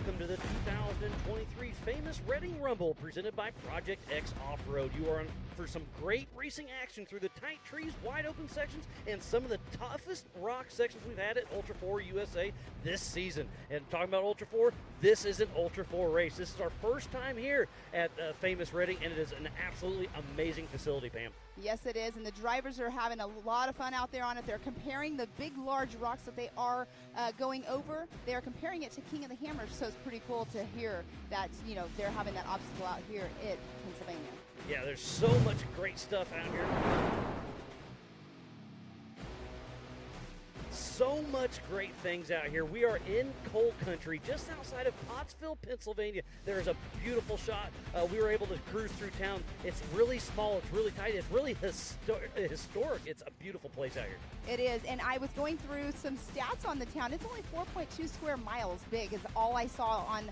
welcome to the 2023 Famous Reading Rumble presented by Project X Off-Road. You are on for some great racing action through the tight trees, wide open sections, and some of the toughest rock sections we've had at Ultra 4 USA this season. And talking about Ultra 4, this is an Ultra 4 race. This is our first time here at Famous Reading, and it is an absolutely amazing facility, Pam. Yes, it is, and the drivers are having a lot of fun out there on it. They're comparing the big, large rocks that they are going over. They are comparing it to King of the Hammers, so it's pretty cool to hear that, you know, they're having that obstacle out here in Pennsylvania. Yeah, there's so much great stuff out here. So much great things out here. We are in coal country just outside of Pottsville, Pennsylvania. There's a beautiful shot. We were able to cruise through town. It's really small. It's really tight. It's really historic. It's a beautiful place out here. It is, and I was going through some stats on the town. It's only 4.2 square miles big is all I saw on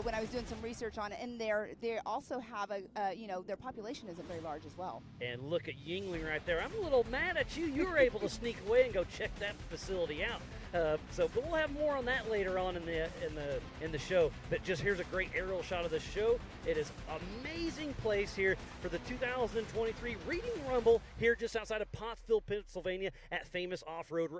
when I was doing some research on it. And they also have their population isn't very large as well. And look at Yuengling right there. I'm a little mad at you. You were able to sneak away and go check that facility out. But we'll have more on that later on in the show. But just here's a great aerial shot of the show. It is an amazing place here for the 2023 Reading Rumble here just outside of Pottsville, Pennsylvania at Famous Off-Road.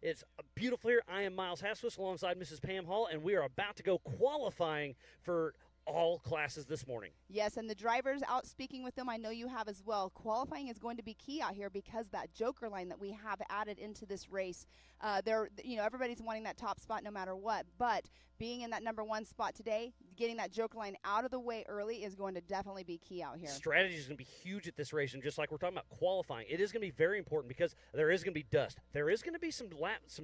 It's beautiful here. I am Miles Haswis alongside Mrs. Pam Hall, and we are about to go qualifying for all classes this morning. Yes, and the drivers out speaking with them, I know you have as well. Qualifying is going to be key out here because that joker line that we have added into this race, everybody's wanting that top spot no matter what, but being in that number one spot today, getting that joker line out of the way early is going to definitely be key out here. Strategy is going to be huge at this race, and just like we're talking about qualifying, it is going to be very important because there is going to be dust. There is going to be some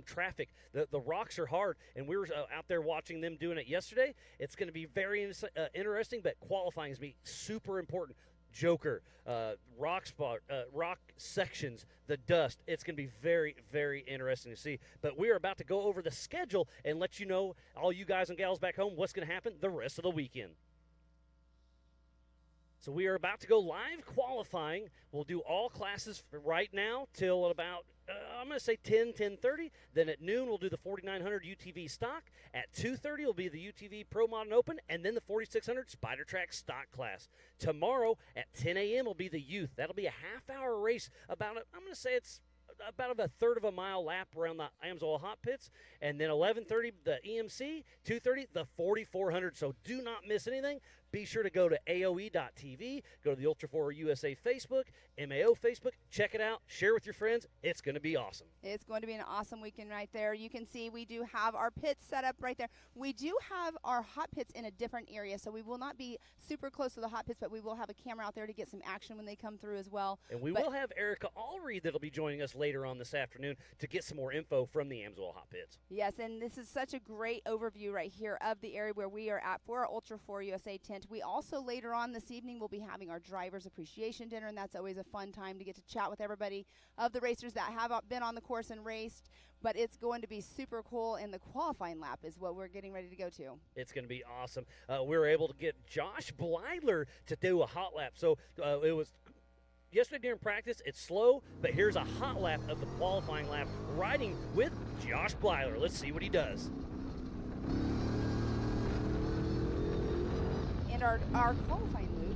traffic. The rocks are hard, and we were out there watching them doing it yesterday. It's going to be very interesting, but qualifying is going to be super important. Joker, rock sections, the dust. It's going to be very, very interesting to see. But we are about to go over the schedule and let you know, all you guys and gals back home, what's going to happen the rest of the weekend. So we are about to go live qualifying. We'll do all classes right now till about, I'm going to say 10:30. Then at noon, we'll do the 4900 UTV stock. At 2:30, will be the UTV Pro Modern Open, and then the 4600 Spider Track stock class. Tomorrow at 10 a.m. will be the youth. That'll be a half-hour race. I'm going to say it's about a third of a mile lap around the Amsoil Hot Pits, and then 11:30 the EMC, 2:30 the 4400. So do not miss anything. Be sure to go to AOE.TV, go to the Ultra 4 USA Facebook, MAO Facebook, check it out, share with your friends. It's going to be awesome. It's going to be an awesome weekend right there. You can see we do have our pits set up right there. We do have our hot pits in a different area, so we will not be super close to the hot pits, but we will have a camera out there to get some action when they come through as well. And we will have Erica Allreed that'll be joining us later on this afternoon to get some more info from the Amsoil Hot Pits. Yes, and this is such a great overview right here of the area where we are at for our Ultra 4 USA tent. We also later on this evening will be having our Drivers Appreciation Dinner, and that's always a fun time to get to chat with everybody of the racers that have been on the course and raced. But it's going to be super cool, and the qualifying lap is what we're getting ready to go to. It's going to be awesome. We were able to get Josh Blidler to do a hot lap. So it was yesterday during practice. It's slow, but here's a hot lap of the qualifying lap riding with Josh Blidler. Let's see what he does. And our qualifying loop.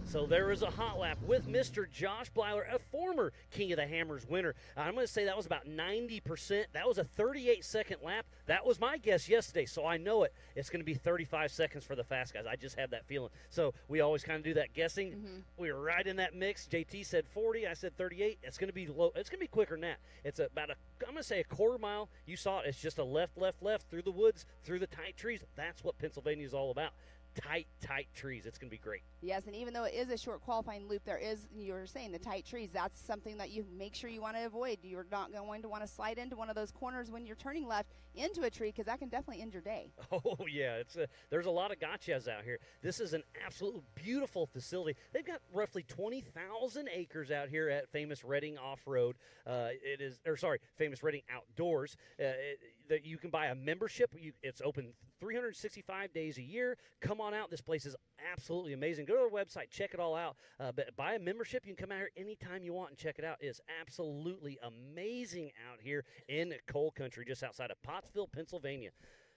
So there is a hot lap with Mr. Josh Blidler, a former King of the Hammers winner. I'm going to say that was about 90%. That was a 38-second lap. That was my guess yesterday, so I know it. It's going to be 35 seconds for the fast guys. I just have that feeling. So we always kind of do that guessing. Mm-hmm. We were right in that mix. JT said 40. I said 38. It's going to be low. It's going to be quicker than that. It's about I'm going to say a quarter mile. You saw it. It's just a left through the woods, through the tight trees. That's what Pennsylvania is all about. tight trees. It's going to be great. Yes, and even though it is a short qualifying loop, there is, you were saying, the tight trees. That's something that you make sure you want to avoid. You're not going to want to slide into one of those corners when you're turning left into a tree, because that can definitely end your day. Oh, yeah. There's a lot of gotchas out here. This is an absolute beautiful facility. They've got roughly 20,000 acres out here at Famous Redding Off-Road. Famous Redding Outdoors. That you can buy a membership. It's open 365 days a year. Come on out. This place is absolutely amazing. Go to our website. Check it all out. But buy a membership. You can come out here anytime you want and check it out. It is absolutely amazing out here in coal country just outside of Pottsville, Pennsylvania,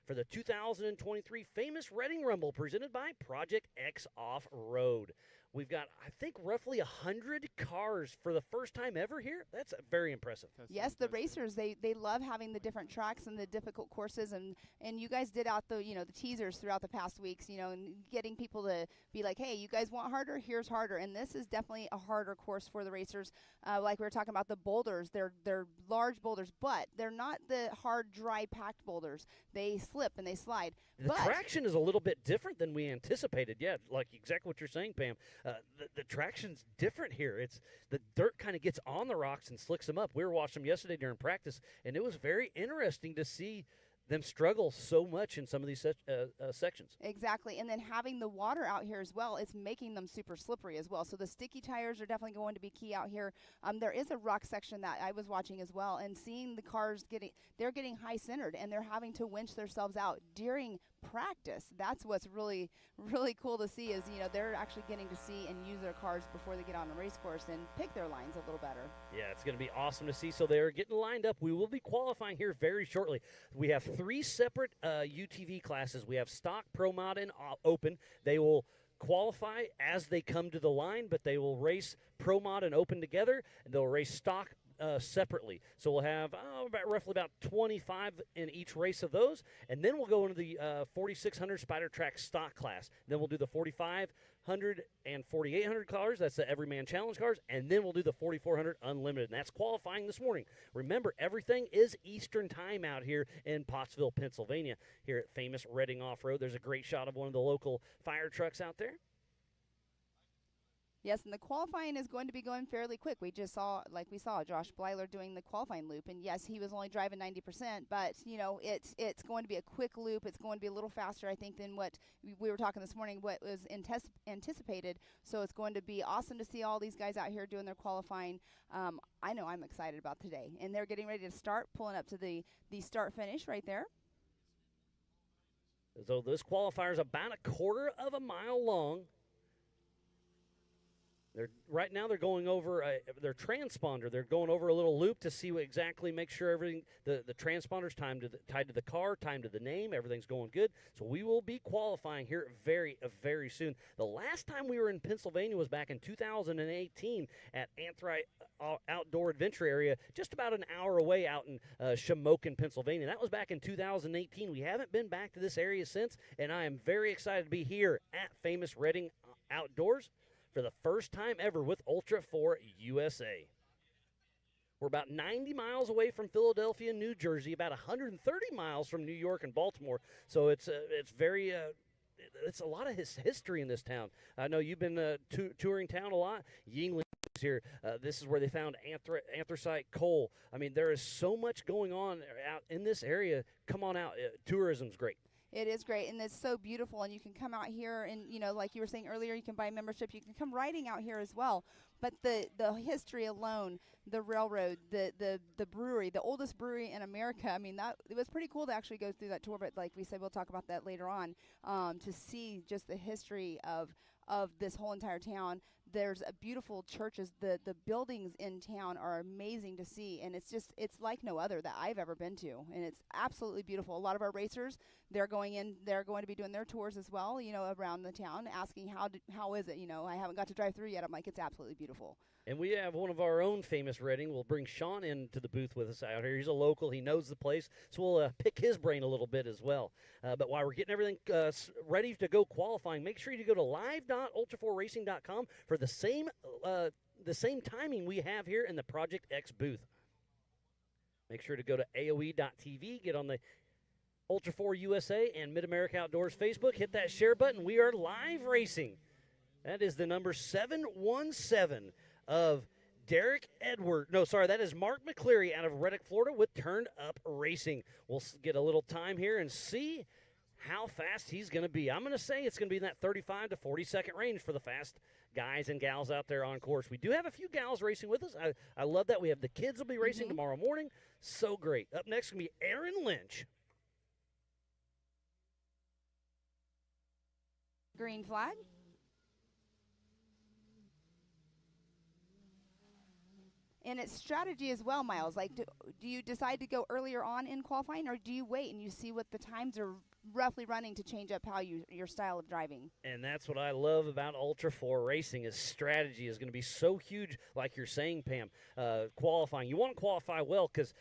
for the 2023 Famous Redding Rumble presented by Project X Off-Road. We've got, I think, roughly 100 cars for the first time ever here. That's very impressive. Yes, the racers, they love having the different tracks and the difficult courses, and you guys did out the teasers throughout the past weeks, and getting people to be like, hey, you guys want harder? Here's harder. And this is definitely a harder course for the racers. Like we were talking about the boulders, they're large boulders, but they're not the hard, dry, packed boulders. They slip and they slide. The traction is a little bit different than we anticipated. Yeah, like exactly what you're saying, Pam. The traction's different here. It's the dirt kind of gets on the rocks and slicks them up. We were watching them yesterday during practice, and it was very interesting to see them struggle so much in some of these sections. Exactly, and then having the water out here as well, it's making them super slippery as well. So the sticky tires are definitely going to be key out here. There is a rock section that I was watching as well, and seeing the cars getting high centered, and they're having to winch themselves out during practice. That's what's really, really cool to see is, they're actually getting to see and use their cars before they get on the race course and pick their lines a little better. Yeah, it's going to be awesome to see. So they're getting lined up. We will be qualifying here very shortly. We have 3 separate UTV classes. We have stock, pro mod, and open. They will qualify as they come to the line, but they will race pro mod and open together, and they'll race stock separately. So we'll have roughly about 25 in each race of those, and then we'll go into the 4600 Spider Track stock class. Then we'll do the 4500 and 4800 cars. That's the Everyman Challenge cars, and then we'll do the 4400 Unlimited, and that's qualifying this morning. Remember, everything is Eastern time out here in Pottsville, Pennsylvania, here at Famous Redding Off-Road. There's a great shot of one of the local fire trucks out there. Yes, and the qualifying is going to be going fairly quick. We saw Josh Blyler doing the qualifying loop, and yes, he was only driving 90%, but it's going to be a quick loop. It's going to be a little faster, I think, than what we were talking this morning, what was anticipated. So it's going to be awesome to see all these guys out here doing their qualifying. I know I'm excited about today, and they're getting ready to start, pulling up to the start finish right there. So this qualifier is about a quarter of a mile long. Right now they're going over their transponder. They're going over a little loop to see make sure everything, the transponder's tied to the car, timed to the name, everything's going good. So we will be qualifying here very, very soon. The last time we were in Pennsylvania was back in 2018 at Anthrite Outdoor Adventure Area, just about an hour away out in Shamokin, Pennsylvania. That was back in 2018. We haven't been back to this area since, and I am very excited to be here at Famous Redding Outdoors for the first time ever with Ultra 4 USA. We're about 90 miles away from Philadelphia, New Jersey, about 130 miles from New York and Baltimore. So it's very it's a lot of history in this town. I know you've been touring town a lot. Yingling is here. This is where they found anthracite coal. I mean, there is so much going on out in this area. Come on out. Tourism's great. It is great, and it's so beautiful, and you can come out here and, like you were saying earlier, you can buy membership. You can come riding out here as well. But the history alone, the railroad, the brewery, the oldest brewery in America, I mean, it was pretty cool to actually go through that tour, but like we said, we'll talk about that later on, to see just the history of this whole entire town. There's beautiful churches. The buildings in town are amazing to see, and it's like no other that I've ever been to, and it's absolutely beautiful. A lot of our racers, they're going to be doing their tours as well, around the town, asking how is it, I haven't got to drive through yet. I'm like, it's absolutely beautiful. And we have one of our own Famous Redding. We'll bring Sean into the booth with us out here. He's a local. He knows the place. So we'll pick his brain a little bit as well. But while we're getting everything ready to go qualifying, make sure you go to live.ultra4racing.com for the same timing we have here in the Project X booth. Make sure to go to AOE.tv, get on the Ultra 4 USA and Mid America Outdoors Facebook. Hit that share button. We are live racing. That is the number 717 of Derek Edward. No, sorry, that is Mark McCleary out of Reddick, Florida with Turned Up Racing. We'll get a little time here and see how fast he's going to be. I'm going to say it's going to be in that 35 to 40-second range for the fast guys and gals out there on course. We do have a few gals racing with us. I love that. We have the kids will be racing tomorrow morning. So great. Up next is going to be Aaron Lynch. Green flag. And it's strategy as well, Miles. Like, do you decide to go earlier on in qualifying, or do you wait and you see what the times are roughly running to change up how your style of driving? And that's what I love about Ultra 4 racing is strategy is going to be so huge, like you're saying, Pam. Qualifying. You want to qualify well because,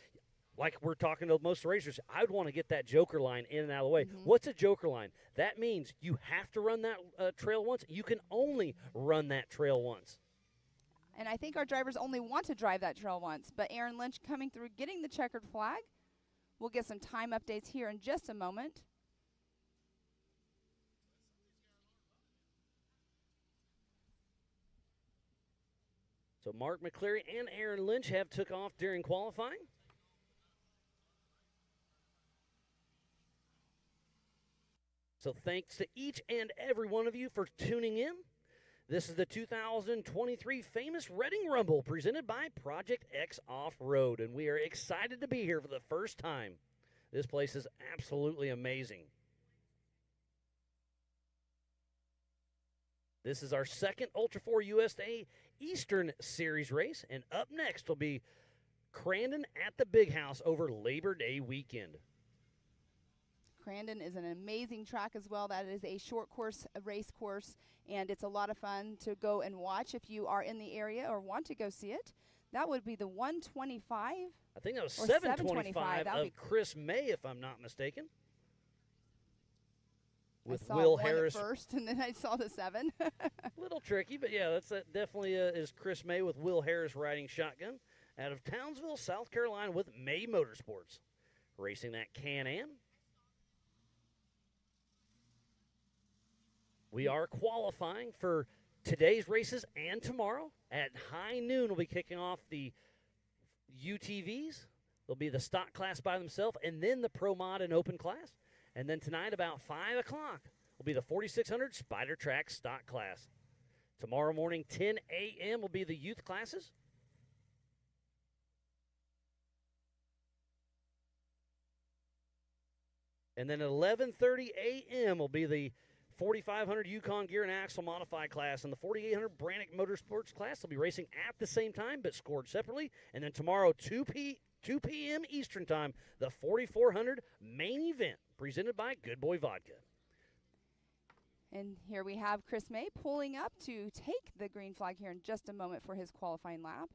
like we're talking to most racers, I'd want to get that joker line in and out of the way. What's a joker line? That means you have to run that trail once. You can only run that trail once. And I think our drivers only want to drive that trail once. But Aaron Lynch coming through, getting the checkered flag. We'll get some time updates here in just a moment. So Mark McCleary and Aaron Lynch have took off during qualifying. So thanks to each and every one of you for tuning in. This is the 2023 Famous Reading Rumble presented by Project X Off-Road, and we are excited to be here for the first time. This place is absolutely amazing. This is our second Ultra 4 USA Eastern Series race, and up next will be Crandon at the Big House over Labor Day weekend. Crandon is an amazing track as well. That is a short course, a race course, and it's a lot of fun to go and watch if you are in the area or want to go see it. That would be the 125. I think that was 725 of Chris May, if I'm not mistaken. With Will Harris first, and then I saw the 7. Little tricky, but yeah, that's definitely is Chris May with Will Harris riding shotgun out of Townsville, South Carolina with May Motorsports. Racing that Can-Am. We are qualifying for today's races and tomorrow. At high noon, we'll be kicking off the UTVs. There'll be the stock class by themselves, and then the Pro Mod and Open class. And then tonight, about 5 o'clock, will be the 4600 Spider Track stock class. Tomorrow morning, 10 a.m. will be the youth classes. And then at 11:30 a.m. will be the 4500 Yukon Gear and Axle Modified class, and the 4800 Brannick Motorsports class will be racing at the same time but scored separately. And then tomorrow, 2 p.m. Eastern Time, the 4400 main event presented by Good Boy Vodka. And here we have Chris May pulling up to take the green flag here in just a moment for his qualifying lap.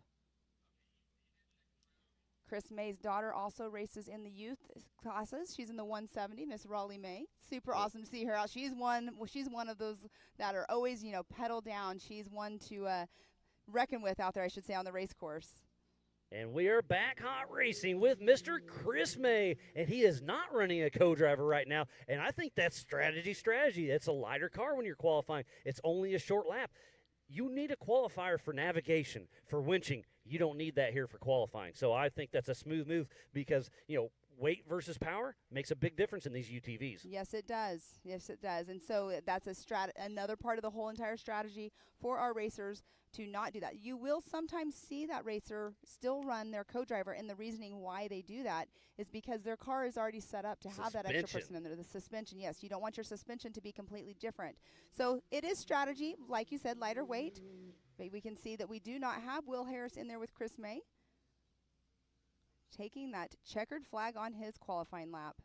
Chris May's daughter also races in the youth classes. She's in the 170, Miss Raleigh May. Super awesome to see her out. She's one of those that are always, pedal down. She's one to reckon with out there, I should say, on the race course. And we are back hot racing with Mr. Chris May, and he is not running a co-driver right now. And I think that's strategy. It's a lighter car when you're qualifying. It's only a short lap. You need a qualifier for navigation, for winching. You don't need that here for qualifying. So I think that's a smooth move because, weight versus power makes a big difference in these UTVs. Yes, it does. And so that's another part of the whole entire strategy for our racers to not do that. You will sometimes see that racer still run their co-driver, and the reasoning why they do that is because their car is already set up to have that extra person in there. The suspension, yes, you don't want your suspension to be completely different. So it is strategy, like you said, lighter weight. But we can see that we do not have Will Harris in there with Chris May, taking that checkered flag on his qualifying lap.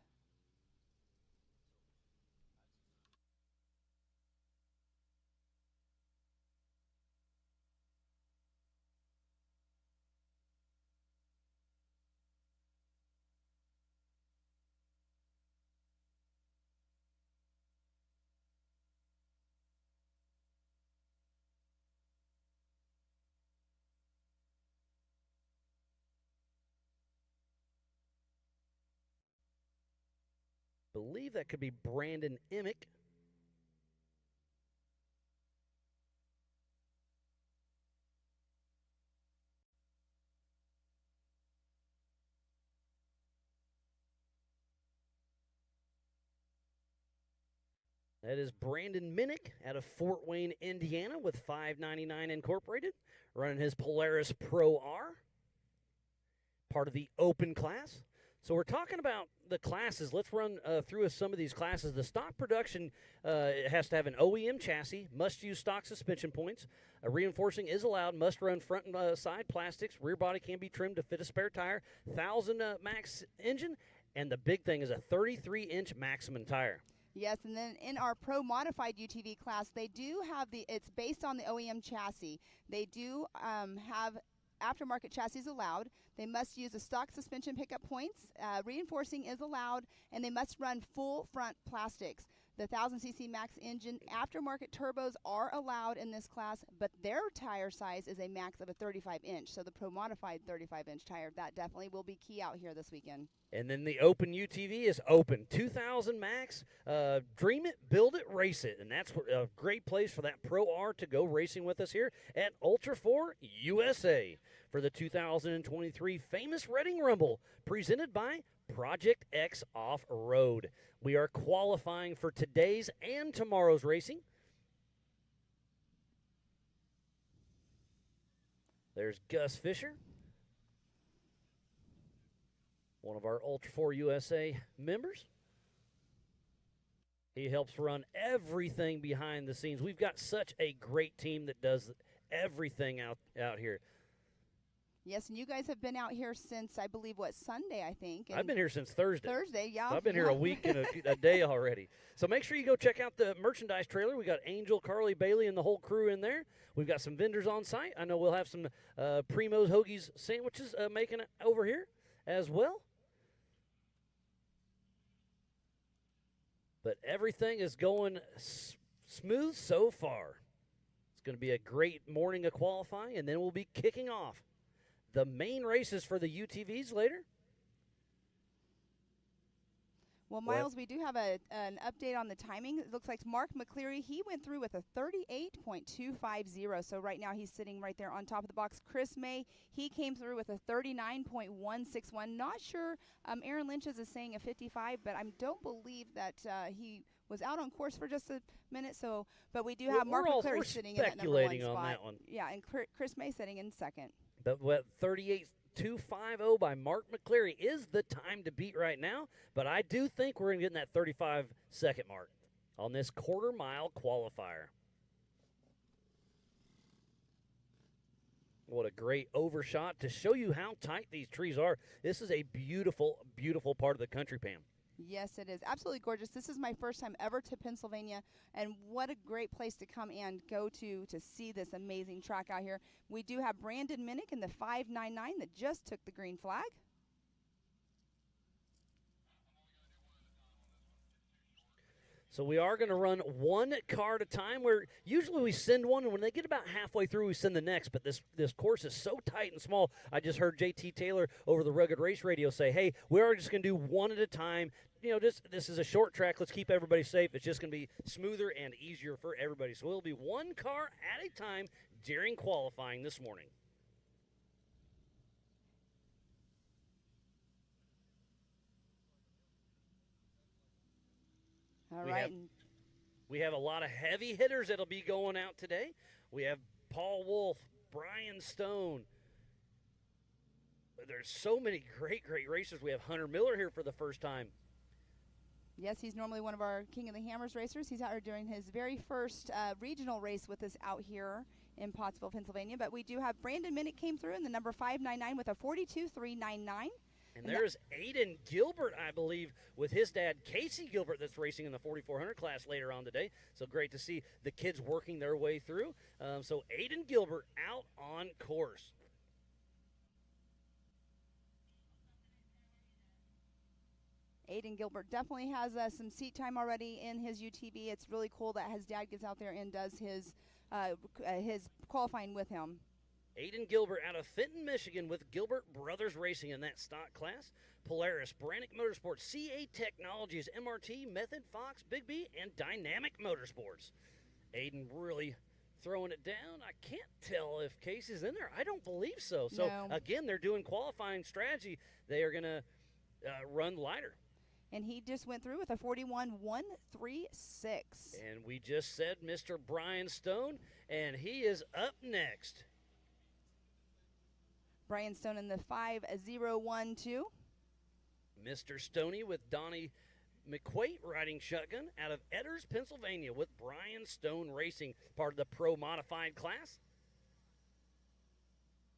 Believe that could be Brandon Emick. That is Brandon Minnick out of Fort Wayne, Indiana, with 599 Incorporated, running his Polaris Pro R, part of the open class. So we're talking about the classes. Let's run through some of these classes. The stock production has to have an OEM chassis, must use stock suspension points. Reinforcing is allowed, must run front and side plastics. Rear body can be trimmed to fit a spare tire. 1,000 max engine, and the big thing is a 33-inch maximum tire. Yes, and then in our Pro Modified UTV class, they do have it's based on the OEM chassis. They do have aftermarket chassis allowed. They must use a stock suspension pickup points. Reinforcing is allowed, and they must run full front plastics. The 1000cc max engine aftermarket turbos are allowed in this class, but their tire size is a max of a 35-inch. So the Pro Modified 35-inch tire, that definitely will be key out here this weekend. And then the Open UTV is open. 2,000 max. Dream it, build it, race it. And that's a great place for that Pro R to go racing with us here at Ultra 4 USA for the 2023 famous Reading Rumble, presented by Project X Off-Road. We are qualifying for today's and tomorrow's racing. There's Gus Fisher, one of our Ultra 4 USA members. He helps run everything behind the scenes. We've got such a great team that does everything out here. Yes, and you guys have been out here since, I believe, Sunday, I think. I've been here since Thursday. Yeah. So I've been here a week and a day already. So make sure you go check out the merchandise trailer. We got Angel, Carly, Bailey, and the whole crew in there. We've got some vendors on site. I know we'll have some Primo's Hoagies sandwiches making it over here as well. But everything is going smooth so far. It's going to be a great morning of qualifying, and then we'll be kicking off the main races for the UTVs later. Well, Miles, we do have an update on the timing. It looks like Mark McCleary, he went through with a 38.250. So right now he's sitting right there on top of the box. Chris May, he came through with a 39.161. Not sure. Aaron Lynch is saying a 55, but I don't believe that he was out on course for just a minute. So, but we do have Mark McCleary sitting in that number one spot. On that one. Yeah, and Chris May sitting in second. But 38.250 by Mark McCleary is the time to beat right now. But I do think we're going to get in that 35-second mark on this quarter-mile qualifier. What a great overshot to show you how tight these trees are. This is a beautiful, beautiful part of the country, Pam. Yes, it is. Absolutely gorgeous. This is my first time ever to Pennsylvania, and what a great place to come and go to see this amazing track out here. We do have Brandon Minnick in the 599 that just took the green flag. So we are going to run one car at a time, where usually we send one, and when they get about halfway through, we send the next. But this course is so tight and small. I just heard JT Taylor over the Rugged Race Radio say, hey, we are just going to do one at a time. You know, this is a short track. Let's keep everybody safe. It's just going to be smoother and easier for everybody. So it'll be one car at a time during qualifying this morning. All right. We have a lot of heavy hitters that'll be going out today. We have Paul Wolf, Brian Stone. There's so many great racers. We have Hunter Miller here for the first time. Yes, he's normally one of our King of the Hammers racers. He's out here doing his very first regional race with us out here in Pottsville, Pennsylvania. But we do have Brandon Minnick came through in the number 599 with a 42.399. And there's Aiden Gilbert, I believe, with his dad, Casey Gilbert, that's racing in the 4,400 class later on today. So great to see the kids working their way through. So Aiden Gilbert out on course. Aiden Gilbert definitely has some seat time already in his UTV. It's really cool that his dad gets out there and does his qualifying with him. Aiden Gilbert out of Fenton, Michigan with Gilbert Brothers Racing in that stock class. Polaris, Brannick Motorsports, CA Technologies, MRT, Method, Fox, Big B, and Dynamic Motorsports. Aiden really throwing it down. I can't tell if Casey's in there. I don't believe so. So, No. again, they're doing qualifying strategy. They are going to run lighter. And he just went through with a 41.136. And we just said Mr. Brian Stone, and he is up next. Brian Stone in the 5012. Mr. Stoney with Donnie McQuate riding shotgun out of Edders, Pennsylvania with Brian Stone Racing, part of the Pro Modified class.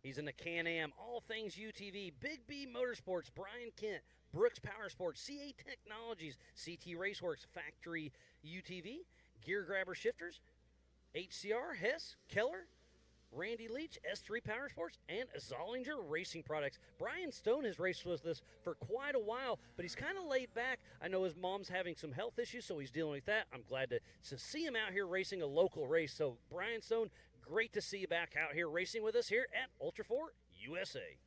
He's in the Can-Am, all things UTV, Big B Motorsports, Brian Kent, Brooks Power Sports, CA Technologies, CT Raceworks, Factory UTV, Gear Grabber Shifters, HCR, Hess, Keller, Randy Leach, S3 Power Sports, and Zollinger Racing Products. Brian Stone has raced with us for quite a while, but he's kind of laid back. I know his mom's having some health issues, so he's dealing with that. I'm glad to see him out here racing a local race. So, Brian Stone, great to see you back out here racing with us here at Ultra 4 USA.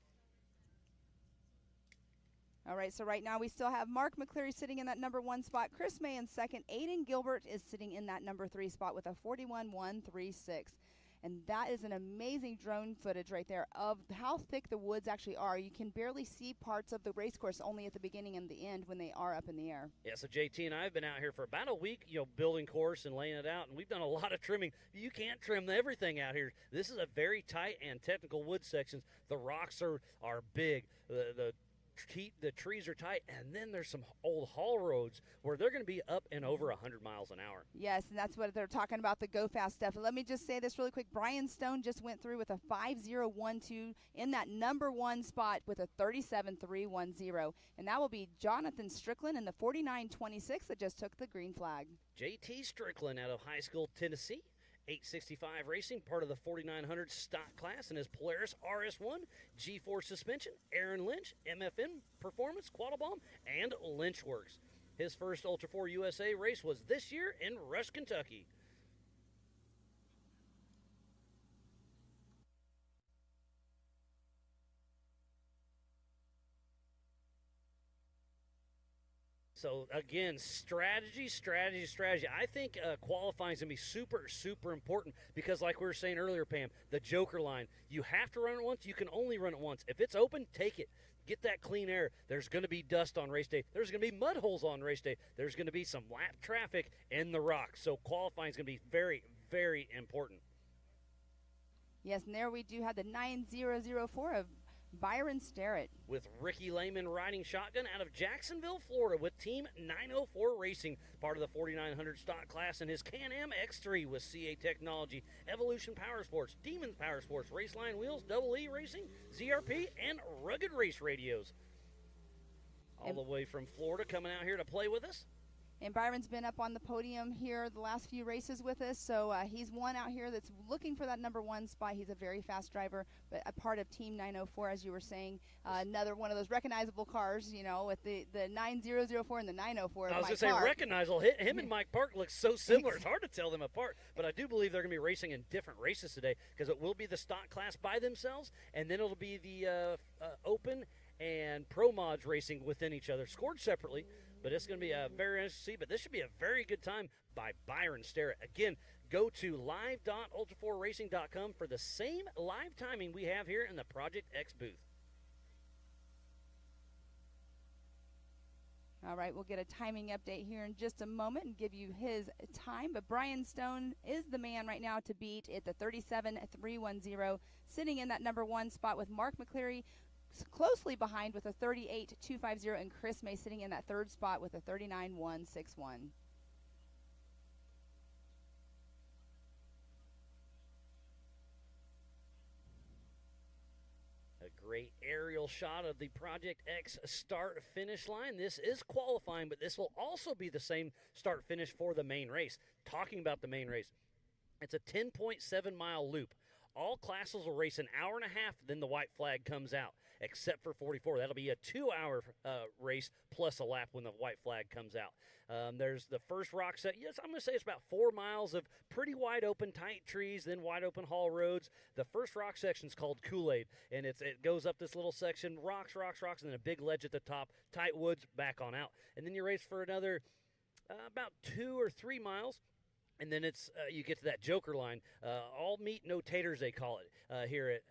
All right, so right now we still have Mark McCleary sitting in that number 1 spot. Chris May in second. Aiden Gilbert is sitting in that number 3 spot with a 41.136. And that is an amazing drone footage right there of how thick the woods actually are. You can barely see parts of the race course only at the beginning and the end when they are up in the air. Yeah, so JT and I have been out here for about a week, building course and laying it out, and we've done a lot of trimming. You can't trim everything out here. This is a very tight and technical wood section. The rocks are big. The trees are tight, and then there's some old haul roads where they're going to be up and over 100 miles an hour. Yes, and that's what they're talking about, the go fast stuff. And let me just say this really quick. Brian Stone just went through with a 5012 in that number 1 spot with a 37310. And that will be Jonathan Strickland in the 4926 that just took the green flag. JT Strickland out of High School, Tennessee. 865 Racing, part of the 4900 stock class, and his Polaris RS1, G4 suspension, Aaron Lynch, MFN Performance, Quattlebaum, and Lynchworks. His first Ultra 4 USA race was this year in Rush, Kentucky. So, again, strategy. I think qualifying is going to be super, super important because, like we were saying earlier, Pam, the Joker line, you have to run it once. You can only run it once. If it's open, take it. Get that clean air. There's going to be dust on race day. There's going to be mud holes on race day. There's going to be some lap traffic in the rocks. So, qualifying is going to be very, very important. Yes, and there we do have the 9004 of Byron Starrett. With Ricky Lehman riding shotgun out of Jacksonville, Florida with Team 904 Racing, part of the 4900 stock class, and his Can-Am X3 with CA Technology, Evolution Power Sports, Demons Power Sports, Raceline Wheels, Double E Racing, ZRP, and Rugged Race Radios. All the way from Florida coming out here to play with us. And Byron's been up on the podium here the last few races with us, so he's one out here that's looking for that number 1 spot. He's a very fast driver, but a part of Team 904, as you were saying. Another one of those recognizable cars, with the 9004 and the 904. I was going to say recognizable. Him and Mike Park look so similar. It's hard to tell them apart, but I do believe they're going to be racing in different races today because it will be the stock class by themselves, and then it'll be the open and pro mods racing within each other, scored separately. But it's going to be very interesting to see. But this should be a very good time by Byron Starrett. Again, go to live.ultra4racing.com for the same live timing we have here in the Project X booth. All right, we'll get a timing update here in just a moment and give you his time. But Brian Stone is the man right now to beat at the 37.310, sitting in that number 1 spot with Mark McCleary closely behind with a 38.250, and Chris May sitting in that 3rd spot with a 39.161. A great aerial shot of the Project X start-finish line. This is qualifying, but this will also be the same start-finish for the main race. Talking about the main race, it's a 10.7-mile loop. All classes will race an hour and a half, then the white flag comes out, except for 44. That'll be a 2-hour race plus a lap when the white flag comes out. There's the first rock set. Yes, I'm going to say it's about 4 miles of pretty wide open, tight trees, then wide open haul roads. The first rock section is called Kool-Aid, and it goes up this little section, rocks, and then a big ledge at the top, tight woods, back on out. And then you race for another about 2 or 3 miles. And then it's you get to that joker line. All meat, no taters, they call it here at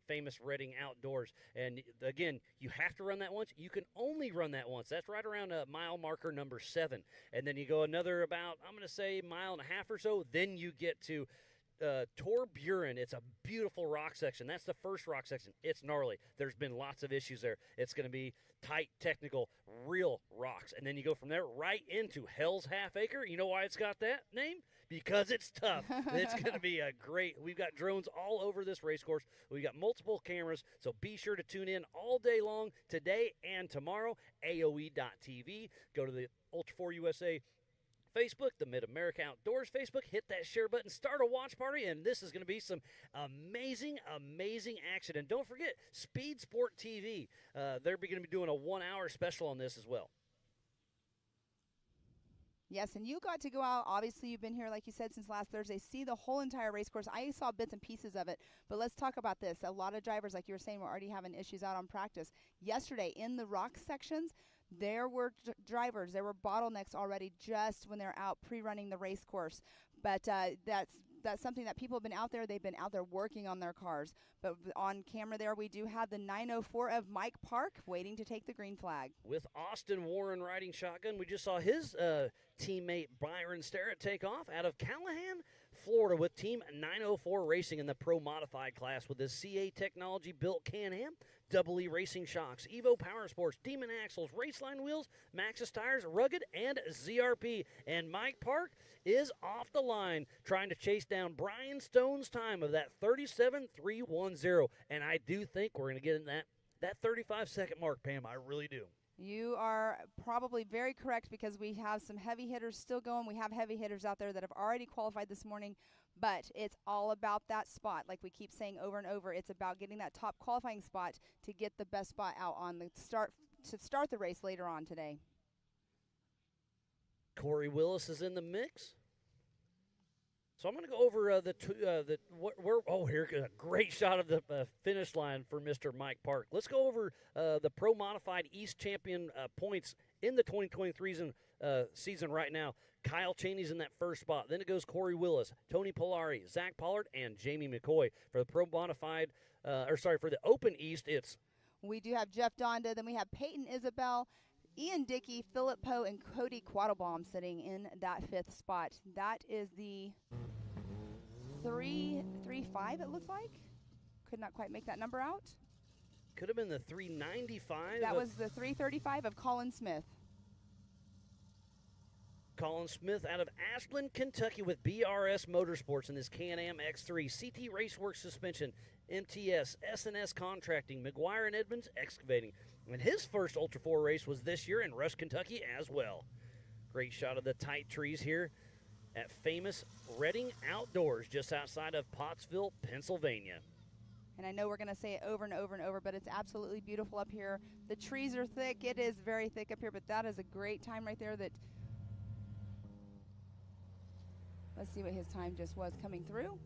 famous Reading Outdoors. And again, you have to run that once. You can only run that once. That's right around mile marker number 7. And then you go another about, I'm going to say, 1.5 miles or so. Then you get to Tor Buren. It's a beautiful rock section. That's the first rock section. It's gnarly. There's been lots of issues there. It's going to be tight, technical, real rocks. And then you go from there right into Hell's Half Acre. You know why it's got that name? Because it's tough. It's going to be a great. We've got drones all over this race course. We've got multiple cameras, so be sure to tune in all day long today and tomorrow. AOE.TV. Go to the Ultra 4 USA Facebook, the Mid-America Outdoors Facebook. Hit that share button, start a watch party, and this is going to be some amazing, amazing action. And don't forget, Speed Sport TV. They're going to be doing a 1-hour special on this as well. Yes, and you got to go out. Obviously, you've been here, like you said, since last Thursday. See the whole entire race course. I saw bits and pieces of it, but let's talk about this. A lot of drivers, like you were saying, were already having issues out on practice. Yesterday, in the rock sections, there were drivers. There were bottlenecks already just when they're out pre-running the race course. But that's something that people have been out there. They've been out there working on their cars. But on camera there, we do have the 904 of Mike Park waiting to take the green flag. With Austin Warren riding shotgun, we just saw his teammate Byron Starrett take off out of Callahan, Florida, with Team 904 Racing in the Pro Modified class with his CA Technology built Can-Am, Double E Racing shocks, Evo Power Sports, Demon axles, Raceline wheels, Maxxis tires, Rugged, and ZRP. And Mike Park is off the line trying to chase down Brian Stone's time of that 37.310. And I do think we're going to get in that 35-second mark, Pam. I really do. You are probably very correct because we have some heavy hitters still going. We have heavy hitters out there that have already qualified this morning, but it's all about that spot. Like we keep saying over and over, it's about getting that top qualifying spot to get the best spot out on the start to start the race later on today. Corey Willis is in the mix. So I'm going to go over here's a great shot of the finish line for Mr. Mike Park. Let's go over the Pro Modified East Champion points in the 2023 season right now. Kyle Chaney's in that first spot. Then it goes Corey Willis, Tony Polari, Zach Pollard, and Jamie McCoy. For the Pro Modified, for the Open East, we do have Jeff Donda. Then we have Peyton Isabel, Ian Dickey, Philip Poe, and Cody Quattlebaum sitting in that 5th spot. That is the 335, it looks like. Could not quite make that number out. Could have been the 395. That was the 335 of Colin Smith. Colin Smith out of Ashland, Kentucky with BRS Motorsports in his Can-Am X3, CT Raceworks suspension, MTS, S&S Contracting, McGuire and Edmonds Excavating. And his first Ultra 4 race was this year in Rush, Kentucky as well. Great shot of the tight trees here at famous Reading Outdoors just outside of Pottsville, Pennsylvania. And I know we're going to say it over and over and over, but it's absolutely beautiful up here. The trees are thick. It is very thick up here, but that is a great time right there. Let's see what his time just was coming through.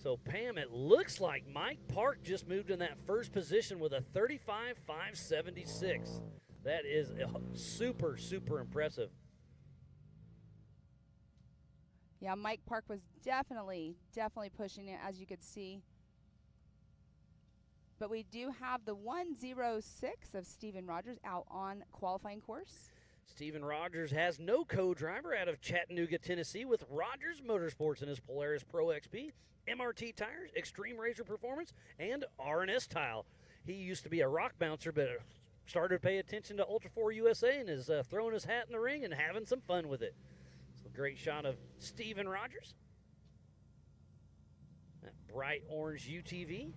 So, Pam, it looks like Mike Park just moved in that first position with a 35.576. That is super, super impressive. Yeah, Mike Park was definitely pushing it, as you could see. But we do have the 106 of Steven Rogers out on qualifying course. Steven Rogers has no co-driver out of Chattanooga, Tennessee with Rogers Motorsports in his Polaris Pro XP, MRT tires, Extreme Razor Performance, and R&S Tile. He used to be a rock bouncer, but started to pay attention to Ultra 4 USA and is throwing his hat in the ring and having some fun with it. So great shot of Steven Rogers. That bright orange UTV.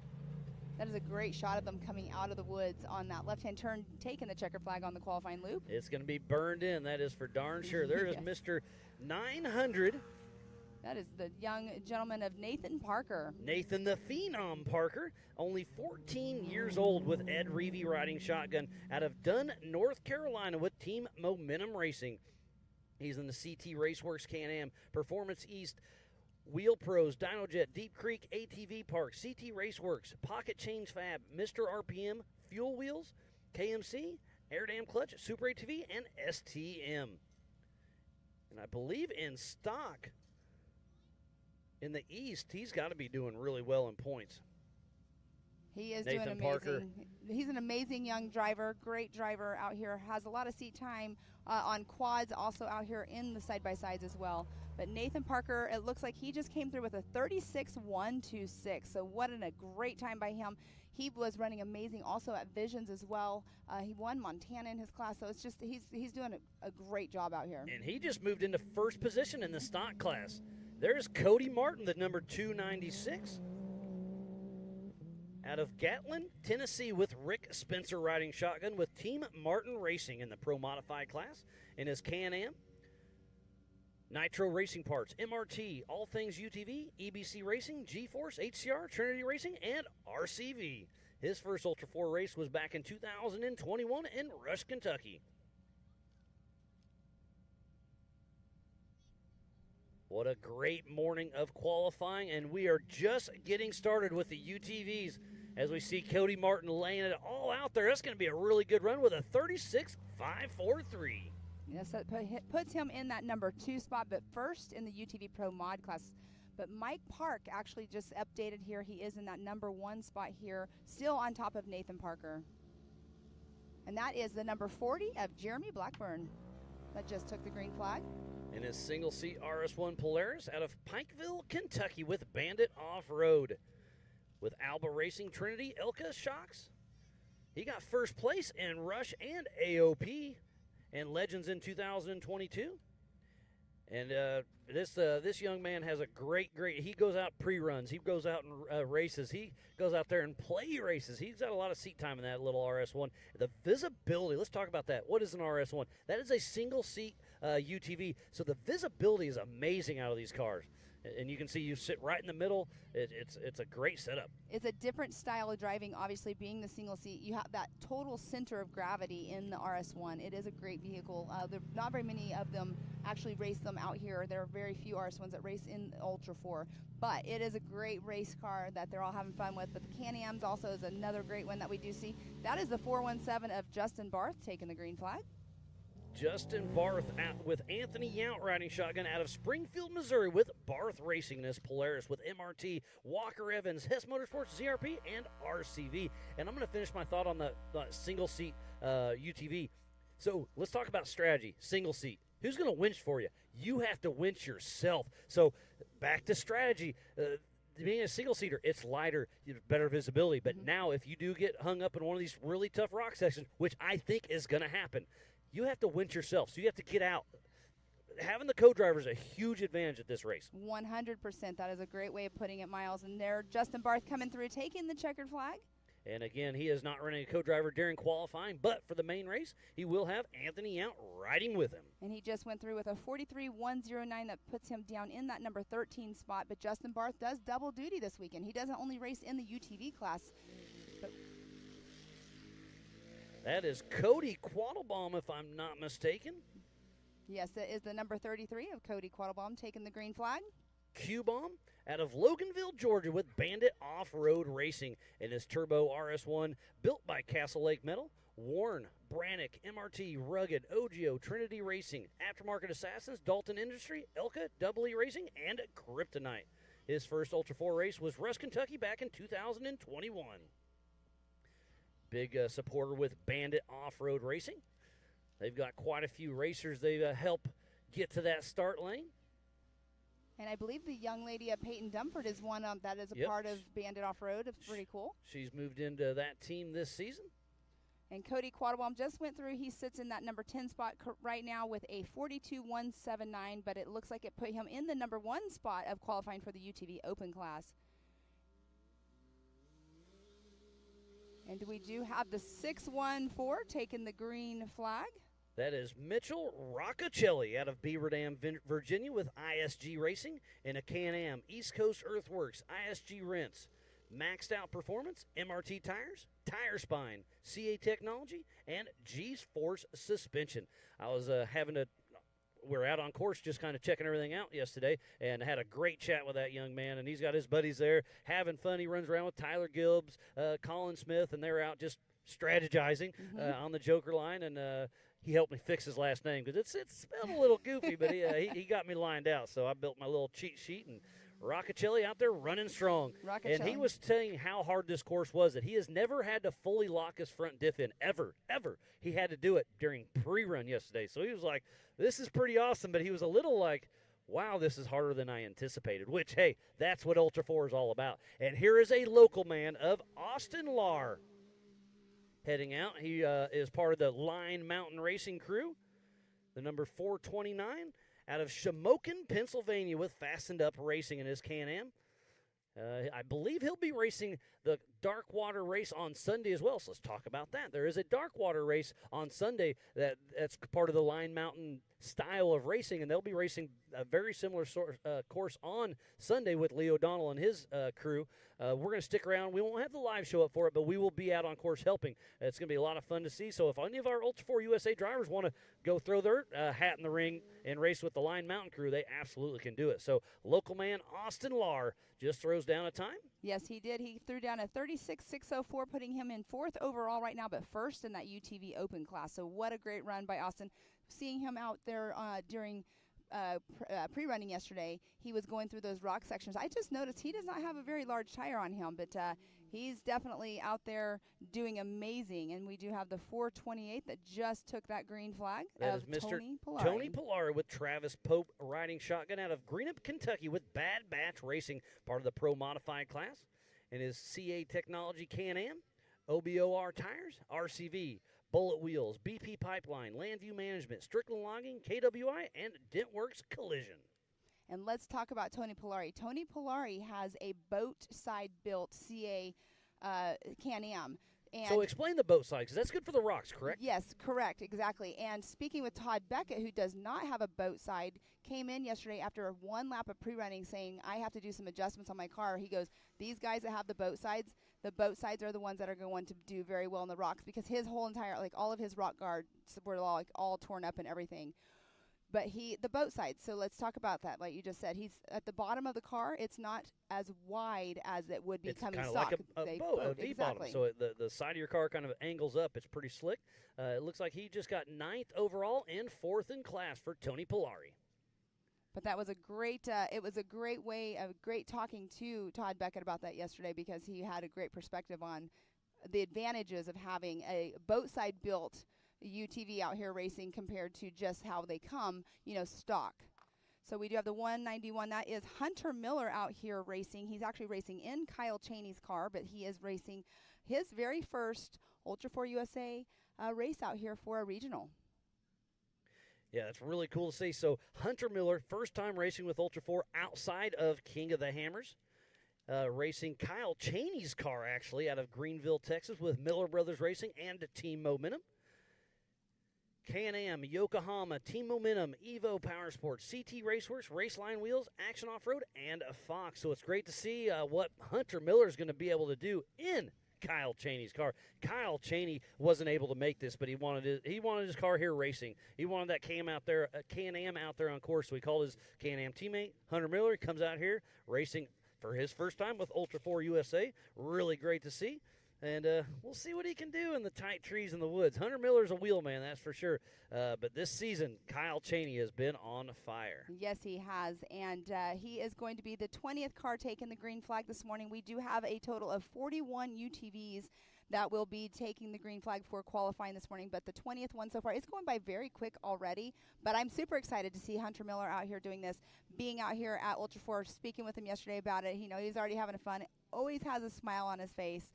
That is a great shot of them coming out of the woods on that left-hand turn, taking the checkered flag on the qualifying loop. It's going to be burned in. That is for darn sure. There is Yes. Mr. 900. That is the young gentleman of Nathan Parker. Nathan the Phenom Parker, only 14 years old, with Ed Reevy riding shotgun out of Dunn, North Carolina with Team Momentum Racing. He's in the CT Raceworks Can-Am, Performance East, Wheel Pros, Dynojet, Deep Creek ATV Park, CT Raceworks, Pocket Change Fab, Mr. RPM, Fuel Wheels, KMC, Air Dam Clutch, Super ATV, and STM. And I believe in stock in the East, he's got to be doing really well in points. He is Nathan doing Parker. amazing. He's an amazing young driver, great driver out here, has a lot of seat time on quads, also out here in the side-by-sides as well. But Nathan Parker, it looks like he just came through with a 36.126. So what a great time by him. He was running amazing also at Visions as well. He won Montana in his class, so it's just he's doing a great job out here. And he just moved into first position in the stock class. There's Cody Martin, the number 296. Out of Gatlin, Tennessee, with Rick Spencer riding shotgun with Team Martin Racing in the Pro Modified class in his Can-Am. Nitro Racing Parts, MRT, all things UTV, EBC Racing, G-Force, HCR, Trinity Racing, and RCV. His first Ultra 4 race was back in 2021 in Rush, Kentucky. What a great morning of qualifying, and we are just getting started with the UTVs as we see Cody Martin laying it all out there. That's going to be a really good run with a 36.543. Yes, that puts him in that number 2 spot, but first in the UTV Pro Mod class. But Mike Park actually just updated here. He is in that number 1 spot here, still on top of Nathan Parker. And that is the number 40 of Jeremy Blackburn that just took the green flag. In his single-seat RS1 Polaris out of Pikeville, Kentucky with Bandit Off-Road. With Alba Racing, Trinity, Elka Shocks. He got first place in Rush and AOP and Legends in 2022. And this young man has a great, he goes out pre-runs. He goes out and races. He goes out there and play races. He's got a lot of seat time in that little RS1. The visibility, let's talk about that. What is an RS1? That is a single-seat UTV. So the visibility is amazing out of these cars. And you can see you sit right in the middle. It's a great setup. It's a different style of driving, obviously, being the single seat. You have that total center of gravity in the RS1. It is a great vehicle. There are not very many of them actually race them out here. There are very few RS1s that race in Ultra 4. But it is a great race car that they're all having fun with. But the Can-Ams also is another great one that we do see. That is the 417 of Justin Barth taking the green flag. Justin Barth with Anthony Yount riding shotgun out of Springfield, Missouri with Barth Racing in his Polaris with MRT, Walker Evans, Hess Motorsports, ZRP, and RCV. And I'm going to finish my thought on the single-seat UTV. So let's talk about strategy, single seat. Who's going to winch for you? You have to winch yourself. So back to strategy. Being a single-seater, it's lighter, better visibility. But now if you do get hung up in one of these really tough rock sections, which I think is going to happen, you have to winch yourself, so you have to get out. Having the co-driver is a huge advantage at this race. 100%. That is a great way of putting it, Miles. And there, Justin Barth coming through, taking the checkered flag. And again, he is not running a co-driver during qualifying, but for the main race, he will have Anthony Yount riding with him. And he just went through with a 43.109 that puts him down in that number 13 spot. But Justin Barth does double duty this weekend. He doesn't only race in the UTV class, but that is Cody Quattlebaum, if I'm not mistaken. yes, it is the number 33 of Cody Quattlebaum taking the green flag. Q-Bomb out of Loganville, Georgia with Bandit Off-Road Racing in his Turbo RS1 built by Castle Lake Metal, Warren, Brannick, MRT, Rugged, OGIO, Trinity Racing, Aftermarket Assassins, Dalton Industry, Elka, Double E Racing, and Kryptonite. His first Ultra 4 race was Rush, Kentucky back in 2021. Big supporter with Bandit Off-Road Racing. They've got quite a few racers they help get to that start lane. And I believe the young lady at Peyton Dumford is one that is a Yep. part of Bandit Off-Road. It's pretty cool. She's moved into that team this season. And Cody Quattlebaum just went through. He sits in that number 10 spot right now with a 42.179, but it looks like it put him in the number 1 spot of qualifying for the UTV Open class. And we do have the 614 taking the green flag. That is Mitchell Roccacelli out of Beaver Dam, Virginia with ISG Racing and a Can-Am, East Coast Earthworks, ISG Rents, Maxed Out Performance, MRT Tires, Tire Spine, CA Technology, and G-Force Suspension. I was we're out on course just kind of checking everything out yesterday and had a great chat with that young man, and he's got his buddies there having fun. He runs around with Tyler Gibbs, Colin Smith, and they're out just strategizing on the Joker line, and he helped me fix his last name because it's spelled a little goofy, but he got me lined out, so I built my little cheat sheet, and Roccacelli out there running strong. And he was telling how hard this course was, that he has never had to fully lock his front diff in, ever. He had to do it during pre-run yesterday. So he was like, this is pretty awesome, but he was a little like, wow, this is harder than I anticipated, which, hey, that's what Ultra 4 is all about. And here is a local man of Austin Lar heading out. He is part of the Line Mountain Racing crew, the number 429. Out of Shamokin, Pennsylvania, with Fastened Up Racing in his Can-Am. I believe he'll be racing the Dark Water race on Sunday as well, so let's talk about that. There is a Dark Water race on Sunday that's part of the Line Mountain style of racing, and they'll be racing a very similar course on Sunday with Lee O'Donnell and his crew. We're going to stick around. We won't have the live show up for it, but we will be out on course helping. It's going to be a lot of fun to see. So if any of our Ultra 4 USA drivers want to go throw their hat in the ring and race with the Line Mountain crew, they absolutely can do it. So local man Austin Lar just throws down a time. Yes, he did. He threw down a 36.604, putting him in 4th overall right now, but 1st in that UTV Open class. So what a great run by Austin. Seeing him out there during pre-running yesterday, he was going through those rock sections. I just noticed he does not have a very large tire on him, but he's definitely out there doing amazing. And we do have the 428 that just took that green flag. That is Mr. Tony Polari with Travis Pope riding shotgun out of Greenup, Kentucky with Bad Batch Racing, part of the Pro Modified class. And his CA Technology Can-Am, OBOR Tires, RCV, Bullet Wheels, BP Pipeline, Landview Management, Strickland Logging, KWI, and Dentworks Collision. And let's talk about Tony Polari. Tony Polari has a boat side built CA Can-Am. So explain the boat side, because that's good for the rocks, correct? Yes, correct, exactly. And speaking with Todd Beckett, who does not have a boat side, came in yesterday after one lap of pre-running saying, I have to do some adjustments on my car. He goes, these guys that have the boat sides are the ones that are going to do very well in the rocks, because his whole entire, all of his rock guards were all torn up and everything. But the boat side, so let's talk about that. Like you just said, he's at the bottom of the car. It's not as wide as it would be coming stock. It's kind of like a boat, a V-bottom. Exactly. So the side of your car kind of angles up. It's pretty slick. It looks like he just got 9th overall and 4th in class for Tony Polari. But that was a great, it was a great way, a great talking to Todd Beckett about that yesterday, because he had a great perspective on the advantages of having a boat side built UTV out here racing compared to just how they come, stock. So we do have the 191. That is Hunter Miller out here racing. He's actually racing in Kyle Cheney's car, but he is racing his very first Ultra 4 USA race out here for a regional. Yeah, that's really cool to see. So Hunter Miller, first time racing with Ultra 4 outside of King of the Hammers. Racing Kyle Cheney's car, actually, out of Greenville, Texas, with Miller Brothers Racing and Team Momentum. Can-Am, Yokohama, Team Momentum, Evo Power Sports, CT Raceworks, Raceline Wheels, Action Off-Road, and a Fox. So it's great to see what Hunter Miller is going to be able to do in Kyle Cheney's car. Kyle Cheney wasn't able to make this, but he wanted his car here racing. He wanted that Can-Am out there on course, so he called his Can-Am teammate, Hunter Miller. He comes out here racing for his first time with Ultra 4 USA. Really great to see. And we'll see what he can do in the tight trees in the woods. Hunter Miller's a wheel man, that's for sure. But this season, Kyle Cheney has been on fire. Yes, he has. And he is going to be the 20th car taking the green flag this morning. We do have a total of 41 UTVs that will be taking the green flag for qualifying this morning. But the 20th one so far is going by very quick already. But I'm super excited to see Hunter Miller out here doing this, being out here at Ultra 4, speaking with him yesterday about it. He's already having fun, always has a smile on his face.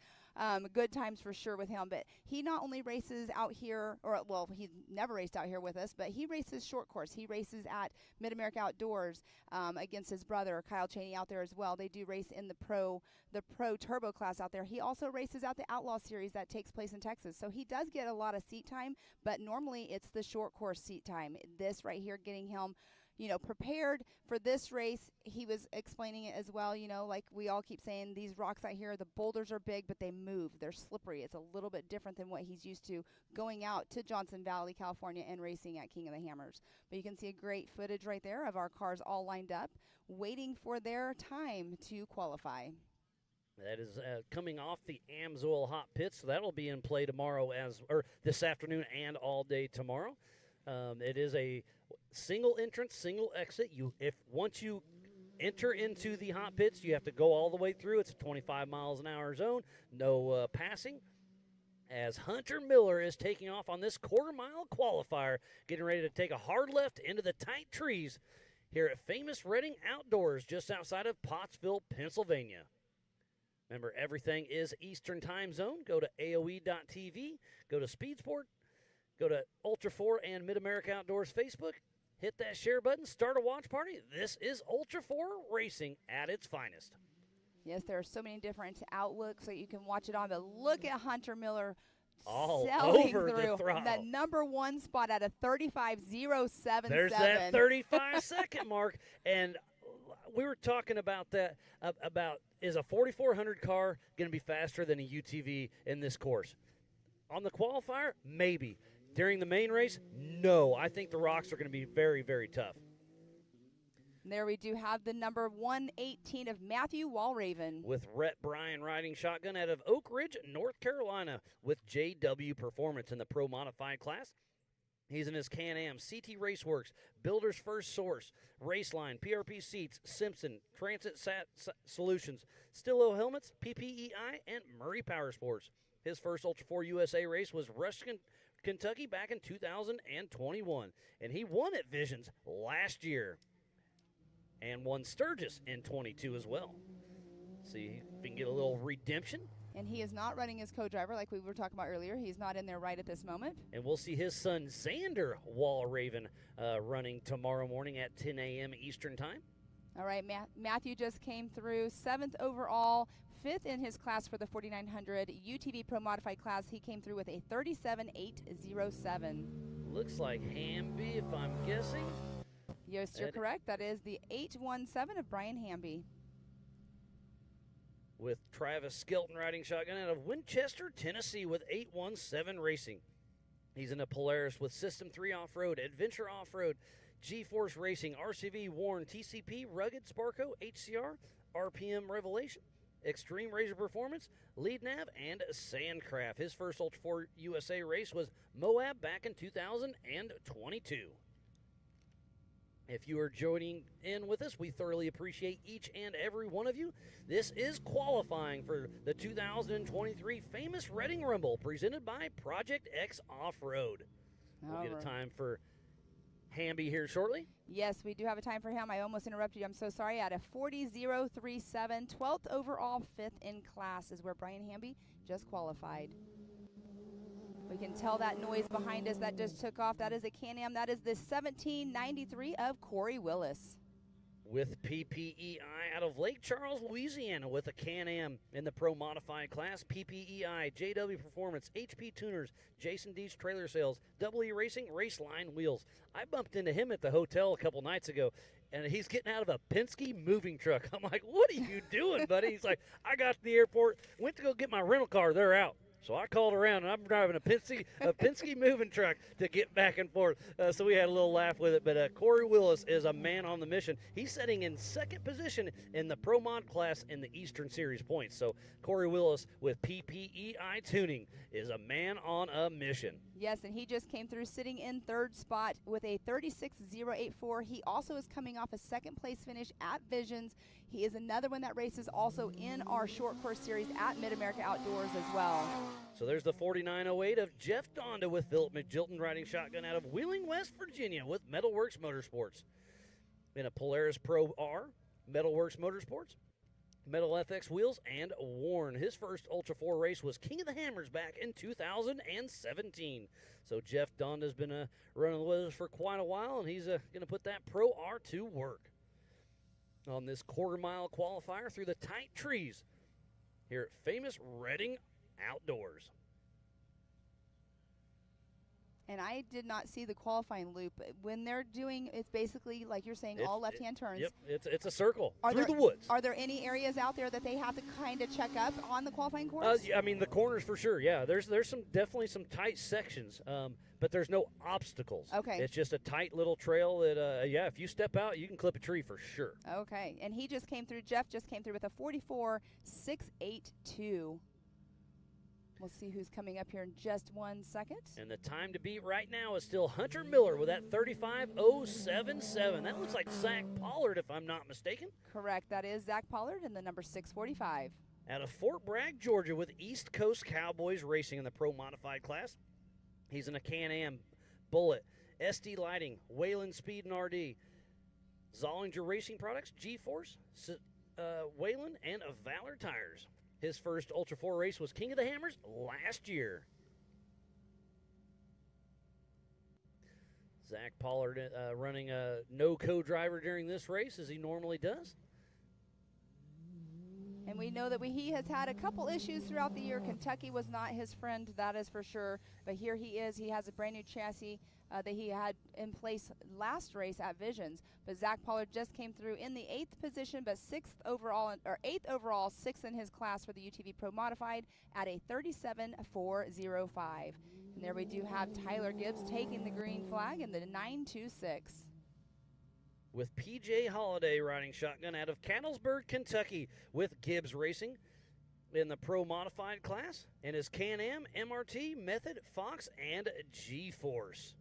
Good times for sure with him. But he not only races out here, or well, he's never raced out here with us, but he races short course. He races at Mid-America Outdoors against his brother Kyle Cheney out there as well. They do race in the pro turbo class out there. He also races out the Outlaw Series that takes place in Texas. So he does get a lot of seat time, but normally it's the short course seat time. This right here getting him prepared for this race. He was explaining it as well, like we all keep saying, these rocks out here, the boulders are big, but they move. They're slippery. It's a little bit different than what he's used to going out to Johnson Valley, California, and racing at King of the Hammers. But you can see a great footage right there of our cars all lined up, waiting for their time to qualify. That is coming off the Amsoil Hot Pits, so that'll be in play tomorrow or this afternoon and all day tomorrow. It is a single entrance, single exit. Once you enter into the hot pits, you have to go all the way through. It's a 25 miles an hour zone, no passing. As Hunter Miller is taking off on this quarter-mile qualifier, getting ready to take a hard left into the tight trees here at Famous Redding Outdoors, just outside of Pottsville, Pennsylvania. Remember, everything is Eastern Time Zone. Go to AOE.tv, go to Speedsport, go to Ultra 4 and Mid-America Outdoors Facebook. Hit that share button. Start a watch party. This is Ultra 4 Racing at its finest. Yes, there are so many different outlooks that you can watch it on. But look at Hunter Miller all selling over through the throttle. that number one spot at a 35.077. There's that 35-second mark. And we were talking about that, about is a 4400 car going to be faster than a UTV in this course? On the qualifier, maybe. During the main race, no. I think the rocks are going to be very, very tough. There we do have the number 118 of Matthew Walraven. With Rhett Bryan riding shotgun out of Oak Ridge, North Carolina, with JW Performance in the Pro Modified class. He's in his Can-Am, CT Raceworks, Builder's First Source, Raceline, PRP Seats, Simpson, Transit Solutions, Stillo Helmets, PPEI, and Murray Power Sports. His first Ultra 4 USA race was Ruskin, Kentucky back in 2021, and he won at Visions last year and won Sturgis in 22 as well. See if we can get a little redemption. And he is not running as co-driver like we were talking about earlier. He's not in there right at this moment. And we'll see his son Xander Walraven running tomorrow morning at 10 a.m. Eastern Time. All right, Matthew just came through 7th overall, 5th in his class for the 4900 UTV Pro Modified class. He came through with a 37.807. Looks like Hamby, if I'm guessing. Yes, you're correct. That is the 817 of Brian Hamby. With Travis Skelton riding shotgun out of Winchester, Tennessee with 817 Racing. He's in a Polaris with System 3 Off-Road, Adventure Off-Road, G-Force Racing, RCV, Warren, TCP, Rugged, Sparco, HCR, RPM Revelation, Extreme Razor Performance, Lead Nav, and Sandcraft. His first Ultra 4 USA race was Moab back in 2022. If you are joining in with us, we thoroughly appreciate each and every one of you. This is qualifying for the 2023 Famous Redding Rumble presented by Project X Off-Road. We'll get a time for Hamby here shortly. Yes, we do have a time for him. I almost interrupted you. I'm so sorry. At a 40.037, 12th overall, 5th in class is where Brian Hamby just qualified. We can tell that noise behind us that just took off. That is a Can-Am. That is the 1793 of Corey Willis. With PPEI out of Lake Charles, Louisiana, with a Can-Am in the Pro Modified class. PPEI, JW Performance, HP Tuners, Jason Deach Trailer Sales, EE Racing, Raceline Wheels. I bumped into him at the hotel a couple nights ago, and he's getting out of a Penske moving truck. I'm like, what are you doing, buddy? He's like, I got to the airport, went to go get my rental car. They're out. So I called around, and I'm driving a Penske moving truck to get back and forth. So we had a little laugh with it. But Corey Willis is a man on the mission. He's sitting in second position in the Pro Mod class in the Eastern Series points. So Corey Willis with PPEI Tuning is a man on a mission. Yes, and he just came through sitting in third spot with a 36.084. He also is coming off a second place finish at Visions. He is another one that races also in our short course series at Mid-America Outdoors as well. So there's the 4908 of Jeff Donda with Philip McGilton riding shotgun out of Wheeling, West Virginia with Metalworks Motorsports. In a Polaris Pro R, Metalworks Motorsports. Metal FX wheels, and Warn. His first Ultra 4 race was King of the Hammers back in 2017. So Jeff Donda's been running with us for quite a while, and he's going to put that Pro R to work on this quarter-mile qualifier through the tight trees here at famous Reading Outdoors. And I did not see the qualifying loop. When they're doing, it's basically, like you're saying, all left-hand turns. Yep, it's a circle Are through there- the woods. Are there any areas out there that they have to kind of check up on the qualifying course? I mean, the corners for sure, yeah. There's definitely some tight sections, but there's no obstacles. Okay. It's just a tight little trail that, if you step out, you can clip a tree for sure. Okay. And he just came through, Jeff just came through with a 44.682. We'll see who's coming up here in just 1 second. And the time to beat right now is still Hunter Miller with that 35.077. That looks like Zach Pollard, if I'm not mistaken. Correct. That is Zach Pollard in the number 645. Out of Fort Bragg, Georgia, with East Coast Cowboys Racing in the Pro Modified class. He's in a Can-Am, Bullet, SD Lighting, Wayland Speed and RD, Zollinger Racing Products, G-Force, Wayland, and Valor Tires. His first Ultra 4 race was King of the Hammers last year. Zach Pollard running a no co-driver during this race, as he normally does. And we know that he has had a couple issues throughout the year. Kentucky was not his friend, that is for sure. But here he is. He has a brand new chassis that he had in place last race at Visions. But Zach Pollard just came through in the 8th position, but 8th overall, 6th in his class for the UTV Pro Modified at a 37.405. And there we do have Tyler Gibbs taking the green flag in the 926. With PJ Holiday riding shotgun out of Cattlesburg, Kentucky, with Gibbs Racing in the Pro Modified class, and his Can-Am, MRT, Method, Fox, and G-Force.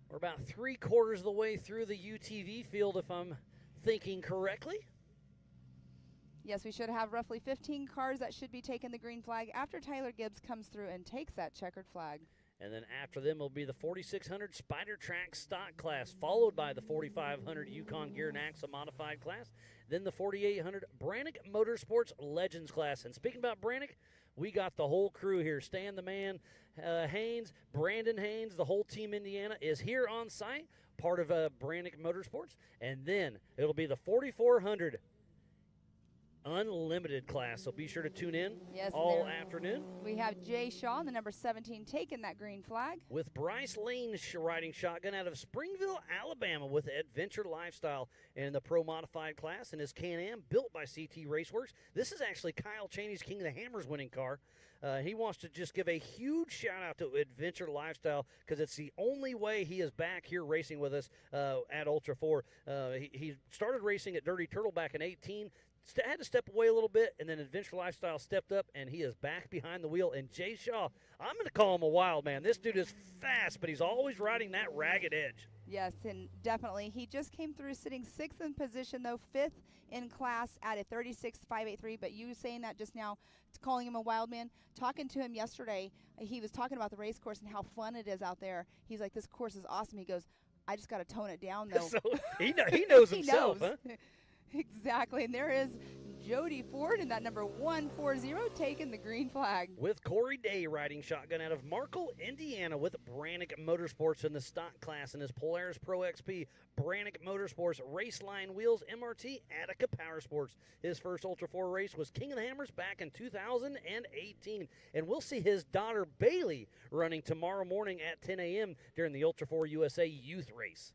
We're about 3/4 of the way through the UTV field, if I'm thinking correctly. Yes, we should have roughly 15 cars that should be taking the green flag after Tyler Gibbs comes through and takes that checkered flag. And then after them will be the 4600 Spider Track stock class, followed by the 4500 Yukon Gear Naxa modified class, then the 4800 Brannick Motorsports Legends class. And speaking about Brannick, we got the whole crew here. Stan the Man Haynes, Brandon Haynes, the whole team Indiana is here on site, part of Brannick Motorsports. And then it'll be the 4400 Unlimited class, so be sure to tune in all afternoon. We have Jay Shaw in the number 17 taking that green flag. With Bryce Lane riding shotgun out of Springville, Alabama with Adventure Lifestyle in the Pro Modified class, and his Can-Am built by CT Raceworks. This is actually Kyle Chaney's King of the Hammers winning car. He wants to just give a huge shout out to Adventure Lifestyle because it's the only way he is back here racing with us at Ultra 4. He started racing at Dirty Turtle back in 18. Had to step away a little bit, and then Adventure Lifestyle stepped up, and he is back behind the wheel. And Jay Shaw, I'm going to call him a wild man. This dude is fast, but he's always riding that ragged edge. Yes, and definitely. He just came through sitting 6th in position, though 5th in class at a 36.583. But you saying that just now, calling him a wild man, talking to him yesterday, he was talking about the race course and how fun it is out there. He's like, this course is awesome. He goes, I just got to tone it down, though. So he knows himself, he knows. huh? Exactly, and there is Jody Ford in that number 140 taking the green flag. With Corey Day riding shotgun out of Markle, Indiana with Brannick Motorsports in the stock class and his Polaris Pro XP, Brannick Motorsports Raceline Wheels, MRT, Attica Power Sports. His first Ultra 4 race was King of the Hammers back in 2018. And we'll see his daughter Bailey running tomorrow morning at 10 a.m. during the Ultra 4 USA Youth Race.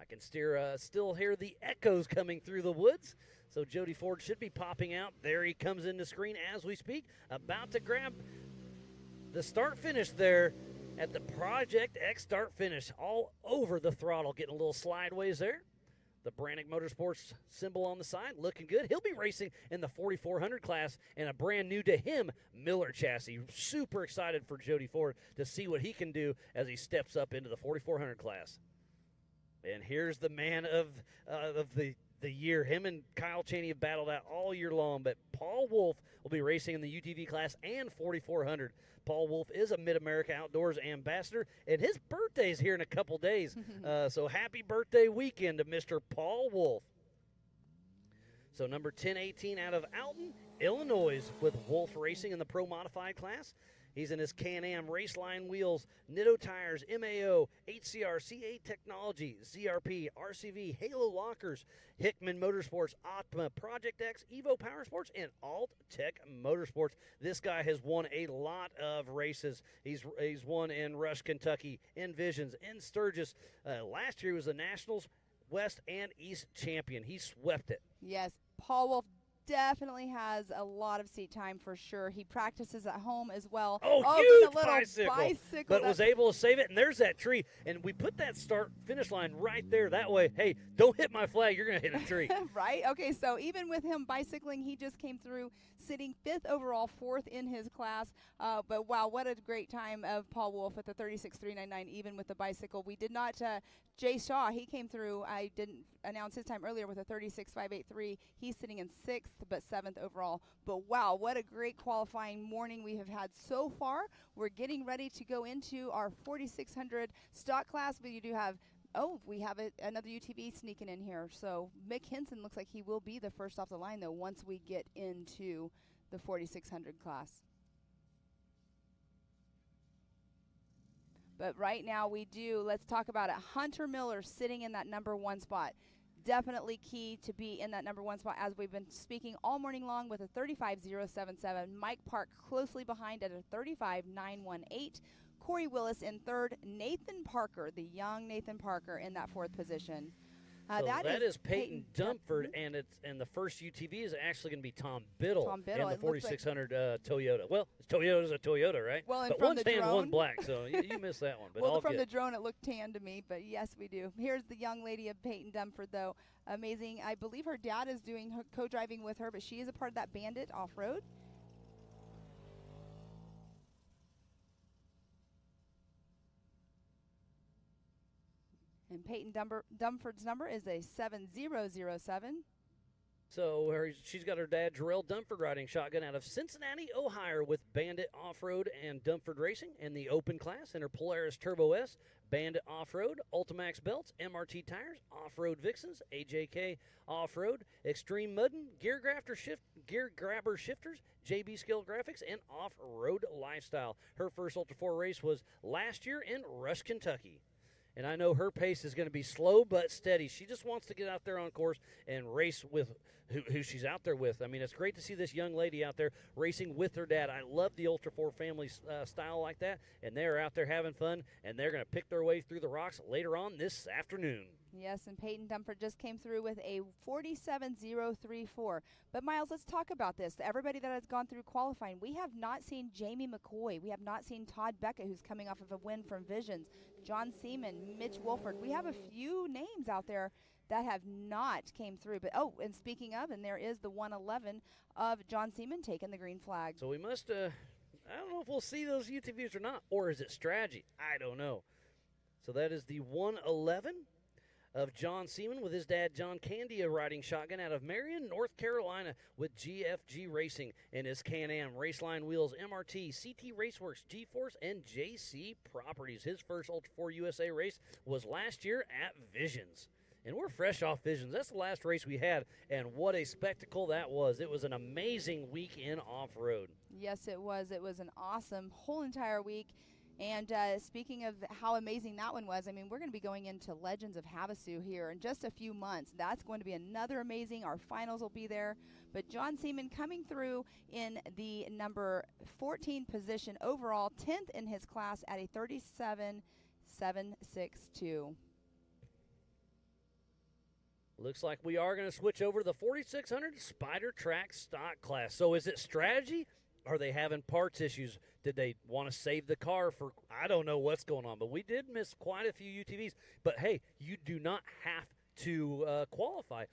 I can still hear the echoes coming through the woods. So Jody Ford should be popping out. There he comes into screen as we speak, about to grab the start-finish there at the Project X start-finish. All over the throttle, getting a little slideways there. The Brannick Motorsports symbol on the side, looking good. He'll be racing in the 4400 class in a brand new to him Miller chassis. Super excited for Jody Ford to see what he can do as he steps up into the 4400 class. And here's the man of the the year. Him and Kyle Chaney have battled out all year long, but Paul Wolf will be racing in the UTV class and 4,400. Paul Wolf is a Mid-America Outdoors ambassador, and his birthday is here in a couple days. So happy birthday weekend to Mr. Paul Wolf. So number 1018 out of Alton, Illinois, with Wolf Racing in the Pro Modified class. He's in his Can-Am Raceline wheels, Nitto tires, MAO, HCR, C8 Technology, ZRP, RCV, Halo Lockers, Hickman Motorsports, Optima, Project X, Evo Power Sports, and Alt Tech Motorsports. This guy has won a lot of races. He's won in Rush, Kentucky, in Visions, in Sturgis. Last year he was the Nationals West and East champion. He swept it. Yes, Paul Wolf definitely has a lot of seat time for sure. He practices at home as well. Oh, huge the little bicycle. But was able to save it, and there's that tree. And we put that start-finish line right there. That way, hey, don't hit my flag. You're going to hit a tree. Right? Okay, so even with him bicycling, he just came through sitting 5th overall, 4th in his class. But, wow, what a great time of Paul Wolf at the 36.399, even with the bicycle. We did not Jay Shaw, he came through. I didn't announce his time earlier with a 36.583. He's sitting in 6th, but 7th overall. But, wow, what a great qualifying morning we have had so far. We're getting ready to go into our 4,600 stock class, but you do have we have another UTV sneaking in here. So Mick Henson looks like he will be the first off the line, though, once we get into the 4,600 class. But right now let's talk about it. Hunter Miller sitting in that number 1 spot. Definitely key to be in that number 1 spot, as we've been speaking all morning long, with a 35.077. Mike Park closely behind at a 35.918. Corey Willis in 3rd. Nathan Parker, the young Nathan Parker, in that 4th position. So that is Peyton Dumford, and the first UTV is actually going to be Tom Biddle, in the 4600 Toyota. Well, Toyota's a Toyota, right? Well, and but from one's the tan, drone, one black, so you missed that one. But well, all from good. the drone, it looked tan to me, but yes, we do. Here's the young lady of Peyton Dumford, though. Amazing. I believe her dad is doing co-driving with her, but she is a part of that Bandit off-road. And Peyton Dumford's number is a 7007. So she's got her dad, Jarrell Dumford, riding shotgun out of Cincinnati, Ohio, with Bandit Off-Road and Dumford Racing in the open class, and her Polaris Turbo S, Bandit Off-Road, Ultimax belts, MRT tires, Off-Road Vixens, AJK Off-Road, Extreme Muddin, Gear Grabber Shifters, JB Skill Graphics, and Off-Road Lifestyle. Her first Ultra 4 race was last year in Rush, Kentucky. And I know her pace is going to be slow but steady. She just wants to get out there on course and race with who she's out there with. I mean, it's great to see this young lady out there racing with her dad. I love the Ultra 4 family style like that, and they're out there having fun, and they're going to pick their way through the rocks later on this afternoon. Yes, and Peyton Dumford just came through with a 47.034. But, Miles, let's talk about this. Everybody that has gone through qualifying, we have not seen Jamie McCoy. We have not seen Todd Beckett, who's coming off of a win from Visions. John Seaman, Mitch Wolford. We have a few names out there that have not came through. But, and speaking of, and there is the 111 of John Seaman taking the green flag. So we must, I don't know if we'll see those UTVs or not. Or is it strategy? I don't know. So that is the 111 of John Seaman with his dad, John Candia, riding shotgun out of Marion, North Carolina, with GFG Racing and his Can-Am Raceline wheels, MRT, CT Raceworks, G-Force, and JC Properties. His first Ultra 4 USA race was last year at Visions. And we're fresh off Visions. That's the last race we had, and what a spectacle that was. It was an amazing week in off-road. Yes, it was. It was an awesome whole entire week. And speaking of how amazing that one was, I mean, we're going to be going into Legends of Havasu here in just a few months. That's going to be another amazing. Our finals will be there. But John Seaman coming through in the number 14 position overall, 10th in his class at a 37.762. Looks like we are going to switch over to the 4600 Spider Track stock class. So is it strategy? Are they having parts issues? Did they want to save the car for, I don't know what's going on, but we did miss quite a few UTVs. But, hey, you do not have to qualify.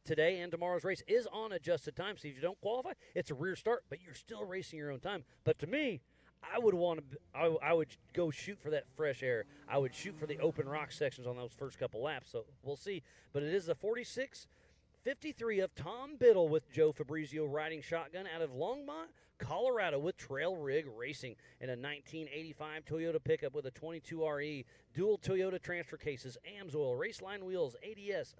Today and tomorrow's race is on adjusted time, so if you don't qualify, it's a rear start, but you're still racing your own time. But to me, I would want to. I would go shoot for that fresh air. I would shoot for the open rock sections on those first couple laps. So we'll see. But it is the 46-53 of Tom Biddle with Joe Fabrizio riding shotgun out of Longmont, Colorado with Trail Rig Racing in a 1985 Toyota pickup with a 22RE, dual Toyota transfer cases, AMSOIL, Raceline wheels, ADS,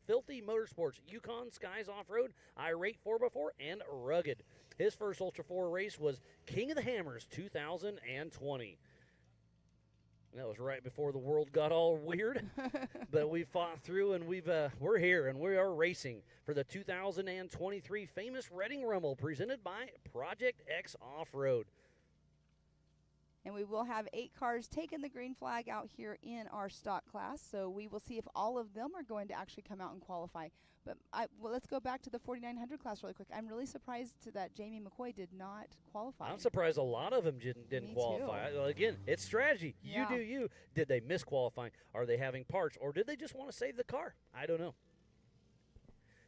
Filthy Motorsports, Yukon Skies Off-Road, iRate 4x4, and Rugged. His first Ultra 4 race was King of the Hammers 2020. That was right before the world got all weird, but we fought through, and we're here, and we are racing for the 2023 famous Reading Rumble presented by Project X Off-Road. And we will have 8 cars taking the green flag out here in our stock class, so we will see if all of them are going to actually come out and qualify. But let's go back to the 4900 class really quick. I'm really surprised that Jamie McCoy did not qualify. I'm surprised a lot of them didn't qualify. Again, it's strategy. Yeah. You do you. Did they miss qualifying? Are they having parts? Or did they just want to save the car? I don't know.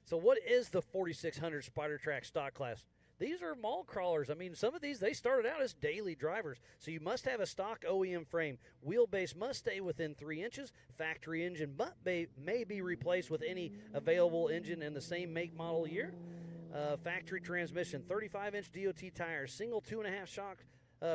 So what is the 4600 Spider Track stock class? These are mall crawlers. I mean, some of these, they started out as daily drivers. So you must have a stock OEM frame. Wheelbase must stay within 3 inches. Factory engine may be replaced with any available engine in the same make model year. Factory transmission, 35-inch DOT tires, single 2.5 shock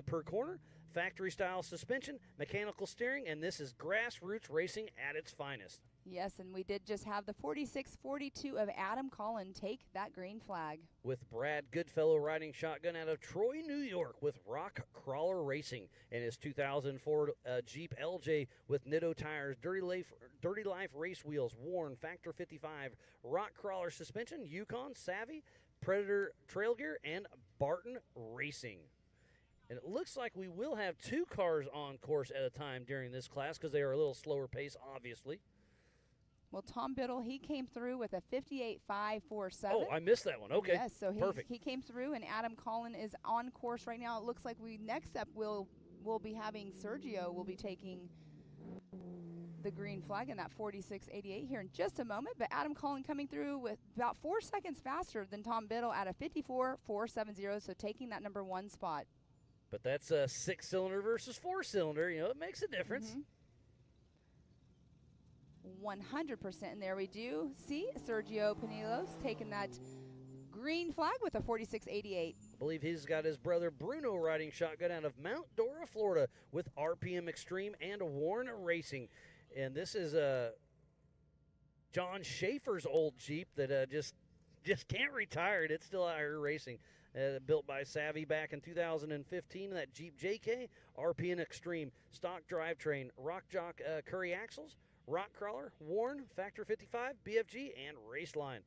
per corner. Factory style suspension, mechanical steering, and this is grassroots racing at its finest. Yes, and we did just have the 4642 of Adam Collin take that green flag. With Brad Goodfellow riding shotgun out of Troy, New York with Rock Crawler Racing and his 2004 Jeep LJ with Nitto tires, Dirty Life race wheels, Warn Factor 55, Rock Crawler suspension, Yukon, Savvy, Predator trail gear, and Barton Racing. And it looks like we will have 2 cars on course at a time during this class because they are a little slower pace, obviously. Well, Tom Biddle, he came through with a 58.547. Oh, I missed that one. Okay, yes, so perfect. He came through, and Adam Collin is on course right now. It looks like next up we'll be having Sergio will be taking the green flag in that 46.88 here in just a moment. But Adam Collin coming through with about 4 seconds faster than Tom Biddle at a 54.470, so taking that number 1 spot. But that's a 6-cylinder versus 4-cylinder. You know, it makes a difference. Mm-hmm. 100%, and there we do see Sergio Panilos taking that green flag with a 46.88. I believe he's got his brother Bruno riding shotgun out of Mount Dora, Florida with RPM Extreme and Warren Racing. And this is John Schaefer's old Jeep that just can't retire it. It's still out here racing. Built by Savvy back in 2015. That Jeep JK, RPM Extreme, stock drivetrain, Rock Jock Curry axles, Rock Crawler, Warn, Factor 55, BFG, and Raceline.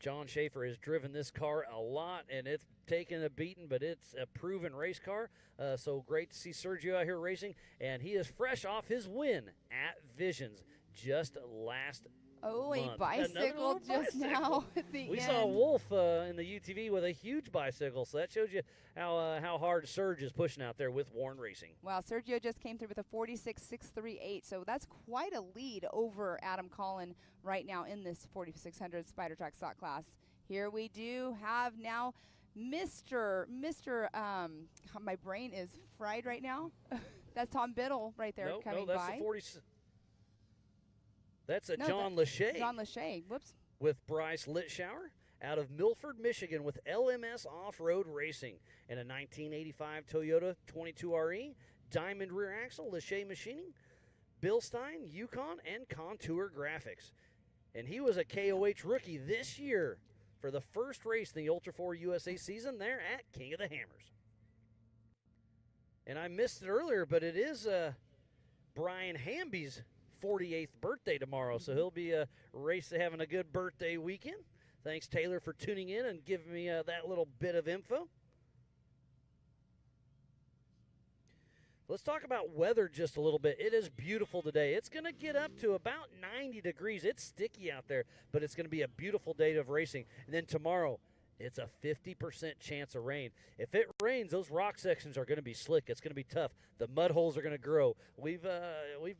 John Schaefer has driven this car a lot, and it's taken a beating, but it's a proven race car. So great to see Sergio out here racing, and he is fresh off his win at Visions just last month. A bicycle just now at the end. We saw Wolf in the UTV with a huge bicycle, so that shows you how hard Serge is pushing out there with Warren Racing. Wow, Sergio just came through with a 46.638, so that's quite a lead over Adam Collin right now in this 4600 Spider Track stock class. Here we do have now Mr. My brain is fried right now. That's Tom Biddle right there coming that's by. The 40. That's John Lachey. John Lachey. Whoops. With Bryce Litschauer out of Milford, Michigan with LMS Off-Road Racing and a 1985 Toyota 22RE, Diamond rear axle, Lachey Machining, Bill Stein, Yukon, and Contour Graphics. And he was a KOH rookie this year for the first race in the Ultra 4 USA season there at King of the Hammers. And I missed it earlier, but it is Brian Hamby's 48th birthday tomorrow, so he'll be having a good birthday weekend. Thanks, Taylor, for tuning in and giving me that little bit of info. Let's talk about weather just a little bit. It is beautiful today. It's going to get up to about 90 degrees. It's sticky out there, but it's going to be a beautiful day of racing. And then tomorrow, It's a 50% chance of rain. If it rains, those rock sections are going to be slick. It's going to be tough. The mud holes are going to grow. We've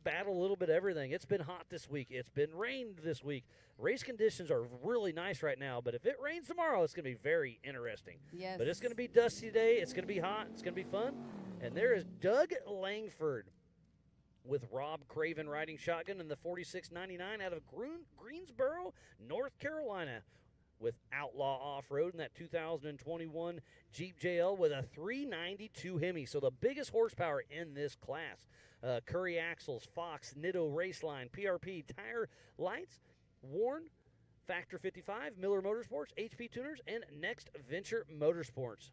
battled a little bit of everything. It's been hot this week. It's been rained this week. Race conditions are really nice right now, but if it rains tomorrow, it's going to be very interesting. Yes. But it's going to be dusty today. It's going to be hot. It's going to be fun. And there is Doug Langford with Rob Craven riding shotgun in the 4699 out of Greensboro, North Carolina, with Outlaw Off-Road in that 2021 Jeep JL with a 392 Hemi. So the biggest horsepower in this class. Curry axles, Fox, Nitto Raceline, PRP, tire lights, Warn, Factor 55, Miller Motorsports, HP Tuners, and Next Venture Motorsports.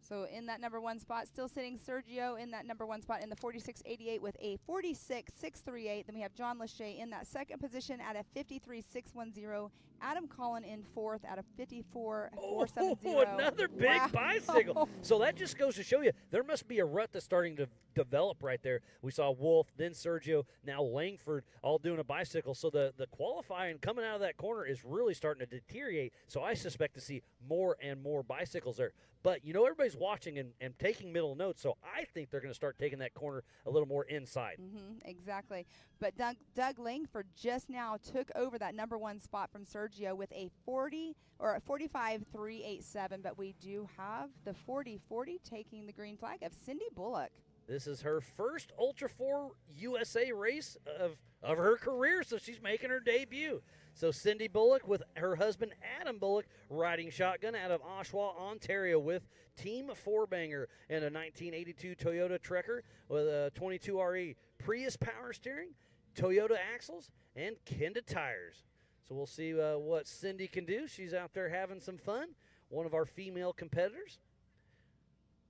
So in that number 1 spot, still sitting Sergio in that number 1 spot in the 4688 with a 46.638. Then we have John Lachey in that second position at a 53.610. Adam Collin in fourth at a 54.470. Oh, another big bicycle. So that just goes to show you there must be a rut that's starting to develop right there. We saw Wolf, then Sergio, now Langford all doing a bicycle. So the qualifying coming out of that corner is really starting to deteriorate. So I suspect to see more and more bicycles there. But, you know, everybody's watching and taking middle notes, so I think they're going to start taking that corner a little more inside. Exactly. But Doug Langford just now took over that number 1 spot from Sergio with a 45.387. But we do have the 40-40 taking the green flag of Cindy Bullock. This is her first Ultra 4 USA race of her career, so she's making her debut. So Cindy Bullock with her husband Adam Bullock riding shotgun out of Oshawa, Ontario with Team 4Banger and a 1982 Toyota Trekker with a 22RE Prius power steering, Toyota axles, and Kenda tires. So we'll see what Cindy can do. She's out there having some fun. One of our female competitors.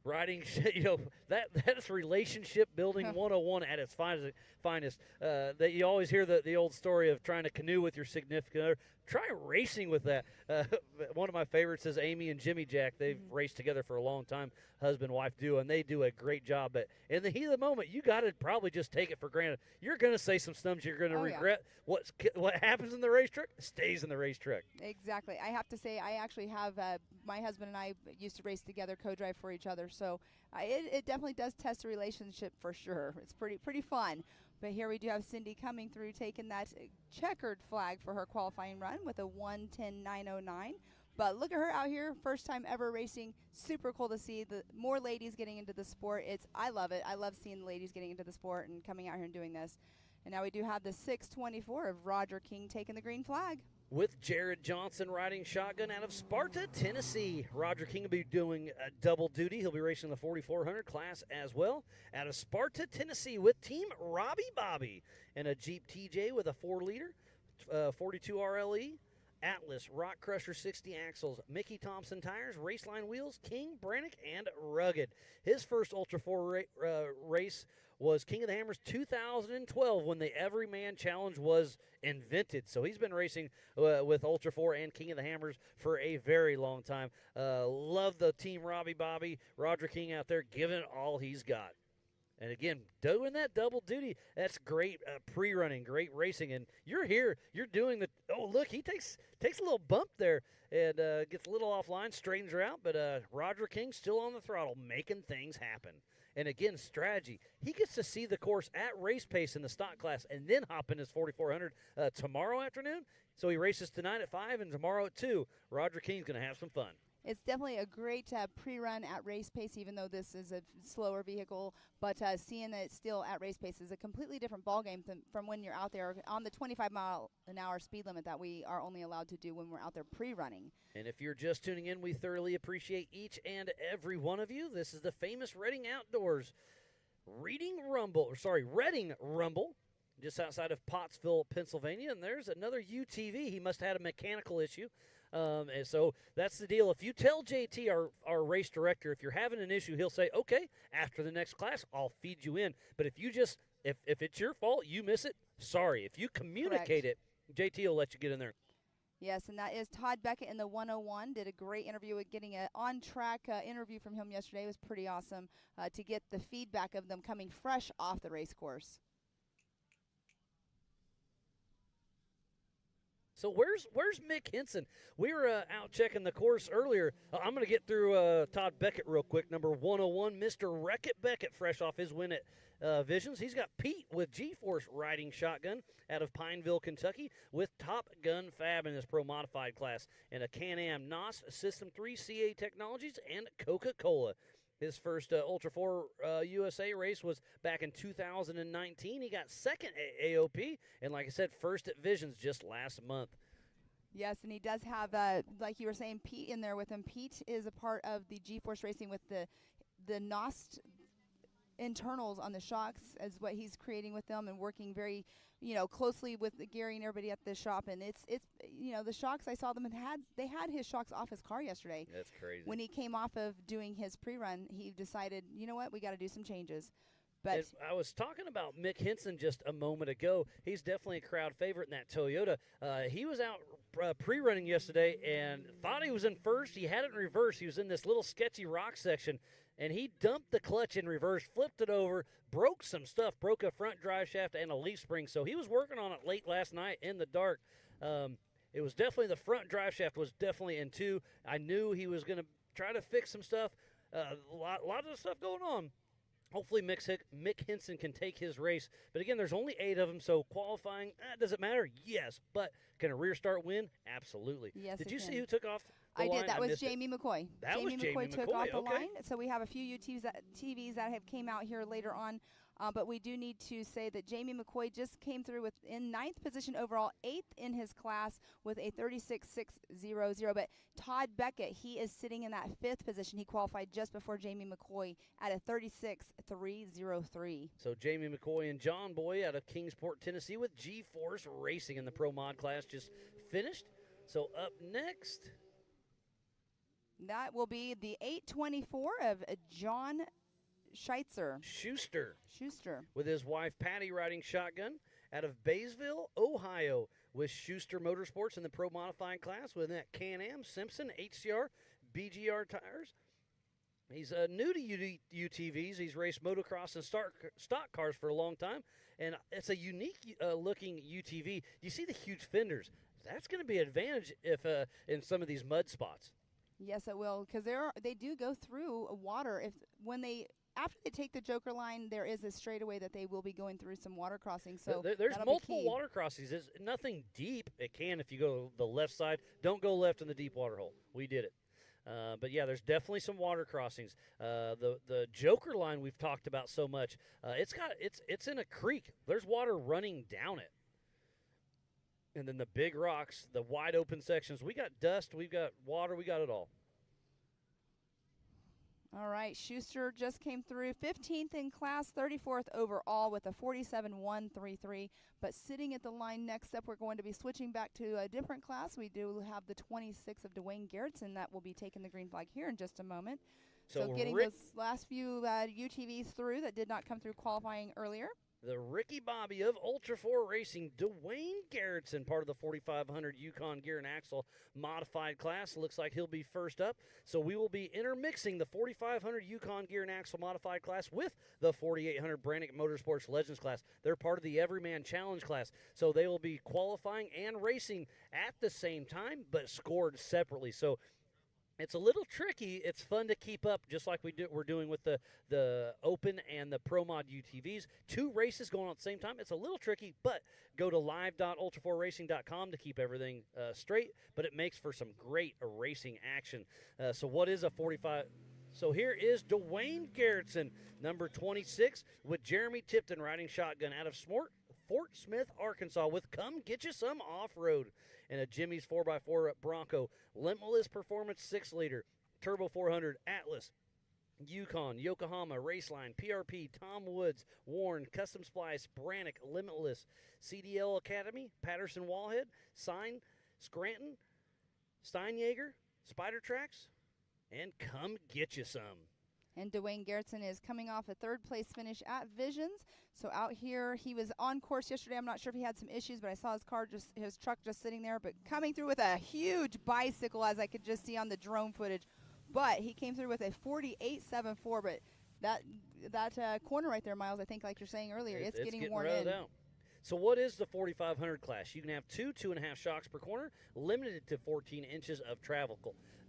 Riding, you know, that's relationship building 101 at its finest. That you always hear the old story of trying to canoe with your significant other. Try racing with that. One of my favorites is Amy and Jimmy Jack. They've raced together for a long time, husband-wife duo, and they do a great job. But in the heat of the moment, you got to probably just take it for granted. You're going to say some stunts you're going to regret. Yeah. What happens in the race truck stays in the race truck. Exactly. I have to say, I actually have my husband and I used to race together, co-drive for each other. So it definitely does test a relationship for sure. It's pretty fun. But here we do have Cindy coming through, taking that checkered flag for her qualifying run with a 1:10.909. But look at her out here, first time ever racing. Super cool to see the more ladies getting into the sport. I love it. I love seeing the ladies getting into the sport and coming out here and doing this. And now we do have the 6:24 of Roger King taking the green flag. With Jared Johnson riding shotgun out of Sparta, Tennessee. Roger King will be doing double duty. He'll be racing the 4400 class as well. Out of Sparta, Tennessee with Team Robbie Bobby and a Jeep TJ with a 4-liter, 42 RLE, Atlas, Rock Crusher 60 axles, Mickey Thompson tires, Raceline wheels, King, Brannick, and Rugged. His first Ultra 4 race was King of the Hammers 2012 when the Everyman Challenge was invented. So he's been racing with Ultra 4 and King of the Hammers for a very long time. Love the Team Robbie Bobby, Roger King out there giving it all he's got. And again, doing that double duty, that's great pre-running, great racing. And you're here, you're doing the, oh, look, he takes a little bump there and gets a little offline, straightens her out. But Roger King still on the throttle, making things happen. And again, strategy. He gets to see the course at race pace in the stock class and then hop in his 4400 tomorrow afternoon. So he races tonight at 5 and tomorrow at 2. Roger King's going to have some fun. It's definitely a great pre-run at race pace, even though this is a slower vehicle. But seeing it still at race pace is a completely different ballgame from when you're out there on the 25-mile-an-hour speed limit that we are only allowed to do when we're out there pre-running. And if you're just tuning in, we thoroughly appreciate each and every one of you. This is the famous Reading Outdoors Reading Rumble, just outside of Pottsville, Pennsylvania. And there's another UTV. He must have had a mechanical issue. And so that's the deal. If you tell JT, our race director, if you're having an issue, he'll say, okay, after the next class, I'll feed you in. But if you just, if it's your fault, you miss it, sorry. If you communicate it, JT will let you get in there. Yes, and that is Todd Beckett in the 101. Did a great interview with getting an on-track interview from him yesterday. It was pretty awesome to get the feedback of them coming fresh off the race course. So where's Mick Henson? We were out checking the course earlier. I'm going to get through Todd Beckett real quick. Number 101, Mr. Wreck-It Beckett, fresh off his win at Visions. He's got Pete with G-Force riding shotgun out of Pineville, Kentucky, with Top Gun Fab in his Pro Modified class, and a Can-Am NOS System 3 CA Technologies and Coca-Cola. His first Ultra 4 USA race was back in 2019. He got second at AOP, and like I said, first at Visions just last month. Yes, and he does have, like you were saying, Pete in there with him. Pete is a part of the G-Force Racing with the NOS internals on the shocks as what he's creating with them and working very, closely with Gary and everybody at the shop. And it's the shocks, I saw them they had his shocks off his car yesterday. That's crazy. When he came off of doing his pre-run, he decided, you know what, we got to do some changes. But I was talking about Mick Henson just a moment ago. He's definitely a crowd favorite in that Toyota. He was out pre-running yesterday and thought he was in first. He had it in reverse. He was in this little sketchy rock section, and he dumped the clutch in reverse, flipped it over, broke some stuff, broke a front drive shaft and a leaf spring. So he was working on it late last night in the dark. It was definitely the front drive shaft was definitely in two. I knew he was going to try to fix some stuff. A lot of stuff going on. Hopefully Mick Henson can take his race. But again, there's only 8 of them, so qualifying, does it matter? Yes. But can a rear start win? Absolutely. Yes, Did it you can. see who took off the I line? did. That was Jamie McCoy. Jamie McCoy took McCoy, off the okay. line. So we have a few TVs that have came out here later on. But we do need to say that Jamie McCoy just came through in 9th position overall, 8th in his class with a 36.600. But Todd Beckett, he is sitting in that 5th position. He qualified just before Jamie McCoy at a 36.303. So Jamie McCoy and John Boy out of Kingsport, Tennessee with G-Force Racing in the Pro Mod class just finished. So up next, that will be the 824 of John Schuster with his wife Patty riding shotgun out of Baysville, Ohio, with Schuster Motorsports in the Pro Modifying class with that Can-Am, Simpson, HCR, BGR tires. He's new to UTVs. He's raced motocross and stock cars for a long time, and it's a unique looking UTV. You see the huge fenders. That's going to be an advantage if in some of these mud spots. Yes, it will, because they do go through water. After they take the Joker line, there is a straightaway that they will be going through some water crossings. So there's multiple water crossings. There's nothing deep. It can if you go the left side. Don't go left in the deep water hole. We did it. But yeah, there's definitely some water crossings. The Joker line we've talked about so much. It's in a creek. There's water running down it. And then the big rocks, the wide open sections. We got dust. We've got water. We got it all. All right, Schuster just came through 15th in class, 34th overall with a 47.133. But sitting at the line next up, we're going to be switching back to a different class. We do have the 26 of Dwayne Garrettson that will be taking the green flag here in just a moment. So getting those last few UTVs through that did not come through qualifying earlier. The Ricky Bobby of Ultra 4 Racing, Dwayne Garrettson, part of the 4500 Yukon Gear and Axle modified class. Looks like he'll be first up. So we will be intermixing the 4500 Yukon Gear and Axle modified class with the 4800 Brannick Motorsports Legends class. They're part of the Everyman Challenge class. So they will be qualifying and racing at the same time, but scored separately. So it's a little tricky. It's fun to keep up, just like we're doing with the Open and the Pro Mod UTVs. 2 races going on at the same time. It's a little tricky, but go to live.ultra4racing.com to keep everything straight. But it makes for some great racing action. So what is a 45? So here is Dwayne Garrettson, number 26, with Jeremy Tipton riding shotgun out of Fort Smith, Arkansas, with Come Get You Some Off-Road. And a Jimmy's 4x4 Bronco, Limitless Performance 6-liter, Turbo 400, Atlas, Yukon, Yokohama, Raceline, PRP, Tom Woods, Warren, Custom Splice, Brannick, Limitless, CDL Academy, Patterson Wallhead, Sign, Scranton, Steinjager, Spider Tracks, and Come Get You Some. And Dwayne Garrettson is coming off a 3rd place finish at Visions. So out here, he was on course yesterday. I'm not sure if he had some issues, but I saw his truck just sitting there. But coming through with a huge bicycle, as I could just see on the drone footage. But he came through with a 48.74. But that corner right there, Miles, I think, like you're saying earlier, it's getting worn in. Out. So what is the 4500 class? You can have 2.5 shocks per corner, limited to 14 inches of travel.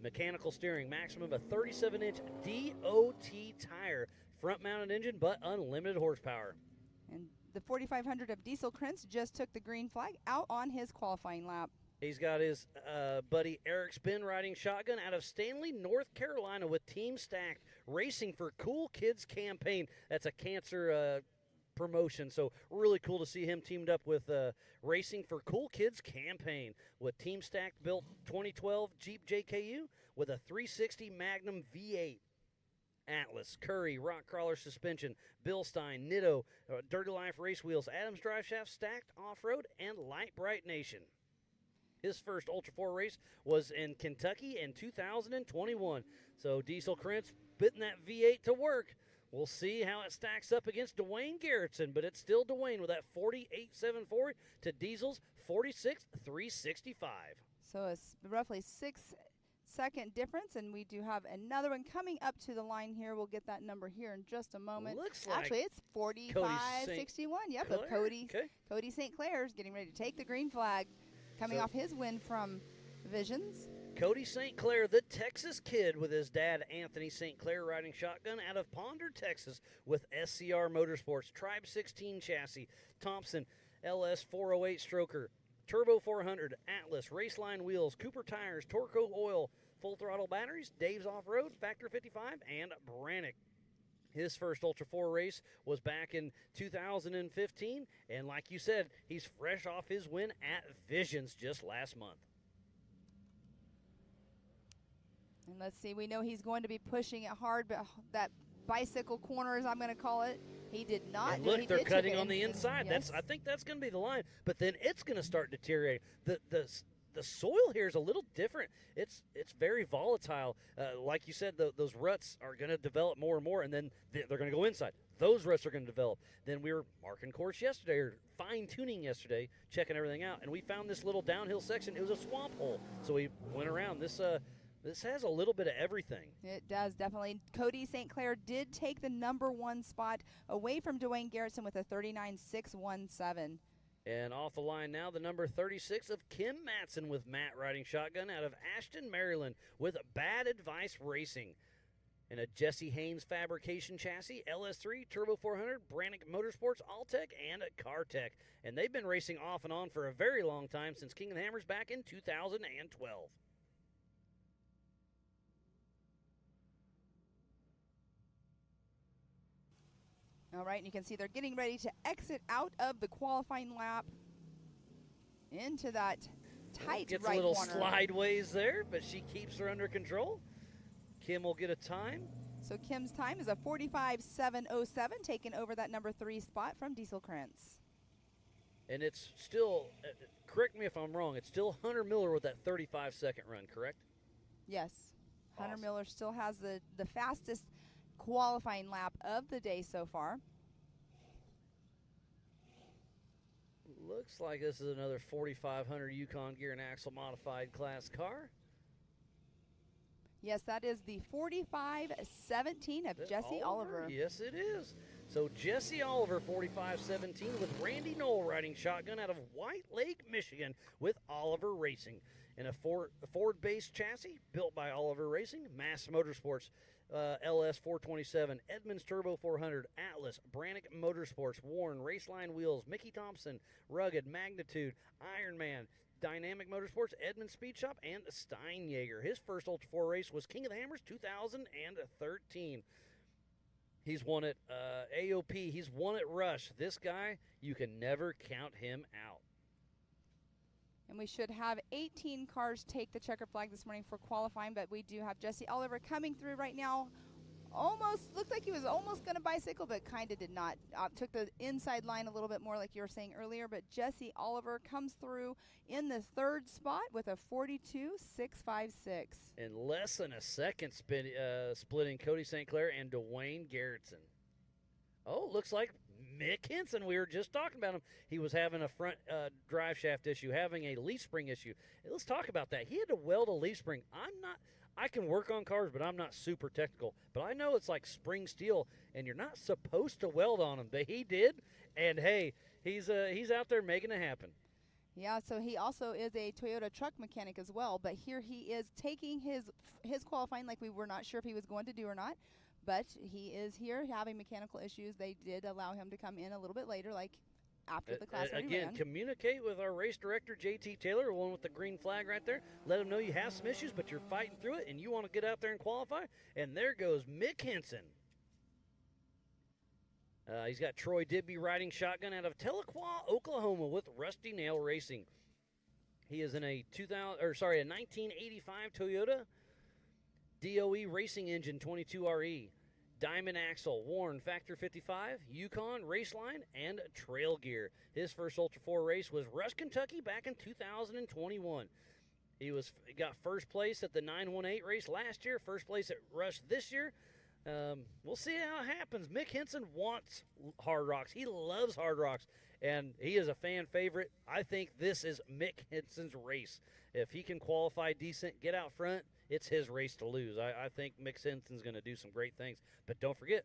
Mechanical steering, maximum of 37-inch DOT tire, front-mounted engine, but unlimited horsepower. And the 4500 of Diesel Krentz just took the green flag out on his qualifying lap. He's got his buddy Eric Spin riding shotgun out of Stanley, North Carolina with Team Stacked Racing for Cool Kids campaign. That's a cancer promotion, so really cool to see him teamed up with Racing for Cool Kids campaign with Team Stacked built 2012 Jeep JKU with a 360 Magnum V8. Atlas, Curry, Rock Crawler suspension, Bilstein, Nitto, Dirty Life race wheels, Adams drive shaft, Stacked off-road, and Light Bright Nation. His first Ultra 4 race was in Kentucky in 2021. So Diesel Krentz putting that V8 to work. We'll see how it stacks up against Dwayne Garrettson, but it's still Dwayne with that 48.74 to Diesel's 46.365. So it's roughly 6-second difference, and we do have another one coming up to the line here. We'll get that number here in just a moment. Looks like actually it's 45.61. Yep, of Cody. Okay. Cody St. Clair's getting ready to take the green flag, coming off his win from Visions. Cody St. Clair, the Texas kid, with his dad Anthony St. Clair riding shotgun out of Ponder, Texas, with SCR Motorsports, Tribe 16 chassis, Thompson LS 408 stroker, Turbo 400, Atlas, Raceline wheels, Cooper tires, Torco oil, full throttle batteries, Dave's Off-Road, Factor 55, and Brannick. His first Ultra 4 race was back in 2015, and like you said, he's fresh off his win at Visions just last month. And let's see, we know he's going to be pushing it hard, but that bicycle corner, as I'm going to call it, he did not. And look, they're cutting on the inside. inside. Yes. I think that's going to be the line, but then it's going to start deteriorating. The soil here is a little different. It's very volatile. Like you said, those ruts are going to develop more and more, and then they're going to go inside. Those ruts are going to develop. Then we were marking course yesterday, or fine-tuning yesterday, checking everything out, and we found this little downhill section. It was a swamp hole, so we went around. This has a little bit of everything. It does, definitely. Cody St. Clair did take the number 1 spot away from Dwayne Garrettson with a 39.617. And off the line now, the number 36 of Kim Matson with Matt riding shotgun out of Ashton, Maryland with Bad Advice Racing. And a Jesse Haynes fabrication chassis, LS3, Turbo 400, Brannick Motorsports, Alltech, and CarTech. And they've been racing off and on for a very long time, since King of the Hammers back in 2012. All right, and you can see they're getting ready to exit out of the qualifying lap into that tight Gets right a little corner. slideways there, but she keeps her under control. Kim will get a time. So Kim's time is a 45.707, taking over that number 3 spot from Diesel Krentz. And it's still, correct me if I'm wrong, it's still Hunter Miller with that 35-second run, correct? Yes, Hunter Awesome. Miller still has the fastest qualifying lap of the day so far. Looks like this is another 4500 Yukon Gear and Axle modified class car. Yes, that is the 45.17 of Jesse Oliver. Yes, it is. So Jesse Oliver, 4517, with Randy Knoll riding shotgun out of White Lake, Michigan, with Oliver Racing. In a Ford-based chassis built by Oliver Racing, Mass Motorsports, LS 427, Edmunds Turbo 400, Atlas, Brannick Motorsports, Warren, Raceline Wheels, Mickey Thompson, Rugged, Magnitude, Ironman, Dynamic Motorsports, Edmund Speed Shop, and Steinjager. His first Ultra 4 race was King of the Hammers 2013. He's won at AOP. He's won at Rush. This guy, you can never count him out. And we should have 18 cars take the checker flag this morning for qualifying, but we do have Jesse Oliver coming through right now. Almost looked like he was almost going to bicycle, but kind of did not. Took the inside line a little bit more, like you were saying earlier. But Jesse Oliver comes through in the 3rd spot with a 42.656. In less than a second, splitting Cody St. Clair and Dwayne Garrettson. Oh, looks like Mick Henson. We were just talking about him. He was having a front drive shaft issue, having a leaf spring issue. Let's talk about that. He had to weld a leaf spring. I can work on cars, but I'm not super technical. But I know it's like spring steel, and you're not supposed to weld on them. But he did, and hey, he's out there making it happen. Yeah, so he also is a Toyota truck mechanic as well, but here he is taking his qualifying like we were not sure if he was going to do or not, but he is here having mechanical issues. They did allow him to come in a little bit later, like after the class already Again, ran. communicate with our race director, JT Taylor, the one with the green flag right there. Let him know you have some issues, but you're fighting through it, and you want to get out there and qualify. And there goes Mick Henson. He's got Troy Digby riding shotgun out of Tahlequah, Oklahoma, with Rusty Nail Racing. He is in a 1985 Toyota DOE Racing Engine 22RE, Diamond Axle, Warn Factor 55, Yukon Raceline, and Trail Gear. His first Ultra 4 race was Rush, Kentucky, back in 2021. He got first place at the 918 race last year, first place at Rush this year. We'll see how it happens. Mick Henson wants Hard Rocks. He loves Hard Rocks, and he is a fan favorite. I think this is Mick Henson's race. If he can qualify decent, get out front, it's his race to lose. I think Mick Henson's going to do some great things. But don't forget,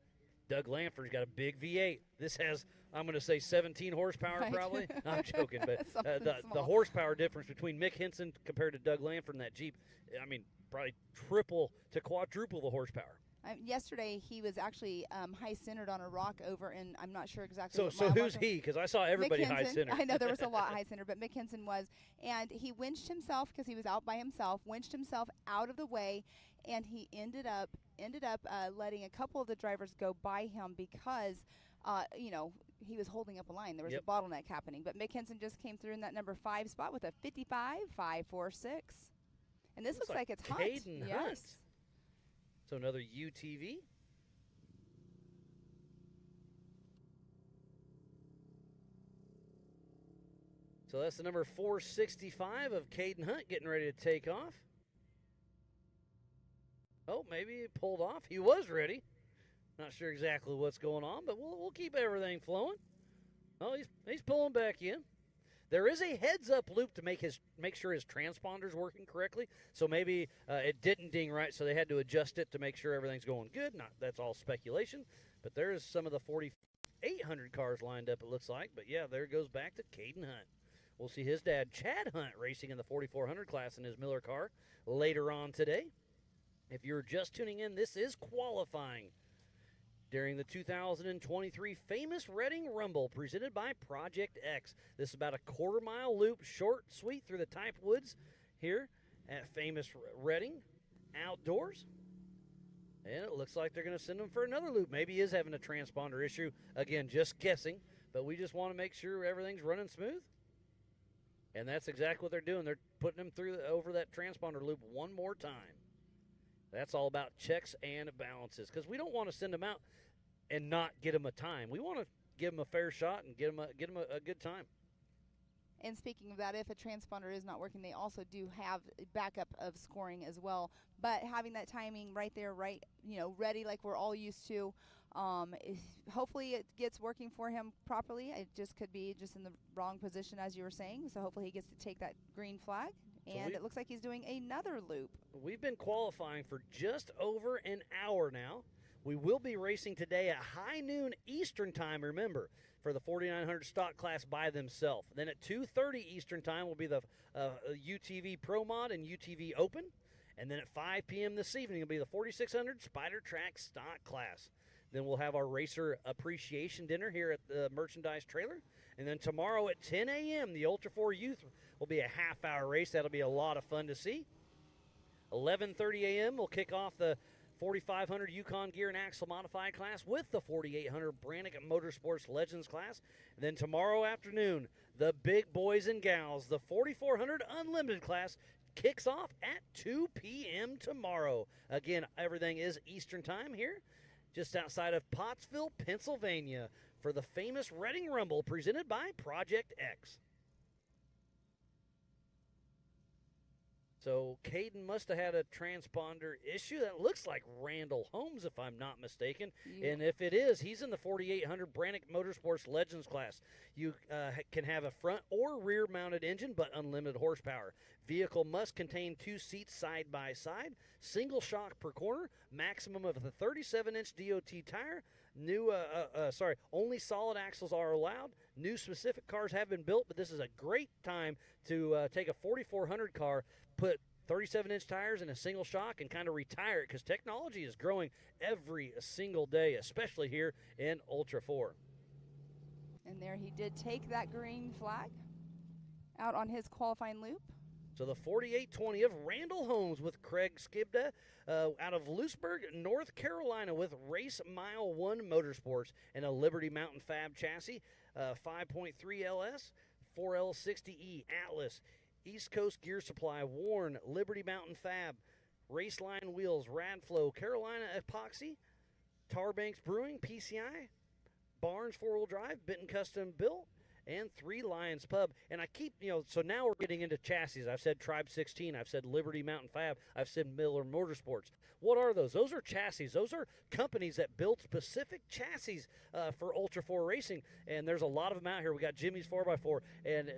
Doug Lamford's got a big V8. This has, I'm going to say, 17 horsepower Right. probably. I'm joking, but Something the small. horsepower difference between Mick Henson compared to Doug Lamford in that Jeep, I mean, probably triple to quadruple the horsepower. Yesterday, he was actually high-centered on a rock over in, I'm not sure exactly So what so mile who's marker. he? Because I saw everybody Mick high Henson. center. I know there was a lot high center, but Mick Henson was. And he winched himself because he was out by himself, winched himself out of the way, and he ended up letting a couple of the drivers go by him because, he was holding up a line. There was Yep. a bottleneck happening. But Mick Henson just came through in that number 5 spot with a 55.546. And this looks like it's Hunt. Caden Yes. Hunt. So another UTV. So that's the number 465 of Caden Hunt getting ready to take off. Oh, maybe he pulled off. He was ready. Not sure exactly what's going on, but we'll keep everything flowing. Oh, he's pulling back in. There is a heads-up loop to make sure his transponder's working correctly. So maybe it didn't ding right, so they had to adjust it to make sure everything's going good. That's all speculation, but there is some of the 4,800 cars lined up, it looks like. But yeah, there it goes back to Caden Hunt. We'll see his dad, Chad Hunt, racing in the 4,400 class in his Miller car later on today. If you're just tuning in, this is qualifying during the 2023 Famous Reading Rumble presented by Project X. This is about a quarter-mile loop, short, sweet, through the Type Woods here at Famous Reading Outdoors. And it looks like they're going to send him for another loop. Maybe he is having a transponder issue. Again, just guessing, but we just want to make sure everything's running smooth. And that's exactly what they're doing. They're putting him over that transponder loop one more time. That's all about checks and balances, because we don't want to send them out and not get them a time. We want to give them a fair shot and get them a good time. And speaking of that, if a transponder is not working, they also do have backup of scoring as well. But having that timing right there, ready like we're all used to, hopefully it gets working for him properly. It just could be just in the wrong position, as you were saying. So hopefully he gets to take that green flag. And it looks like he's doing another loop. We've been qualifying for just over an hour now. We will be racing today at high noon Eastern time, remember, for the 4,900 stock class by themselves. Then at 2:30 Eastern time will be the UTV Pro Mod and UTV Open. And then at 5 p.m. this evening will be the 4,600 Spider Track stock class. Then we'll have our racer appreciation dinner here at the merchandise trailer. And then tomorrow at 10 a.m., the Ultra 4 Youth will be a half-hour race. That'll be a lot of fun to see. 11:30 a.m., we'll kick off the 4,500 Yukon Gear and Axle Modified class with the 4,800 Brannick Motorsports Legends class. And then tomorrow afternoon, the big boys and gals, the 4,400 Unlimited class, kicks off at 2 p.m. tomorrow. Again, everything is Eastern time here, just outside of Pottsville, Pennsylvania, for the famous Reading Rumble presented by Project X. So Caden must have had a transponder issue. That looks like Randall Holmes, if I'm not mistaken. And if it is, he's in the 4800 Brannick Motorsports Legends class. You can have a front or rear-mounted engine, but unlimited horsepower. Vehicle must contain 2 seats side by side, single shock per corner, maximum of a 37-inch DOT tire. Only solid axles are allowed. New specific cars have been built, but this is a great time to take a 4400 car, put 37-inch tires in a single shock, and kind of retire it, because technology is growing every single day, especially here in Ultra 4. And there he did take that green flag out on his qualifying loop. So the 4820 of Randall Holmes with Craig Skibda out of Lewisburg, North Carolina, with Race Mile 1 Motorsports and a Liberty Mountain Fab chassis, 5.3 LS, 4L60E Atlas, East Coast Gear Supply, Warn, Liberty Mountain Fab, Raceline Wheels, Radflow, Carolina Epoxy, Tarbanks Brewing, PCI, Barnes 4-wheel drive, Benton Custom Built, and 3 Lions Pub. And I keep, so now we're getting into chassis. I've said Tribe 16. I've said Liberty Mountain Fab. I've said Miller Motorsports. What are those? Those are chassis. Those are companies that build specific chassis for Ultra 4 racing. And there's a lot of them out here. We got Jimmy's 4x4. And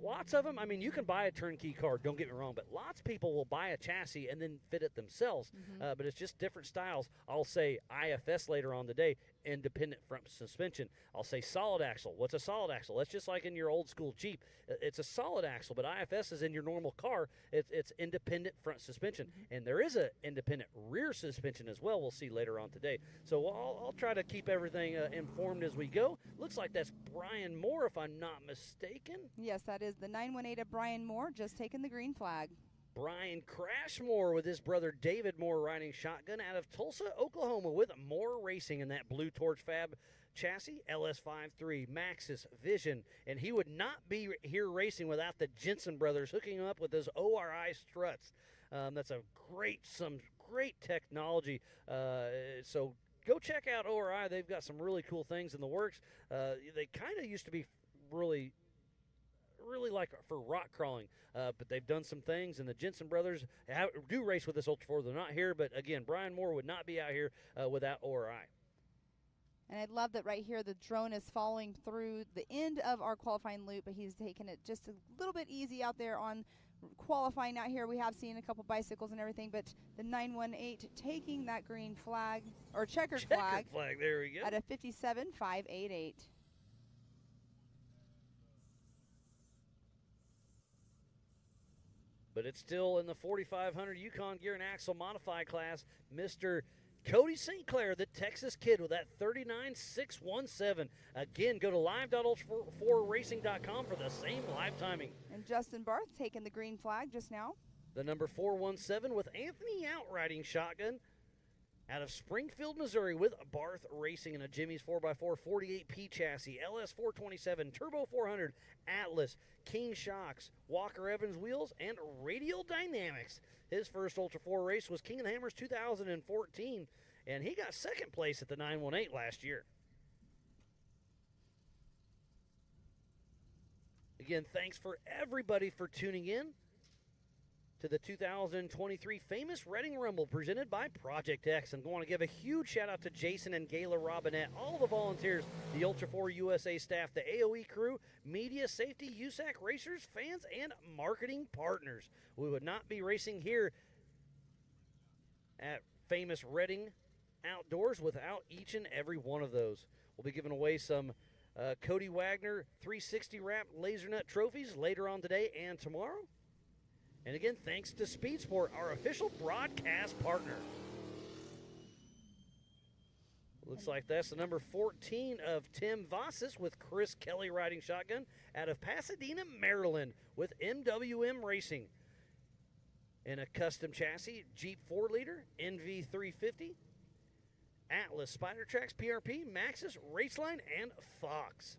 lots of them, I mean, you can buy a turnkey car, don't get me wrong, but lots of people will buy a chassis and then fit it themselves. But it's just different styles. I'll say IFS later on today, independent front suspension. I'll say solid axle. What's a solid axle? That's just like in your old school Jeep. It's a solid axle, but IFS is in your normal car. It's independent front suspension. And there is an independent rear suspension as well, we'll see later on today. So I'll try to keep everything informed as we go. Looks like that's Brian Moore, if I'm not mistaken. Yes, that is the 918 of Brian Moore, just taking the green flag. Brian Crashmore with his brother David Moore riding shotgun out of Tulsa, Oklahoma, with Moore Racing in that Blue Torch Fab chassis, LS53, Maxxis, Vision, and he would not be here racing without the Jensen brothers hooking him up with those ORI struts. That's some great technology. So go check out ORI. They've got some really cool things in the works. They kind of used to be really like for rock crawling, but they've done some things, and the Jensen brothers do race with this Ultra 4. They're not here, but again, Brian Moore would not be out here without ORI. And I love that right here the drone is following through the end of our qualifying loop, but he's taking it just a little bit easy out there on qualifying out here. We have seen a couple bicycles and everything, but the 918 taking that green flag, or checkered flag, there we go, at a 57.588. But it's still in the 4500 Yukon Gear and Axle Modified class. Mr. Cody St. Clair, the Texas kid, with that 39.617. Again, go to live.ultra4racing.com for the same live timing. And Justin Barth taking the green flag just now. The number 417 with Anthony Outriding shotgun out of Springfield, Missouri, with Barth Racing in a Jimmy's 4x4 48P chassis, LS 427, Turbo 400, Atlas, King Shocks, Walker Evans wheels, and Radial Dynamics. His first Ultra 4 race was King of the Hammers 2014, and he got second place at the 918 last year. Again, thanks for everybody for tuning in to the 2023 Famous Reading Rumble presented by Project X. I'm going to give a huge shout out to Jason and Gayla Robinette, all the volunteers, the Ultra 4 USA staff, the AOE crew, media, safety, USAC racers, fans, and marketing partners. We would not be racing here at Famous Reading Outdoors without each and every one of those. We'll be giving away some Cody Wagner 360 wrap laser nut trophies later on today and tomorrow. And again, thanks to Speed Sport, our official broadcast partner. Looks like that's the number 14 of Tim Vassis with Chris Kelly riding shotgun out of Pasadena, Maryland, with MWM Racing. In a custom chassis, Jeep 4-liter, NV350, Atlas, Spider Tracks, PRP, Maxxis, Raceline, and Fox.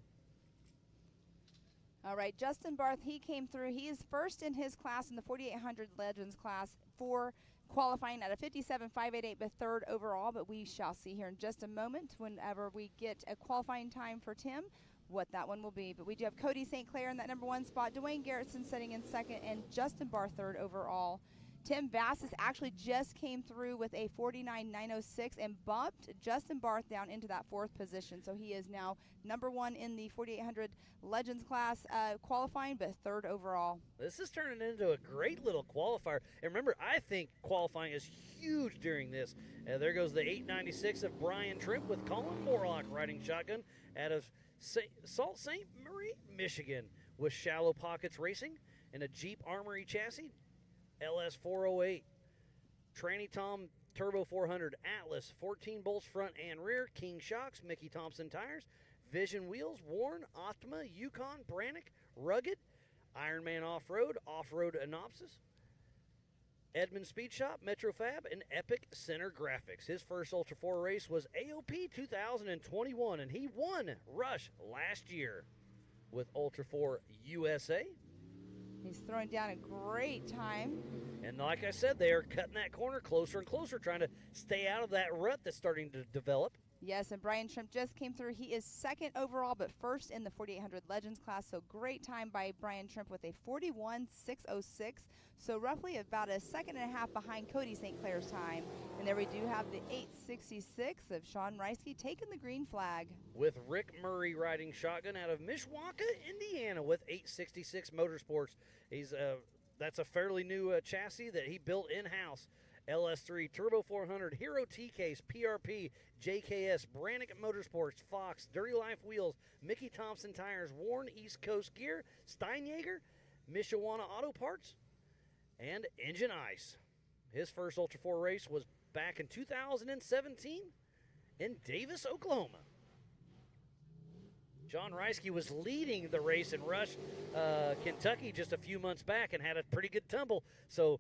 All right, Justin Barth, he came through. He is first in his class in the 4800 Legends class for qualifying at a 57.588 but third overall, but we shall see here in just a moment whenever we get a qualifying time for Tim what that one will be. But we do have Cody St. Clair in that number 1 spot, Dwayne Garrettson sitting in second, and Justin Barr third overall. Tim Vassis actually just came through with a 49.906 and bumped Justin Barth down into that 4th position. So he is now number 1 in the 4,800 Legends class qualifying, but third overall. This is turning into a great little qualifier. And remember, I think qualifying is huge during this. There goes the 896 of Brian Trimp with Colin Morlock riding shotgun out of Sault Ste. Marie, Michigan, with Shallow Pockets Racing and a Jeep Armory chassis. LS 408, Tranny Tom Turbo 400, Atlas, 14 bolts front and rear, King Shocks, Mickey Thompson tires, Vision wheels, Warren, Optima, Yukon, Brannick, Rugged, Ironman Off-Road, Off-Road Anopsis, Edmund Speed Shop, Metro Fab, and Epic Center Graphics. His first Ultra 4 race was AOP 2021, and he won Rush last year with Ultra 4 USA. He's throwing down a great time. And like I said, they are cutting that corner closer and closer, trying to stay out of that rut that's starting to develop. Yes, and Brian Trimp just came through. He is second overall, but first in the 4,800 Legends class. So great time by Brian Trimp with a 41.606. So roughly about a second and a half behind Cody St. Clair's time. And there we do have the 866 of Sean Reisky taking the green flag. With Rick Murray riding shotgun out of Mishawaka, Indiana, with 866 Motorsports. That's a fairly new chassis that he built in-house. LS3, Turbo 400, Hero T-Case, PRP, JKS, Brannick Motorsports, Fox, Dirty Life Wheels, Mickey Thompson Tires, Warren East Coast Gear, Steinjager, Mishawaka Auto Parts, and Engine Ice. His first Ultra 4 race was back in 2017 in Davis, Oklahoma. John Reisky was leading the race in Rush, Kentucky just a few months back and had a pretty good tumble. So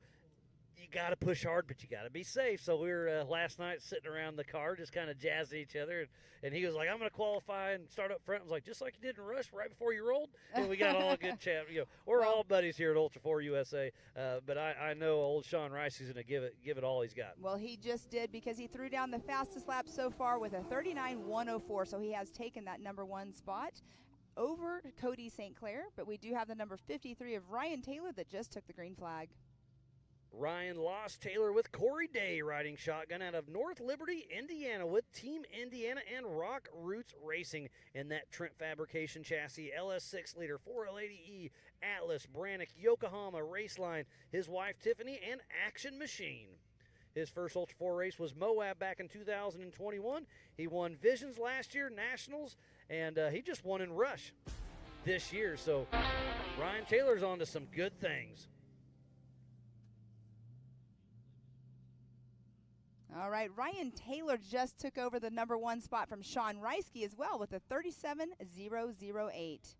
you got to push hard, but you got to be safe. So we were last night sitting around the car just kind of jazzing each other. And he was like, I'm going to qualify and start up front. I was like, just like you did in Rush right before you rolled. And we got all a good chat. We're all buddies here at Ultra 4 USA. But I know old Sean Rice is going to give it all he's got. Well, he just did, because he threw down the fastest lap so far with a 39.104. So he has taken that number 1 spot over Cody St. Clair. But we do have the number 53 of Ryan Taylor that just took the green flag. Ryan Loss Taylor with Corey Day riding shotgun out of North Liberty, Indiana, with Team Indiana and Rock Roots Racing in that Trent Fabrication chassis, LS 6-liter 4L80E, Atlas, Brannick, Yokohama, Raceline, his wife Tiffany, and Action Machine. His first Ultra 4 race was Moab back in 2021. He won Visions last year, Nationals, and he just won in Rush this year. So Ryan Taylor's on to some good things. All right, Ryan Taylor just took over the number 1 spot from Sean Reisky as well with a 37.008.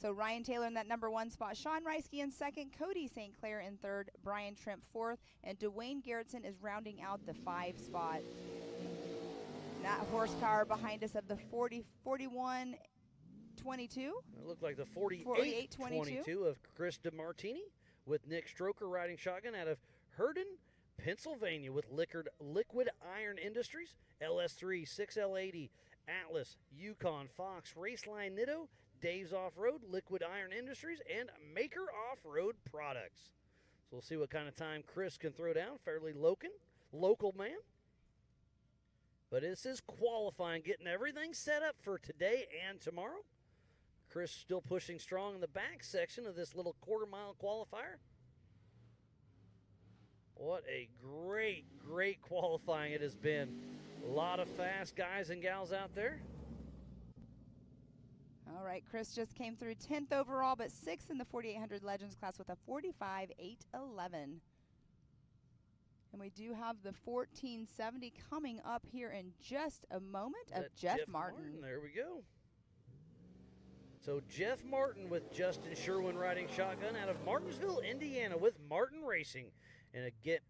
So Ryan Taylor in that number 1 spot, Sean Reisky in second, Cody St. Clair in third, Brian Trimp fourth, and Dwayne Garrettson is rounding out the 5 spot. That horsepower behind us of the 41.22. It looked like the 48.22 of Chris DeMartini with Nick Stroker riding shotgun out of Herndon, Pennsylvania, with Liquid Iron Industries, LS3, 6L80, Atlas, Yukon, Fox, Raceline Nitto, Dave's Off-Road, Liquid Iron Industries, and Maker Off-Road Products. So we'll see what kind of time Chris can throw down. Fairly local man. But this is qualifying, getting everything set up for today and tomorrow. Chris still pushing strong in the back section of this little quarter-mile qualifier. What a great qualifying it has been. A lot of fast guys and gals out there. All right, Chris just came through 10th overall, but 6th in the 4,800 Legends class with a 45.811. And we do have the 1470 coming up here in just a moment of Jeff Martin. There we go. So Jeff Martin with Justin Sherwin riding shotgun out of Martinsville, Indiana, with Martin Racing in a Get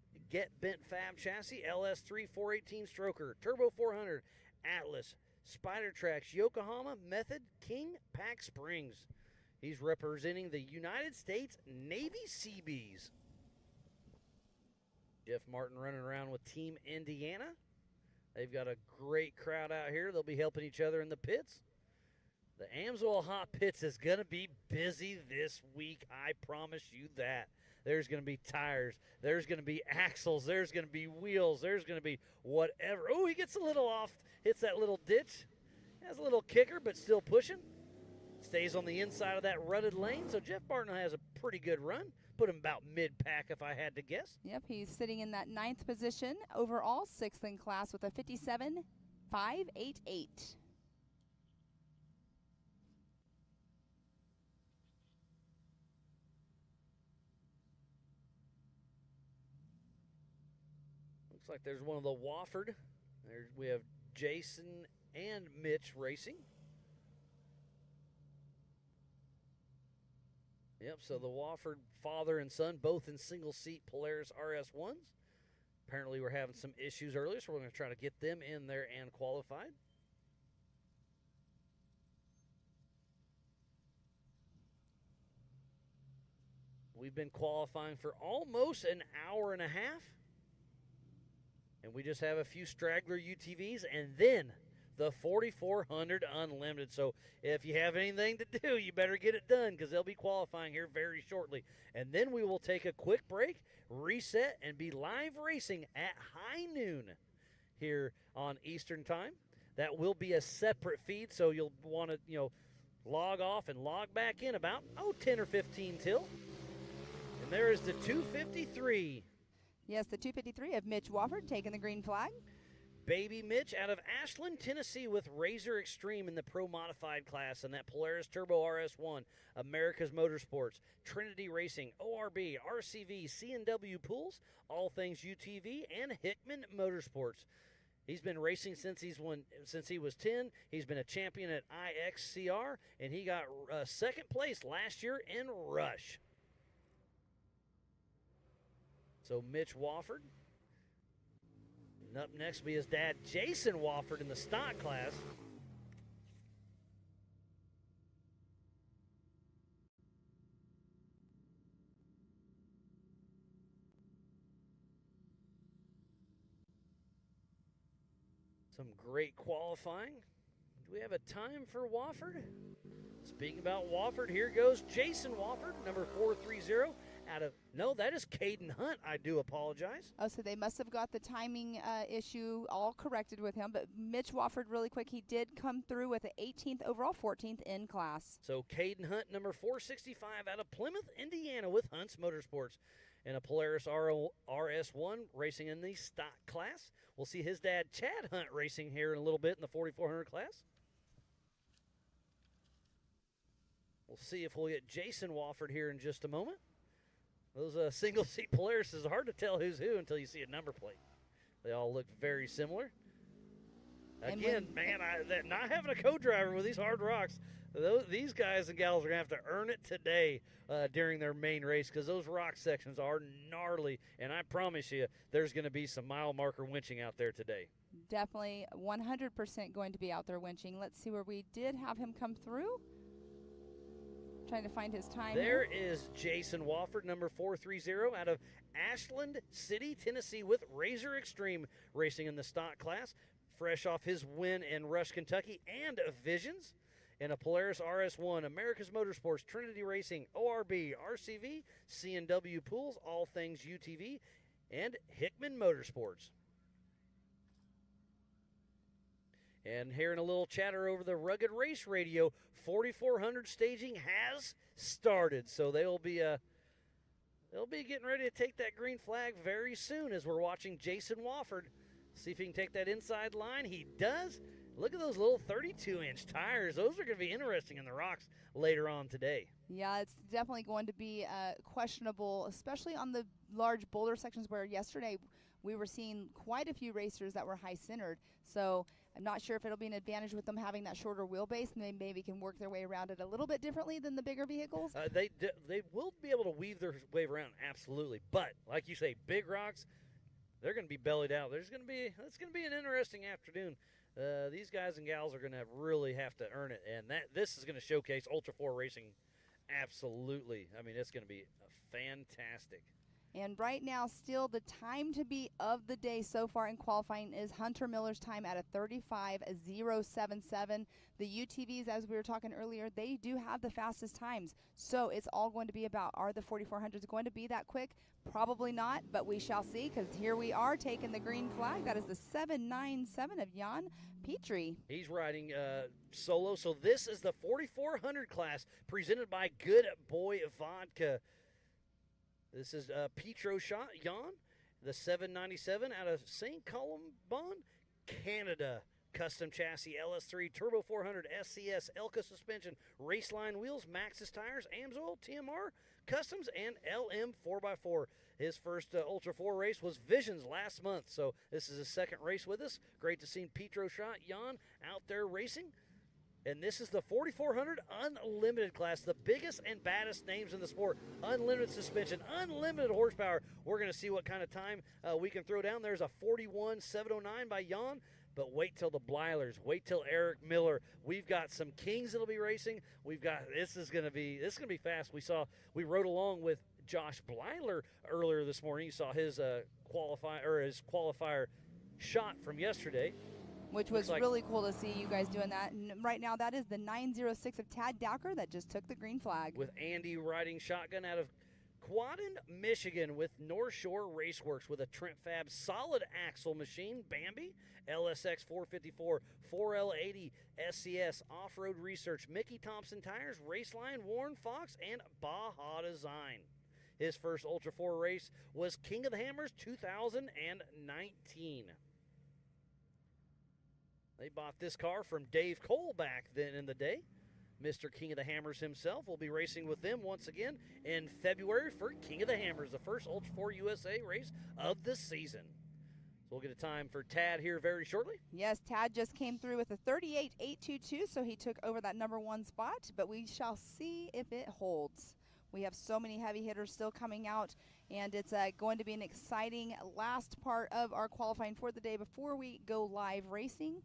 Bent Fab chassis, LS3 418 stroker, Turbo 400, Atlas, Spider Tracks, Yokohama, Method, King, Pack Springs. He's representing the United States Navy Seabees. Jeff Martin running around with Team Indiana. They've got a great crowd out here. They'll be helping each other in the pits. The Amsoil Hot Pits is going to be busy this week. I promise you that. There's going to be tires. There's going to be axles. There's going to be wheels. There's going to be whatever. Oh, he gets a little off. Hits that little ditch. Has a little kicker, but still pushing. Stays on the inside of that rutted lane. So Jeff Martin has a pretty good run. Put him about mid-pack if I had to guess. Yep, he's sitting in that 9th position overall, 6th in class with a 57.588. Looks like there's one of the Wofford. We have Jason and Mitch racing. Yep, so the Wofford father and son, both in single-seat Polaris RS1s. Apparently we're having some issues earlier, so we're going to try to get them in there and qualified. We've been qualifying for almost an hour and a half. And we just have a few straggler UTVs and then the 4400 Unlimited. So if you have anything to do, you better get it done because they'll be qualifying here very shortly. And then we will take a quick break, reset, and be live racing at high noon here on Eastern Time. That will be a separate feed, so you'll want to, log off and log back in about, 10 or 15 till. And there is the 253. Yes, the 253 of Mitch Wofford taking the green flag. Baby Mitch out of Ashland, Tennessee with Razor Extreme in the Pro Modified class and that Polaris Turbo RS1, America's Motorsports, Trinity Racing, ORB, RCV, C&W Pools, all things UTV, and Hickman Motorsports. He's been racing since he was 10. He's been a champion at IXCR, and he got second place last year in Rush. So Mitch Wofford. And up next will be his dad, Jason Wofford, in the stock class. Some great qualifying. Do we have a time for Wofford? Speaking about Wofford, here goes Jason Wofford, number 430. No, that is Caden Hunt. I do apologize. Oh, so they must have got the timing issue all corrected with him. But Mitch Wofford, really quick, he did come through with an 18th overall, 14th in class. So Caden Hunt, number 465, out of Plymouth, Indiana, with Hunt's Motorsports. In a Polaris RS1 racing in the stock class. We'll see his dad, Chad Hunt, racing here in a little bit in the 4400 class. We'll see if we'll get Jason Wofford here in just a moment. Those single-seat Polaris is hard to tell who's who until you see a number plate. They all look very similar. Again, not having a co-driver with these hard rocks, these guys and gals are going to have to earn it today during their main race because those rock sections are gnarly, and I promise you there's going to be some mile marker winching out there today. Definitely 100% going to be out there winching. Let's see where we did have him come through. Trying to find his time. There is Jason Wofford, number 430, out of Ashland City, Tennessee, with Razor Extreme racing in the stock class. Fresh off his win in Rush, Kentucky, and Visions. In a Polaris RS1, America's Motorsports, Trinity Racing, ORB, RCV, C&W Pools, all things UTV, and Hickman Motorsports. And hearing a little chatter over the Rugged Race Radio, 4400 staging has started. So they'll be getting ready to take that green flag very soon as we're watching Jason Wofford. See if he can take that inside line. He does. Look at those little 32-inch tires. Those are going to be interesting in the rocks later on today. Yeah, it's definitely going to be questionable, especially on the large boulder sections where yesterday we were seeing quite a few racers that were high-centered. So I'm not sure if it'll be an advantage with them having that shorter wheelbase, and they maybe can work their way around it a little bit differently than the bigger vehicles. They will be able to weave their way around, absolutely. But like you say, big rocks, they're going to be bellied out. It's going to be an interesting afternoon. These guys and gals are going to really have to earn it, and this is going to showcase Ultra 4 racing Absolutely. I mean, it's going to be fantastic. And right now, still the time to beat of the day so far in qualifying is Hunter Miller's time at a 35.077. The UTVs, as we were talking earlier, they do have the fastest times. So it's all going to be about, are the 4400s going to be that quick? Probably not, but we shall see, because here we are taking the green flag. That is the 797 of Jan Petrie. He's riding solo. So this is the 4400 class presented by Good Boy Vodka. This is Petro Jan, the 797 out of St. Columban, Canada. Custom chassis, LS3, Turbo 400, SCS, Elka suspension, Raceline wheels, Maxxis tires, AMSOIL, TMR, Customs, and LM 4x4. His first Ultra 4 race was Visions last month, so this is his second race with us. Great to see Petro Jan out there racing. And this is the 4400 Unlimited class, the biggest and baddest names in the sport. Unlimited suspension, unlimited horsepower. We're going to see what kind of time we can throw down. There's a 41.709 by Jan. But wait till the Bleilers. Wait till Eric Miller. We've got some Kings that'll be racing. This is gonna be fast. We rode along with Josh Bleiler earlier this morning. You saw his qualifier shot from yesterday, which was really cool to see you guys doing that. And right now, that is the 906 of Tad Dowker that just took the green flag. With Andy riding shotgun out of Quaddon, Michigan, with North Shore Raceworks with a Trent Fab solid axle machine, Bambi, LSX 454, 4L80, SCS, Off-Road Research, Mickey Thompson Tires, Raceline, Warren Fox, and Baja Design. His first Ultra 4 race was King of the Hammers 2019. They bought this car from Dave Cole back then in the day. Mr. King of the Hammers himself will be racing with them once again in February for King of the Hammers, the first Ultra 4 USA race of the season. So we'll get a time for Tad here very shortly. Yes, Tad just came through with a 38.822, so he took over that number one spot, but we shall see if it holds. We have so many heavy hitters still coming out, and it's going to be an exciting last part of our qualifying for the day before we go live racing.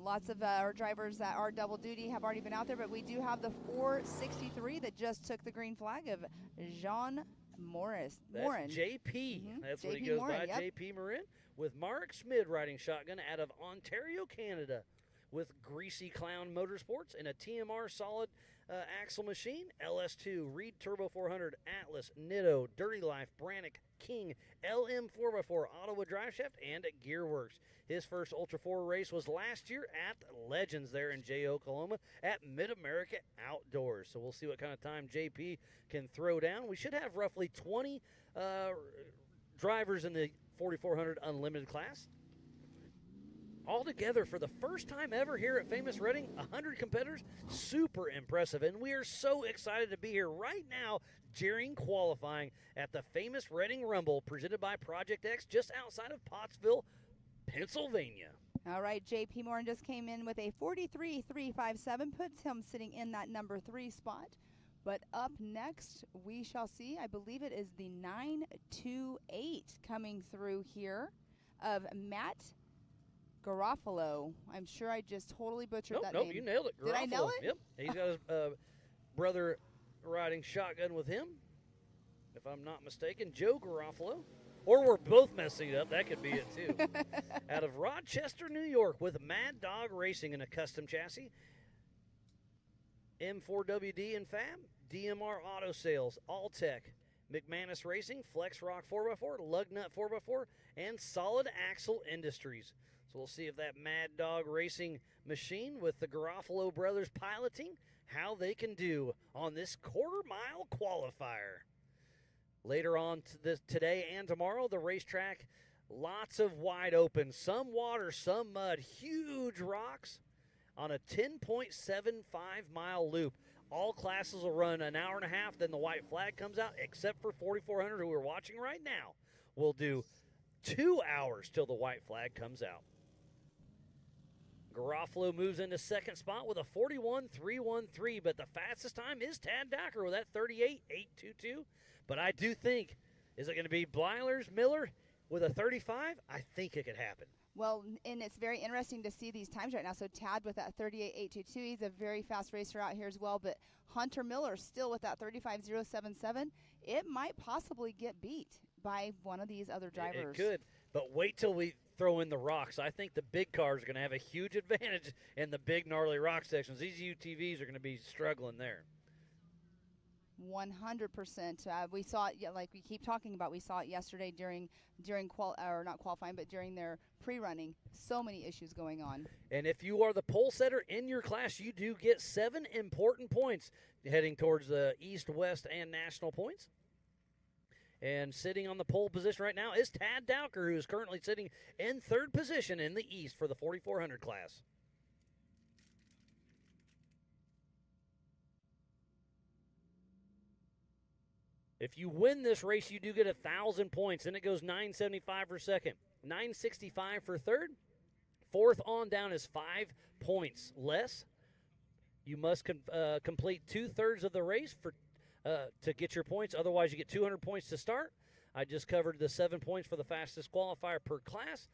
Lots of our drivers that are double duty have already been out there, but we do have the 463 that just took the green flag of Jean Morin. That's JP. That's what he goes by, JP Morin, with Mark Smid riding shotgun out of Ontario, Canada, with Greasy Clown Motorsports and a TMR solid axle machine, LS2, Reed Turbo 400, Atlas, Nitto, Dirty Life, Brannick, King, LM 4x4, Ottawa Driveshaft, and Gearworks. His first Ultra 4 race was last year at Legends there in J. Oklahoma at Mid-America Outdoors. So we'll see what kind of time JP can throw down. We should have roughly 20 drivers in the 4400 Unlimited class. All together for the first time ever here at Famous Redding, 100 competitors, super impressive. And we are so excited to be here right now during qualifying at the Famous Redding Rumble presented by Project X just outside of Pottsville, Pennsylvania. All right, JP Morin just came in with a 43.357, puts him sitting in that number 3 spot. But up next, we shall see, I believe it is the 928 coming through here of Matt Garofalo. I'm sure I just totally butchered that name. Nope, you nailed it. Garofalo. Did I nail it? Yep. He's got his brother riding shotgun with him, if I'm not mistaken, Joe Garofalo. Or we're both messing it up. That could be it, too. Out of Rochester, New York, with Mad Dog Racing in a custom chassis, M4WD and Fab, DMR Auto Sales, Alltech, McManus Racing, Flex Rock 4x4, Lugnut 4x4, and Solid Axle Industries. So we'll see if that Mad Dog Racing machine with the Garofalo brothers piloting, how they can do on this quarter-mile qualifier. Later on today and tomorrow, the racetrack, lots of wide open, some water, some mud, huge rocks on a 10.75-mile loop. All classes will run an hour and a half, then the white flag comes out, except for 4400, who we're watching right now. We'll do 2 hours till the white flag comes out. Garofalo moves into second spot with a 41.313, but the fastest time is Tad Dowker with that 38.822. But I do think, is it going to be Bleilers, Miller with a 35? I think it could happen. Well, and it's very interesting to see these times right now. So Tad with that 38.822, he's a very fast racer out here as well. But Hunter Miller still with that 35.077. It might possibly get beat by one of these other drivers. It could, but wait till we throw in the rocks. I think the big cars are going to have a huge advantage in the big gnarly rock sections. These UTVs are going to be struggling there. 100%. We saw it, like we keep talking about. We saw it yesterday during not qualifying, but during their pre-running. So many issues going on. And if you are the pole setter in your class, you do get 7 important points heading towards the East, West, and National points. And sitting on the pole position right now is Tad Dowker, who is currently sitting in 3rd position in the East for the 4,400 class. If you win this race, you do get 1,000 points. Then it goes 975 for second, 965 for third. Fourth on down is 5 points less. You must complete 2/3 of the race to get your points. Otherwise, you get 200 points to start. I just covered the 7 points for the fastest qualifier per class.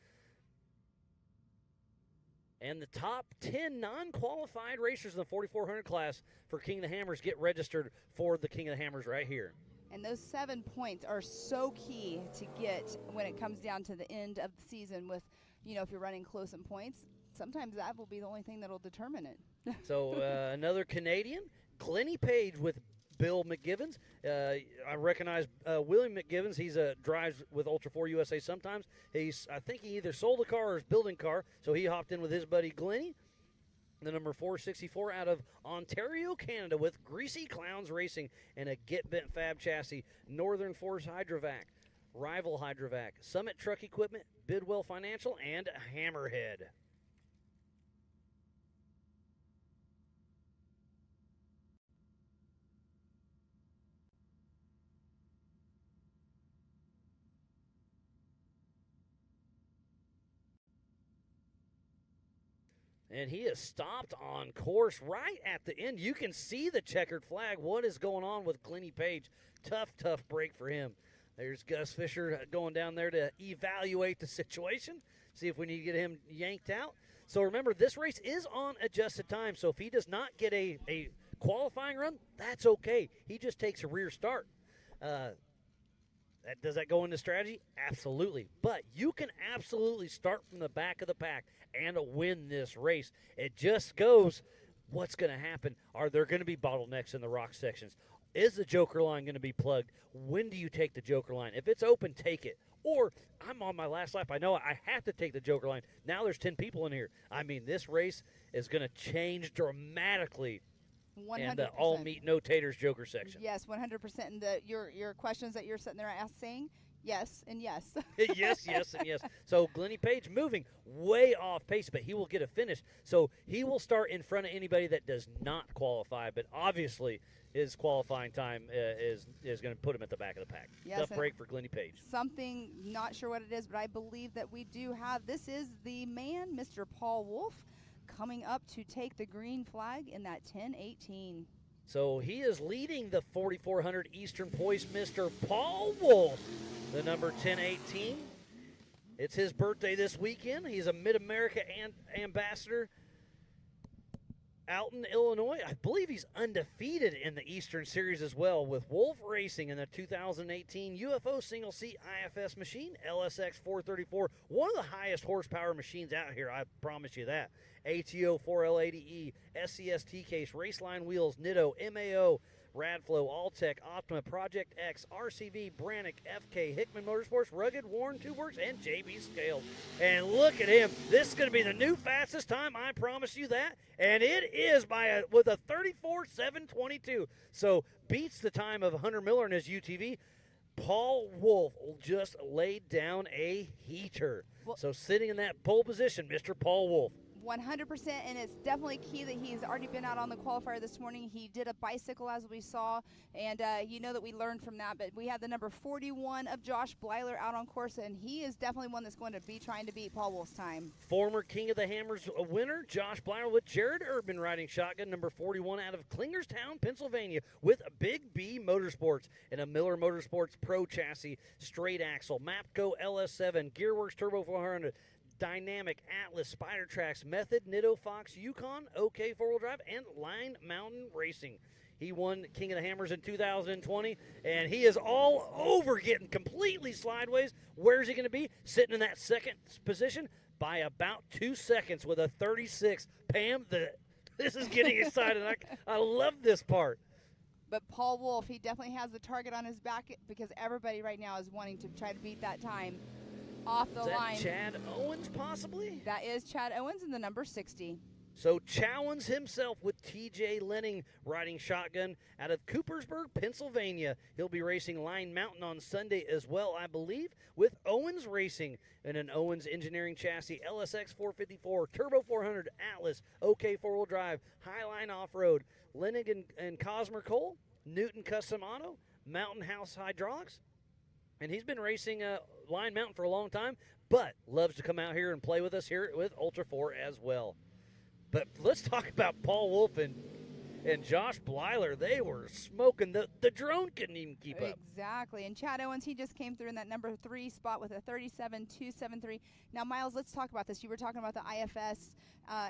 And the top 10 non-qualified racers in the 4,400 class for King of the Hammers get registered for the King of the Hammers right here. And those 7 points are so key to get when it comes down to the end of the season with, if you're running close in points, sometimes that will be the only thing that will determine it. So another Canadian, Glennie Page with Bill McGivens. I recognize William McGivens. He's drives with Ultra 4 USA sometimes. I think he either sold a car or is building a car, so he hopped in with his buddy Glennie. The number 464 out of Ontario, Canada with Greasy Clowns Racing and a Get Bent Fab chassis. Northern Force Hydrovac, Rival Hydrovac, Summit Truck Equipment, Bidwell Financial, and Hammerhead. And he is stopped on course right at the end. You can see the checkered flag. What is going on with Glennie Page? Tough break for him. There's Gus Fisher going down there to evaluate the situation, see if we need to get him yanked out. So remember, this race is on adjusted time, so if he does not get a qualifying run, that's okay. He just takes a rear start. Does that go into strategy? Absolutely. But you can absolutely start from the back of the pack and win this race. It just goes, what's going to happen? Are there going to be bottlenecks in the rock sections? Is the joker line going to be plugged? When do you take the joker line? If it's open, take it. Or I'm on my last lap. I know I have to take the joker line. Now there's 10 people in here. I mean, this race is going to change dramatically. 100%. And all meat, no taters joker section. Yes, 100%. And your questions that you're sitting there saying, yes and yes. yes, and yes. So Glennie Page moving way off pace, but he will get a finish. So he will start in front of anybody that does not qualify, but obviously his qualifying time is going to put him at the back of the pack. Yes, tough break for Glennie Page. Something, not sure what it is, but I believe that we do have, this is the man, Mr. Paul Wolf, coming up to take the green flag in that 10:18. So he is leading the 4,400 Eastern Poise, Mr. Paul Wolf, the number 1018. It's his birthday this weekend. He's a Mid-America ambassador out in Illinois. I believe he's undefeated in the Eastern Series as well with Wolf Racing in the 2018 UFO single seat IFS machine, LSX 434, one of the highest horsepower machines out here, I promise you that. ATO 4L80E, SCS T-Case, Raceline Wheels, Nitto, MAO, Radflow, Alltech, Optima, Project X, RCV, Brannick, FK, Hickman Motorsports, Rugged, Warren Tube Works, and JB Scales. And look at him. This is going to be the new fastest time, I promise you that. And it is with a 34.722. So beats the time of Hunter Miller in his UTV. Paul Wolf just laid down a heater. Well, so sitting in that pole position, Mr. Paul Wolf. 100%, and it's definitely key that he's already been out on the qualifier this morning. He did a bicycle, as we saw, and that we learned from that. But we had the number 41 of Josh Blyler out on course, and he is definitely one that's going to be trying to beat Paul Wolf's time. Former King of the Hammers winner, Josh Blyler with Jared Urban riding shotgun, number 41 out of Klingerstown, Pennsylvania, with Big B Motorsports and a Miller Motorsports Pro chassis, straight axle, Mapco LS7, Gearworks Turbo 400, Dynamic, Atlas, Spider Tracks, Method, Nitto, Fox, Yukon, OK four-wheel drive, and Line Mountain Racing. He won King of the Hammers in 2020, and he is all over getting completely sideways. Where's he going to be? Sitting in that second position by about 2 seconds with a 36. Pam, this is getting exciting. I love this part. But Paul Wolf, he definitely has the target on his back because everybody right now is wanting to try to beat that time off the Is that line. Chad Owens, possibly? That is Chad Owens in the number 60. So Chowens himself with TJ Lenning riding shotgun out of Coopersburg, Pennsylvania. He'll be racing Line Mountain on Sunday as well, I believe, with Owens Racing in an Owens Engineering chassis, LSX 454, Turbo 400, Atlas, OK four-wheel drive, Highline Off-Road, Lenning and Cosmer Cole, Newton Custom Auto, Mountain House Hydraulics. And he's been racing Line Mountain for a long time, but loves to come out here and play with us here with Ultra 4 as well. But let's talk about Paul Wolf and Josh Blyler. They were smoking. The drone couldn't even keep up. Exactly. And Chad Owens, he just came through in that number 3 spot with a 37.273. Now, Miles, let's talk about this. You were talking about the IFS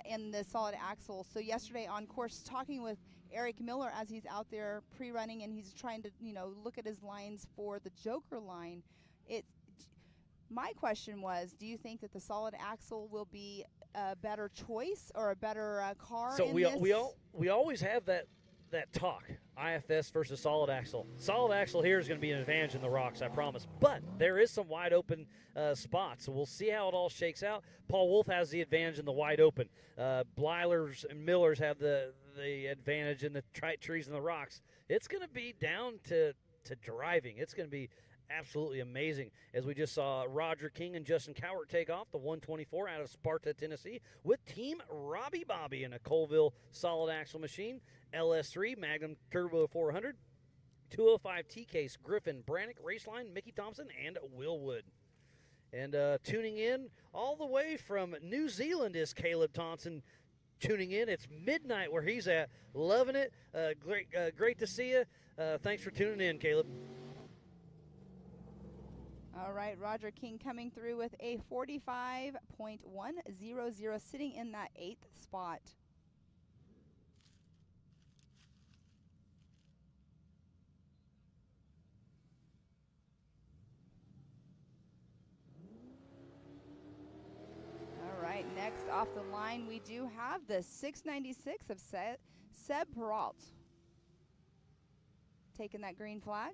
and the solid axle. So yesterday on course, talking with Eric Miller as he's out there pre-running and he's trying to, look at his lines for the Joker line. My question was, do you think that the solid axle will be a better choice or a better car? So in we always have that talk, IFS versus solid axle. Solid axle here is going to be an advantage in the rocks, I promise. But there is some wide open spots, so we'll see how it all shakes out. Paul Wolf has the advantage in the wide open. Blyler's and Miller's have the advantage in the trees and the rocks. It's going to be down to driving. It's going to be absolutely amazing, as we just saw Roger King and Justin Cowart take off the 124 out of Sparta, Tennessee, with Team Robbie Bobby in a Colville solid axle machine, LS3 Magnum Turbo 400, 205 T-Case Griffin Brannick Raceline, Mickey Thompson, and Will Wood. And tuning in all the way from New Zealand is Caleb Thompson. Tuning in, it's midnight where he's at, loving it. Great to see you. Thanks for tuning in, Caleb. All right, Roger King coming through with a 45.100, sitting in that 8th spot. All right, next off the line, we do have the 696 of Seb Peralt. Taking that green flag.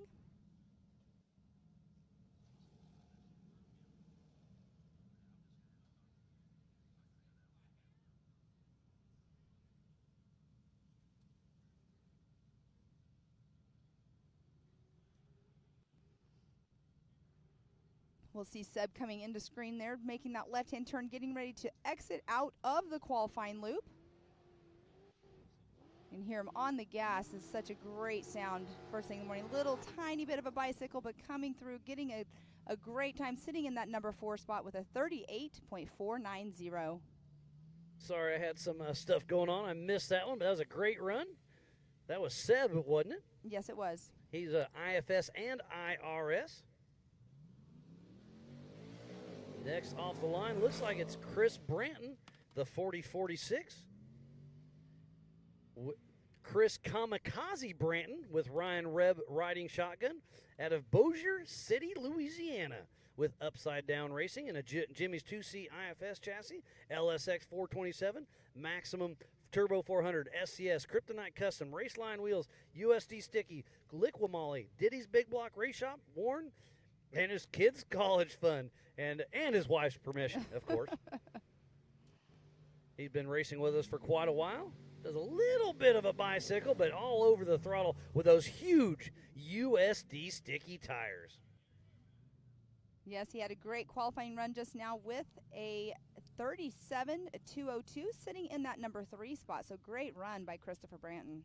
We'll see Seb coming into screen there, making that left-hand turn, getting ready to exit out of the qualifying loop. And hear him on the gas is such a great sound first thing in the morning. Little tiny bit of a bicycle, but coming through, getting a great time, sitting in that number 4 spot with a 38.490. Sorry, I had some stuff going on. I missed that one, but that was a great run. That was Seb, wasn't it? Yes, it was. He's a IFS and IRS. Next off the line, looks like it's Chris Branton, the 4046. Chris Kamikaze Branton with Ryan Reb riding shotgun out of Bossier City, Louisiana, with Upside Down Racing and a Jimmy's 2C IFS chassis, LSX 427, Maximum Turbo 400, SCS, Kryptonite Custom, Raceline Wheels, USD Sticky, Liquimolly, Diddy's Big Block Race Shop, Warren, and his kids' college fund, and his wife's permission, of course. He's been racing with us for quite a while. Does a little bit of a bicycle, but all over the throttle with those huge USD Sticky tires. Yes, he had a great qualifying run just now with a 37.202, sitting in that number 3 spot. So great run by Christopher Branton.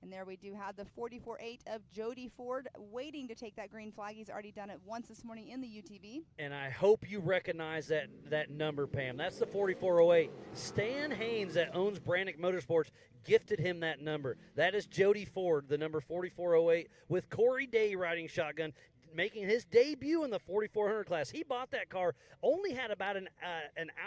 And there we do have the 44.8 of Jody Ford waiting to take that green flag. He's already done it once this morning in the UTV. And I hope you recognize that number, Pam. That's the 4408. Stan Haynes, that owns Brannick Motorsports, gifted him that number. That is Jody Ford, the number 4408, with Corey Day riding shotgun. making his debut in the 4400 class. He bought that car, only had about an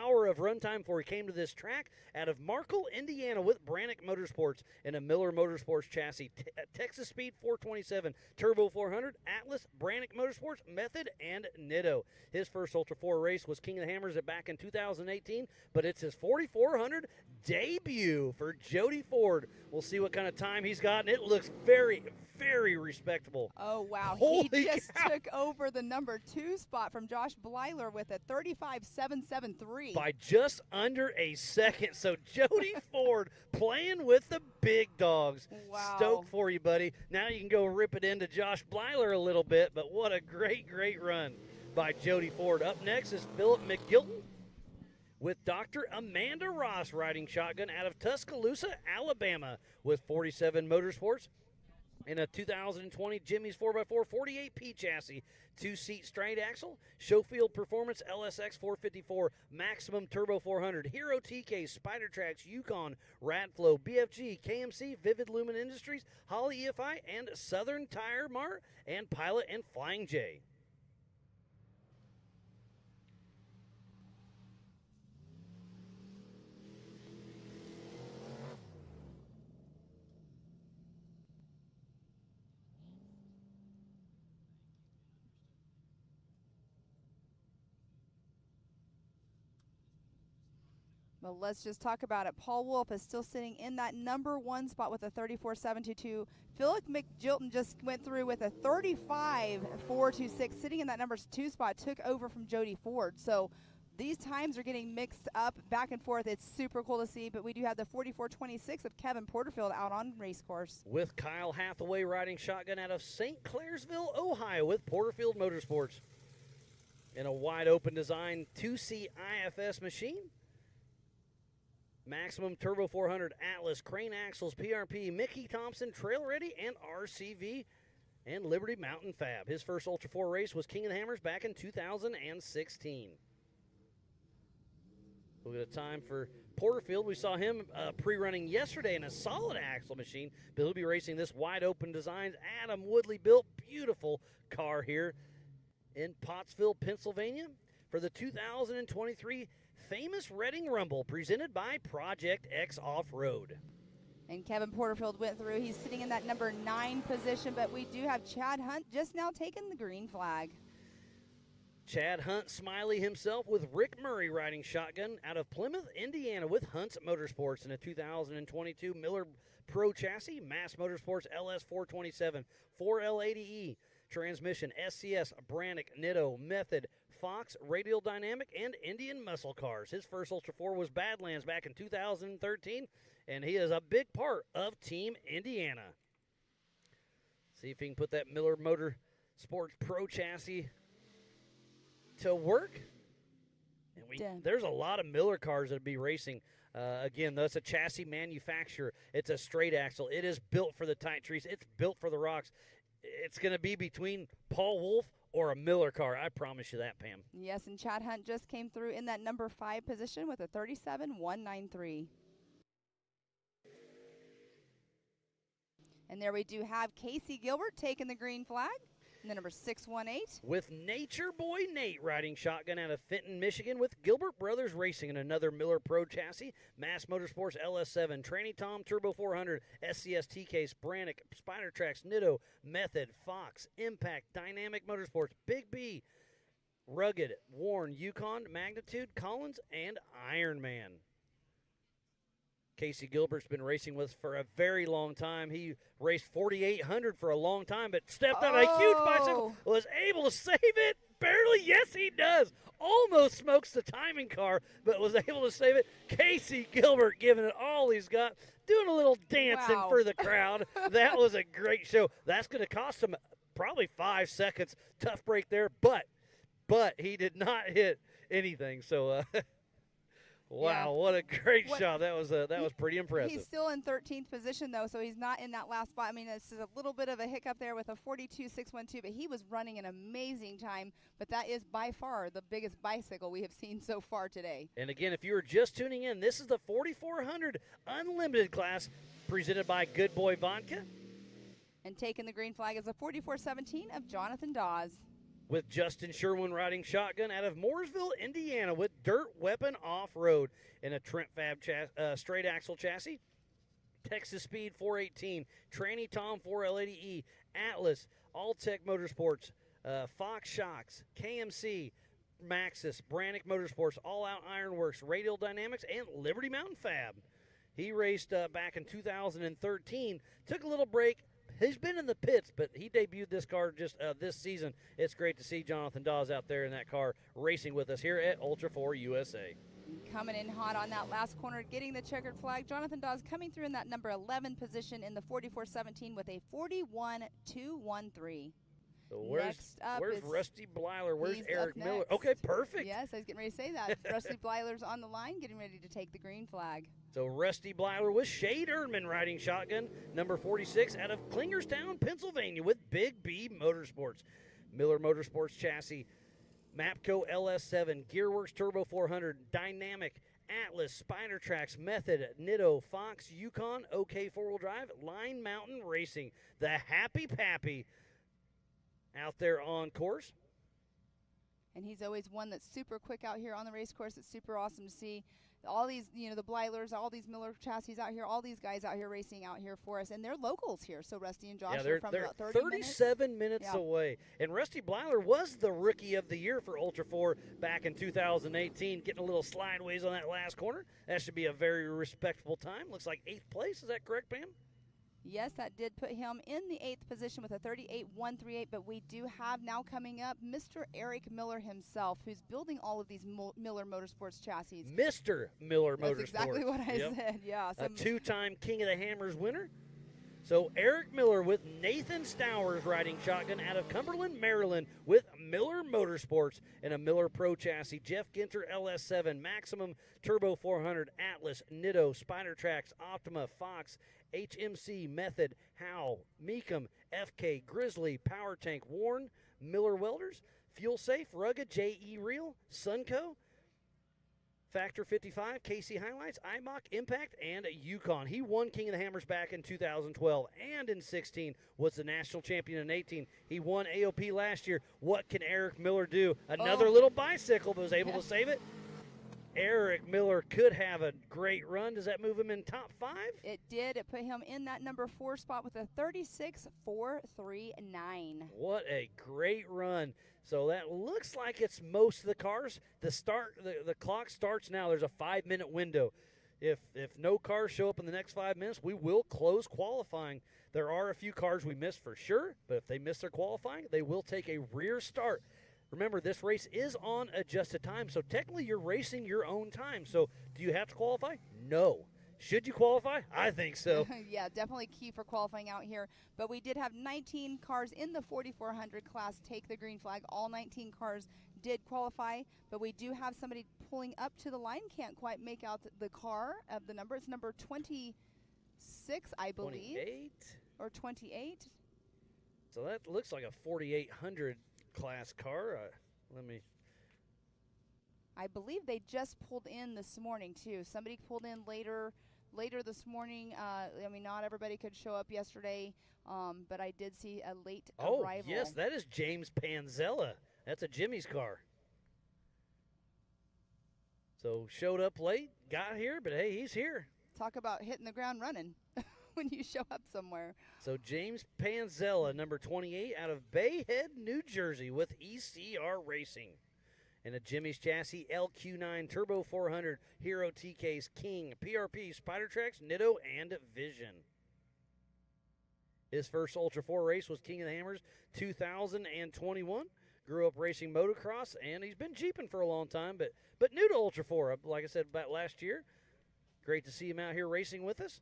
hour of runtime before he came to this track out of Markle, Indiana with Brannick Motorsports in a Miller Motorsports chassis. Texas Speed 427, Turbo 400, Atlas, Brannick Motorsports, Method, and Nitto. His first Ultra 4 race was King of the Hammers back in 2018, but it's his 4400 debut for Jody Ford. We'll see what kind of time he's got, and it looks very, very respectable. Oh, wow. Holy he just cow. took over the number 2 spot from Josh Blyler with a 35.773. By just under a second. So Jody Ford playing with the big dogs. Wow. Stoked for you, buddy. Now you can go rip it into Josh Blyler a little bit, but what a great, great run by Jody Ford. Up next is Philip McGilton with Dr. Amanda Ross riding shotgun out of Tuscaloosa, Alabama with 47 Motorsports in a 2020 Jimmy's 4x4 48P chassis, 2-seat straight axle, Showfield Performance LSX 454, Maximum Turbo 400, Hero TK, Spider Tracks, Yukon, Radflow, BFG, KMC, Vivid Lumen Industries, Holly EFI, and Southern Tire Mart, and Pilot and Flying J. Well, let's just talk about it. Paul Wolf is still sitting in that number 1 spot with a 34.722. Philip McGilton just went through with a 35.426, sitting in that number 2 spot, took over from Jody Ford. So these times are getting mixed up back and forth. It's super cool to see, but we do have the 44.26 of Kevin Porterfield out on race course. With Kyle Hathaway riding shotgun out of St. Clairsville, Ohio with Porterfield Motorsports in a wide open design 2C IFS machine. Maximum Turbo 400, Atlas, Crane Axles, PRP, Mickey Thompson, Trail Ready, and RCV, and Liberty Mountain Fab. His first Ultra 4 race was King of the Hammers back in 2016. We'll get a time for Porterfield. We saw him pre-running yesterday in a solid axle machine, but he'll be racing this wide-open designs. Adam Woodley built beautiful car here in Pottsville, Pennsylvania for the 2023 Famous Reading Rumble, presented by Project X Off-Road. And Kevin Porterfield went through. He's sitting in that number 9 position, but we do have Chad Hunt just now taking the green flag. Chad Hunt Smiley himself with Rick Murray riding shotgun out of Plymouth, Indiana with Hunt's Motorsports in a 2022 Miller Pro chassis, Mass Motorsports LS 427, 4L80E, transmission, SCS, Brannick, Nitto, Method, Fox, Radial Dynamic, and Indian Muscle Cars. His first Ultra 4 was Badlands back in 2013, and he is a big part of Team Indiana. See if he can put that Miller Motor Sports Pro chassis to work. And there's a lot of Miller cars that will be racing. Again, that's a chassis manufacturer. It's a straight axle. It is built for the tight trees. It's built for the rocks. It's going to be between Paul Wolf or a Miller car. I promise you that, Pam. Yes, and Chad Hunt just came through in that number 5 position with a 37.193. And there we do have Casey Gilbert taking the green flag. And the number 618. With Nature Boy Nate riding shotgun out of Fenton, Michigan with Gilbert Brothers Racing in another Miller Pro chassis, Mass Motorsports LS7, Tranny Tom Turbo 400, SCS TK, Brannick, Spider Tracks, Nitto, Method, Fox, Impact, Dynamic Motorsports, Big B, Rugged, Warn, Yukon, Magnitude, Collins, and Ironman. Casey Gilbert's been racing with us for a very long time. He raced 4,800 for a long time, but stepped on a huge bicycle, was able to save it barely. Yes, he does. Almost smokes the timing car, but was able to save it. Casey Gilbert giving it all he's got, doing a little dancing for the crowd. That was a great show. That's going to cost him probably 5 seconds. Tough break there, but he did not hit anything. So, wow, what a great shot. That was pretty impressive. He's still in 13th position, though, so he's not in that last spot. I mean, it's a little bit of a hiccup there with a 42.612, but he was running an amazing time. But that is by far the biggest bicycle we have seen so far today. And again, if you were just tuning in, this is the 4,400 Unlimited class presented by Good Boy Vodka. And taking the green flag is a 4417 of Jonathan Dawes. With Justin Sherwin riding shotgun out of Mooresville, Indiana, with Dirt Weapon Off-Road in a Trent Fab straight axle chassis. Texas Speed 418, Tranny Tom 4L80E, Atlas, Alltech Motorsports, Fox Shocks, KMC, Maxxis, Brannick Motorsports, All Out Ironworks, Radial Dynamics, and Liberty Mountain Fab. He raced back in 2013, took a little break. He's been in the pits, but he debuted this car just this season. It's great to see Jonathan Dawes out there in that car racing with us here at Ultra 4 USA. Coming in hot on that last corner, getting the checkered flag. Jonathan Dawes coming through in that number 11 position in the 4417 with a 41.213. So where's Rusty Blyler? Where's he's Eric up Miller? next. Okay, perfect. Yes, I was getting ready to say that. Rusty Blyler's on the line, getting ready to take the green flag. So Rusty Blyler with Shade Erdman riding shotgun, number 46 out of Klingerstown, Pennsylvania with Big B Motorsports. Miller Motorsports chassis, Mapco LS7, Gearworks Turbo 400, Dynamic, Atlas, Spider Tracks, Method, Nitto, Fox, Yukon, OK four-wheel drive, Line Mountain Racing, the Happy Pappy out there on course. And he's always one that's super quick out here on the race course. It's super awesome to see all these, the Blylers, all these Miller chassis out here, all these guys out here racing out here for us. And they're locals here. So Rusty and Josh are from they're about 30 37 minutes away. And Rusty Blyler was the Rookie of the Year for Ultra 4 back in 2018, getting a little slideways on that last corner. That should be a very respectable time. Looks like 8th place. Is that correct, Pam? Yes, that did put him in the 8th position with a 38.138, but we do have now coming up Mr. Eric Miller himself, who's building all of these Miller Motorsports chassis. Mr. Miller Motorsports. That's exactly what I said, yeah. A two-time King of the Hammers winner. So Eric Miller with Nathan Stowers riding shotgun out of Cumberland, Maryland with Miller Motorsports and a Miller Pro chassis. Jeff Ginter LS7, Maximum Turbo 400, Atlas, Nitto, Spider Tracks, Optima, Fox, HMC, Method, Howe, Meekum, FK, Grizzly, Power Tank, Warren, Miller Welders, Fuel Safe, Rugged, JE Reel, Sunco, Factor 55, KC Highlights, IMOC, Impact, and Yukon. He won King of the Hammers back in 2012 and in 16 was the national champion in 18. He won AOP last year. What can Eric Miller do? Another little bicycle, but was able to save it. Eric Miller could have a great run. Does that move him in top 5? It did. It put him in that number 4 spot with a 36.439. What a great run. So that looks like it's most of the cars. The clock starts now. There's a 5-minute window. If no cars show up in the next 5 minutes, we will close qualifying. There are a few cars we missed for sure, but if they miss their qualifying, they will take a rear start. Remember, this race is on adjusted time, so technically you're racing your own time. So do you have to qualify? No. Should you qualify? I think so. Yeah, definitely key for qualifying out here. But we did have 19 cars in the 4400 class take the green flag. All 19 cars did qualify, but we do have somebody pulling up to the line. Can't quite make out the car of the number. It's number 26, I believe. 28? Or 28. So that looks like a 4800 class car. I believe they just pulled in this morning too. Somebody pulled in later this morning. Not everybody could show up yesterday, but I did see a late arrival. Oh, yes, that is James Panzella. That's a Jimmy's car. So showed up late, got here, but hey, he's here. Talk about hitting the ground running when you show up somewhere. So James Panzella, number 28, out of Bay Head, New Jersey, with ECR Racing. And a Jimmy's chassis, LQ9 Turbo 400, Hero TKs, King, PRP, Spider Tracks, Nitto, and Vision. His first Ultra 4 race was King of the Hammers 2021. Grew up racing motocross, and he's been jeeping for a long time, but new to Ultra 4, like I said, about last year. Great to see him out here racing with us.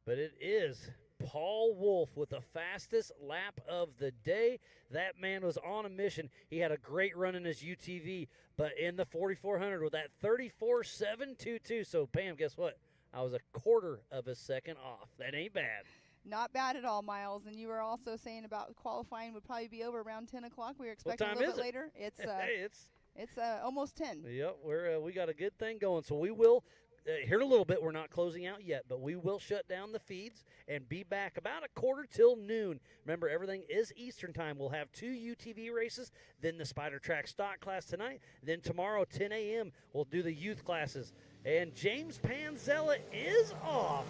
But it is Paul Wolf with the fastest lap of the day. That man was on a mission. He had a great run in his UTV, but in the 4400 with that 34.722. So, Pam, guess what? I was a quarter of a second off. That ain't bad. Not bad at all, Miles. And you were also saying about qualifying would probably be over around 10 o'clock. We were expecting a little bit later. It's hey, it's almost 10. Yep, we got a good thing going. So we will here in a little bit, we're not closing out yet, but we will shut down the feeds and be back about a quarter till noon. Remember, everything is Eastern time. We'll have 2 UTV races, then the Spider Track stock class tonight. Then tomorrow, 10 a.m., we'll do the youth classes. And James Panzella is off,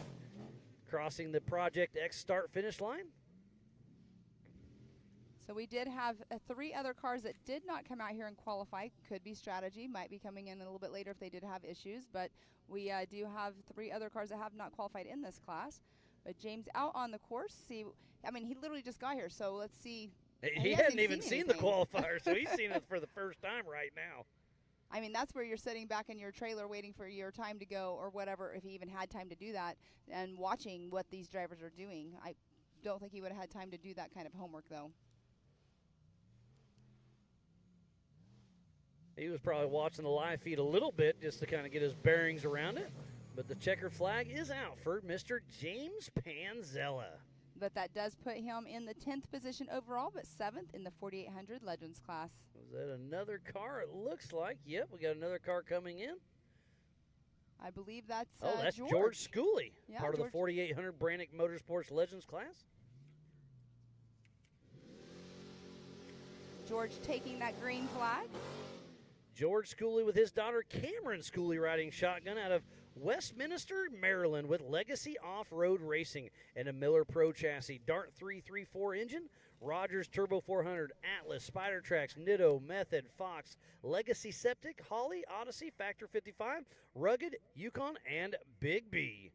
crossing the Project X start-finish line. So we did have 3 other cars that did not come out here and qualify. Could be strategy, might be coming in a little bit later if they did have issues. But we do have 3 other cars that have not qualified in this class. But James out on the course. He literally just got here, so let's see. He hadn't even seen the qualifier, so he's seen it for the first time right now. I mean, that's where you're sitting back in your trailer waiting for your time to go or whatever, if he even had time to do that, and watching what these drivers are doing. I don't think he would have had time to do that kind of homework, though. He was probably watching the live feed a little bit just to kind of get his bearings around it. But the checkered flag is out for Mr. James Panzella. But that does put him in the 10th position overall, but 7th in the 4800 Legends class. Was that another car? It looks like. Yep, we got another car coming in. I believe that's that's George Schooley, yeah, part of the 4800 Brannick Motorsports Legends class. George taking that green flag. George Schooley with his daughter Cameron Schooley riding shotgun out of Westminster, Maryland with Legacy Off-Road Racing and a Miller Pro chassis. Dart 334 engine, Rogers Turbo 400, Atlas, Spider Tracks, Nitto, Method, Fox, Legacy Septic, Holly, Odyssey, Factor 55, Rugged, Yukon, and Big B.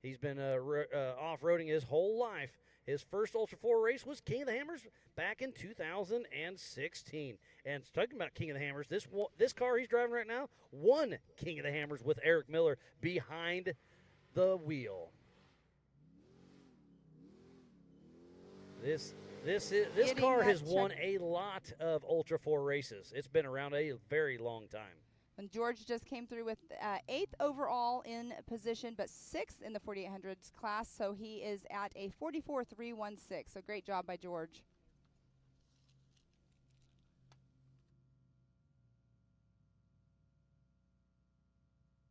He's been off-roading his whole life. His first Ultra 4 race was King of the Hammers back in 2016. And talking about King of the Hammers, this car he's driving right now won King of the Hammers with Eric Miller behind the wheel. This car has won a lot of Ultra 4 races. It's been around a very long time. And George just came through with 8th overall in position, but 6th in the 4800s class, so he is at a 44.316. So great job by George.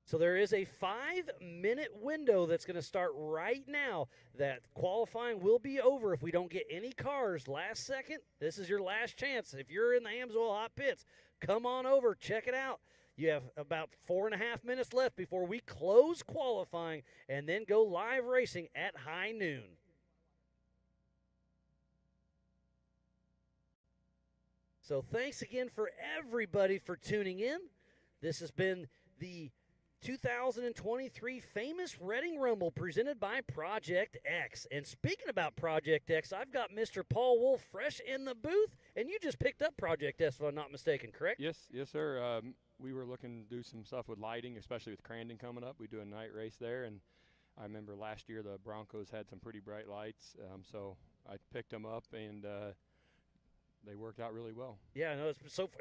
So there is a 5-minute window that's going to start right now. That qualifying will be over if we don't get any cars last second. This is your last chance. If you're in the Amsoil Hot Pits, come on over, check it out. You have about 4.5 minutes left before we close qualifying and then go live racing at high noon. So thanks again for everybody for tuning in. This has been the 2023 Famous Reading Rumble presented by Project X. And speaking about Project X, I've got Mr. Paul Wolf fresh in the booth, and you just picked up Project X, if I'm not mistaken, correct? Yes, sir. We were looking to do some stuff with lighting, especially with Crandon coming up. We do a night race there, and I remember last year the Broncos had some pretty bright lights, so I picked them up, and they worked out really well. Yeah, no, it's so.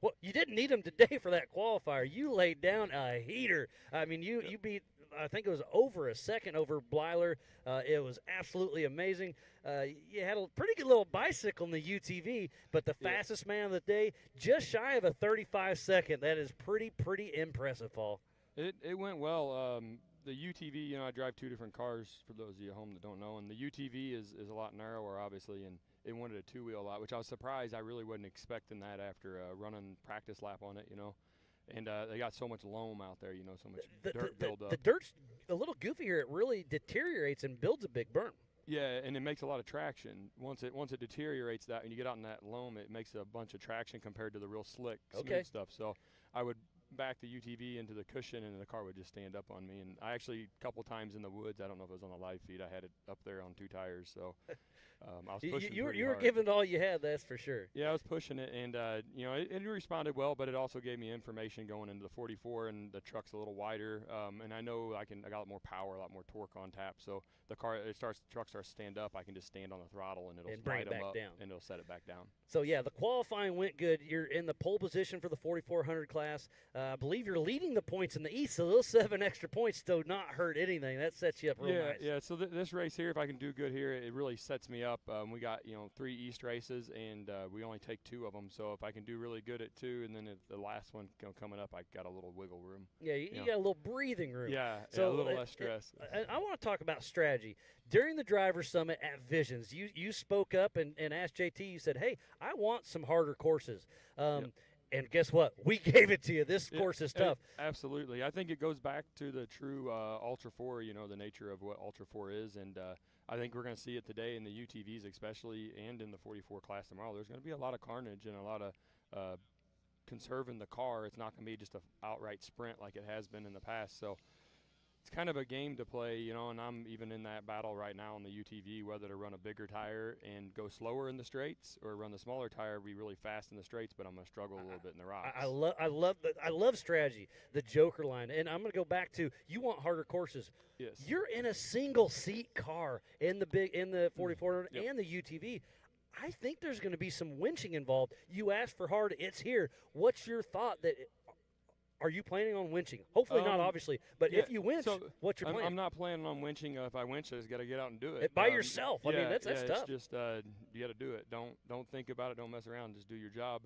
Well, you didn't need them today for that qualifier. You laid down a heater. I mean, you beat. I think it was over a second over Blyler. It was absolutely amazing. You had a pretty good little bicycle in the UTV, but the fastest man of the day, just shy of a 35-second. That is pretty impressive, Paul. It went well. The UTV, I drive 2 different cars for those of you at home that don't know, and the UTV is a lot narrower, obviously, and it wanted a 2-wheel lot, which I was surprised. I really wasn't expecting that after running practice lap on it, And they got so much loam out there, so much dirt build up. The dirt's a little goofy here. It really deteriorates and builds a big berm. Yeah, and it makes a lot of traction. Once it deteriorates that, and you get out in that loam, it makes a bunch of traction compared to the real slick, smooth stuff. So I would back the UTV into the cushion, and the car would just stand up on me. And I actually, a couple times in the woods, I don't know if it was on the live feed, I had it up there on 2 tires. So I was pushing you pretty were hard. giving it all you had, that's for sure. Yeah, I was pushing it, and it responded well, but it also gave me information going into the 44, and the truck's a little wider, and I know I got a lot more power, a lot more torque on tap. So the truck starts to stand up, I can just stand on the throttle, and it'll bring it them back up, down, and it'll set it back down. So yeah, the qualifying went good. You're in the pole position for the 4400 class. I believe you're leading the points in the East, so those 7 extra points do not hurt anything. That sets you up real nice. Yeah. So this race here, if I can do good here, it really sets me up. We got 3 East races, and we only take 2 of them. So if I can do really good at 2, and then the last one coming up, I got a little wiggle room. Yeah, you got a little breathing room. Yeah, so a little less stress. I want to talk about strategy. During the Driver's Summit at Visions, you spoke up and asked JT, you said, hey, I want some harder courses. And guess what? We gave it to you. This course is tough. Absolutely. I think it goes back to the true Ultra 4, the nature of what Ultra 4 is. And I think we're going to see it today in the UTVs especially, and in the 44 class tomorrow. There's going to be a lot of carnage and a lot of conserving the car. It's not going to be just an outright sprint like it has been in the past. So it's kind of a game to play, and I'm even in that battle right now on the UTV, whether to run a bigger tire and go slower in the straights or run the smaller tire, be really fast in the straights, but I'm going to struggle a little bit in the rocks. I love strategy, the Joker line. And I'm going to go back to, you want harder courses. Yes. You're in a single seat car in the 4400 and the UTV. I think there's going to be some winching involved. You asked for hard, it's here. What's your thought are you planning on winching? Hopefully not, obviously. But if you winch, what's your plan? I'm not planning on winching. If I winch, I just got to get out and do it. By yourself. I mean, that's tough. It's just you got to do it. Don't think about it. Don't mess around. Just do your job.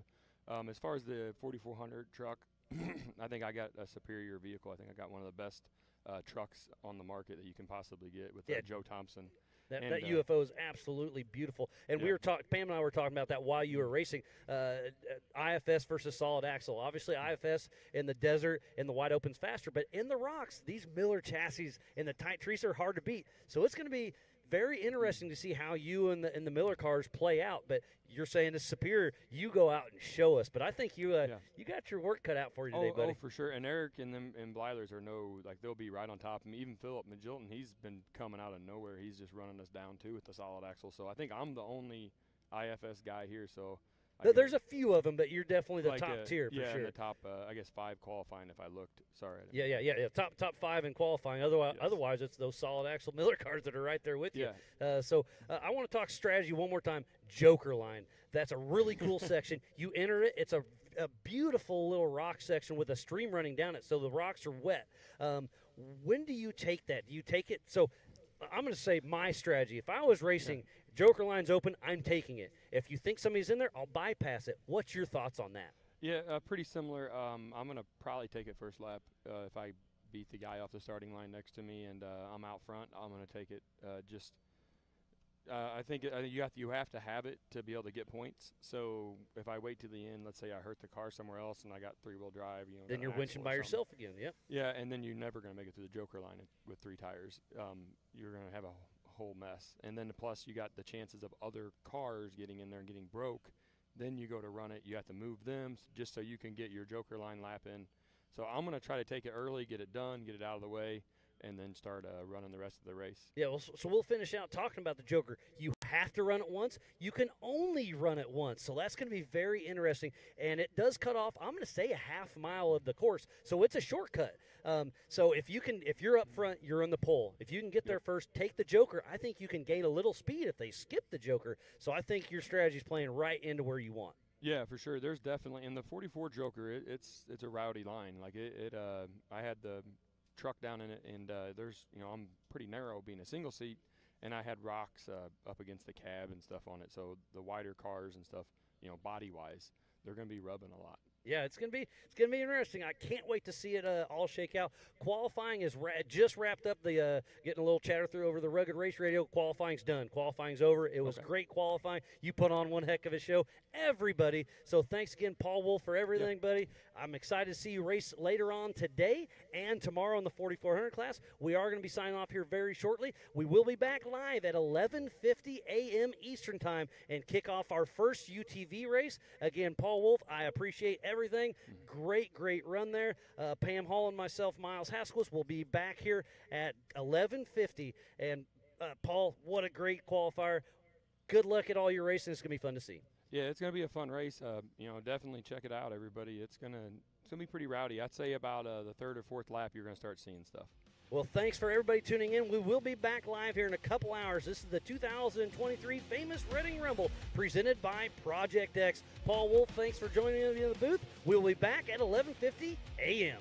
As far as the 4400 truck, I think I got a superior vehicle. I think I got one of the best trucks on the market that you can possibly get with Joe Thompson. That UFO is absolutely beautiful. And we were Pam and I were talking about that while you were racing. IFS versus solid axle. Obviously, IFS in the desert, in the wide open's faster. But in the rocks, these Miller chassis in the tight trees are hard to beat. So it's going to be very interesting to see how you and the Miller cars play out. But you're saying it's superior. You go out and show us. But I think you got your work cut out for you today, buddy. Oh, for sure. And Eric and them and Bleilers are they'll be right on top. And even Philip Magilton, he's been coming out of nowhere. He's just running us down too with the solid axle. So I think I'm the only IFS guy here. So there's a few of them, but you're definitely the top tier for sure. Yeah, the top, I guess 5 qualifying if I looked. Sorry. Yeah. Top 5 in qualifying. Otherwise, it's those solid axle Miller cars that are right there with you. So I want to talk strategy one more time. Joker line. That's a really cool section. You enter it. It's a beautiful little rock section with a stream running down it, so the rocks are wet. When do you take that? Do you take it? So I'm going to say my strategy. If I was racing, Joker line's open, I'm taking it. If you think somebody's in there, I'll bypass it. What's your thoughts on that? Yeah, pretty similar. I'm going to probably take it first lap. If I beat the guy off the starting line next to me and I'm out front, I'm going to take it. I think you have to have it to be able to get points. So if I wait to the end, let's say I hurt the car somewhere else and I got 3-wheel drive, then you're winching by yourself again. Yep. Yeah, and then you're never going to make it through the Joker line with 3 tires. You're going to have a whole mess. And then plus you got the chances of other cars getting in there and getting broke. Then you go to run it, you have to move them just so you can get your Joker line lap in. So I'm going to try to take it early, get it done, get it out of the way, and then start running the rest of the race. Yeah, well, so we'll finish out talking about the Joker. You have to run it once. You can only run it once. So that's going to be very interesting. And it does cut off, I'm going to say, a half mile of the course. So it's a shortcut. So if you're up front, you're on the pole. If you can get there first, take the Joker. I think you can gain a little speed if they skip the Joker. So I think your strategy is playing right into where you want. Yeah, for sure. There's definitely in the 44 Joker. It's a rowdy line. Like I had the truck down in it, and there's I'm pretty narrow being a single seat, and I had rocks up against the cab and stuff on it. So the wider cars and stuff, body wise, they're going to be rubbing a lot. Yeah, it's gonna be interesting. I can't wait to see it all shake out. Qualifying is just wrapped up. The getting a little chatter through over the Rugged Race Radio. Qualifying's done. Qualifying's over. It was great qualifying. You put on one heck of a show, everybody. So thanks again, Paul Wolf, for everything, buddy. I'm excited to see you race later on today and tomorrow in the 4400 class. We are going to be signing off here very shortly. We will be back live at 11:50 a.m. Eastern Time and kick off our first UTV race. Again, Paul Wolf, I appreciate everything. Great run there. Pam Hall and myself, Miles Haskell, will be back here at 11:50. And Paul, what a great qualifier. Good luck at all your racing. It's going to be fun to see. Yeah, it's going to be a fun race. Definitely check it out, everybody. It's going to be pretty rowdy. I'd say about the 3rd or 4th lap, you're going to start seeing stuff. Well, thanks for everybody tuning in. We will be back live here in a couple hours. This is the 2023 Famous Reading Rumble presented by Project X. Paul Wolf, thanks for joining us in the booth. We'll be back at 11:50 a.m.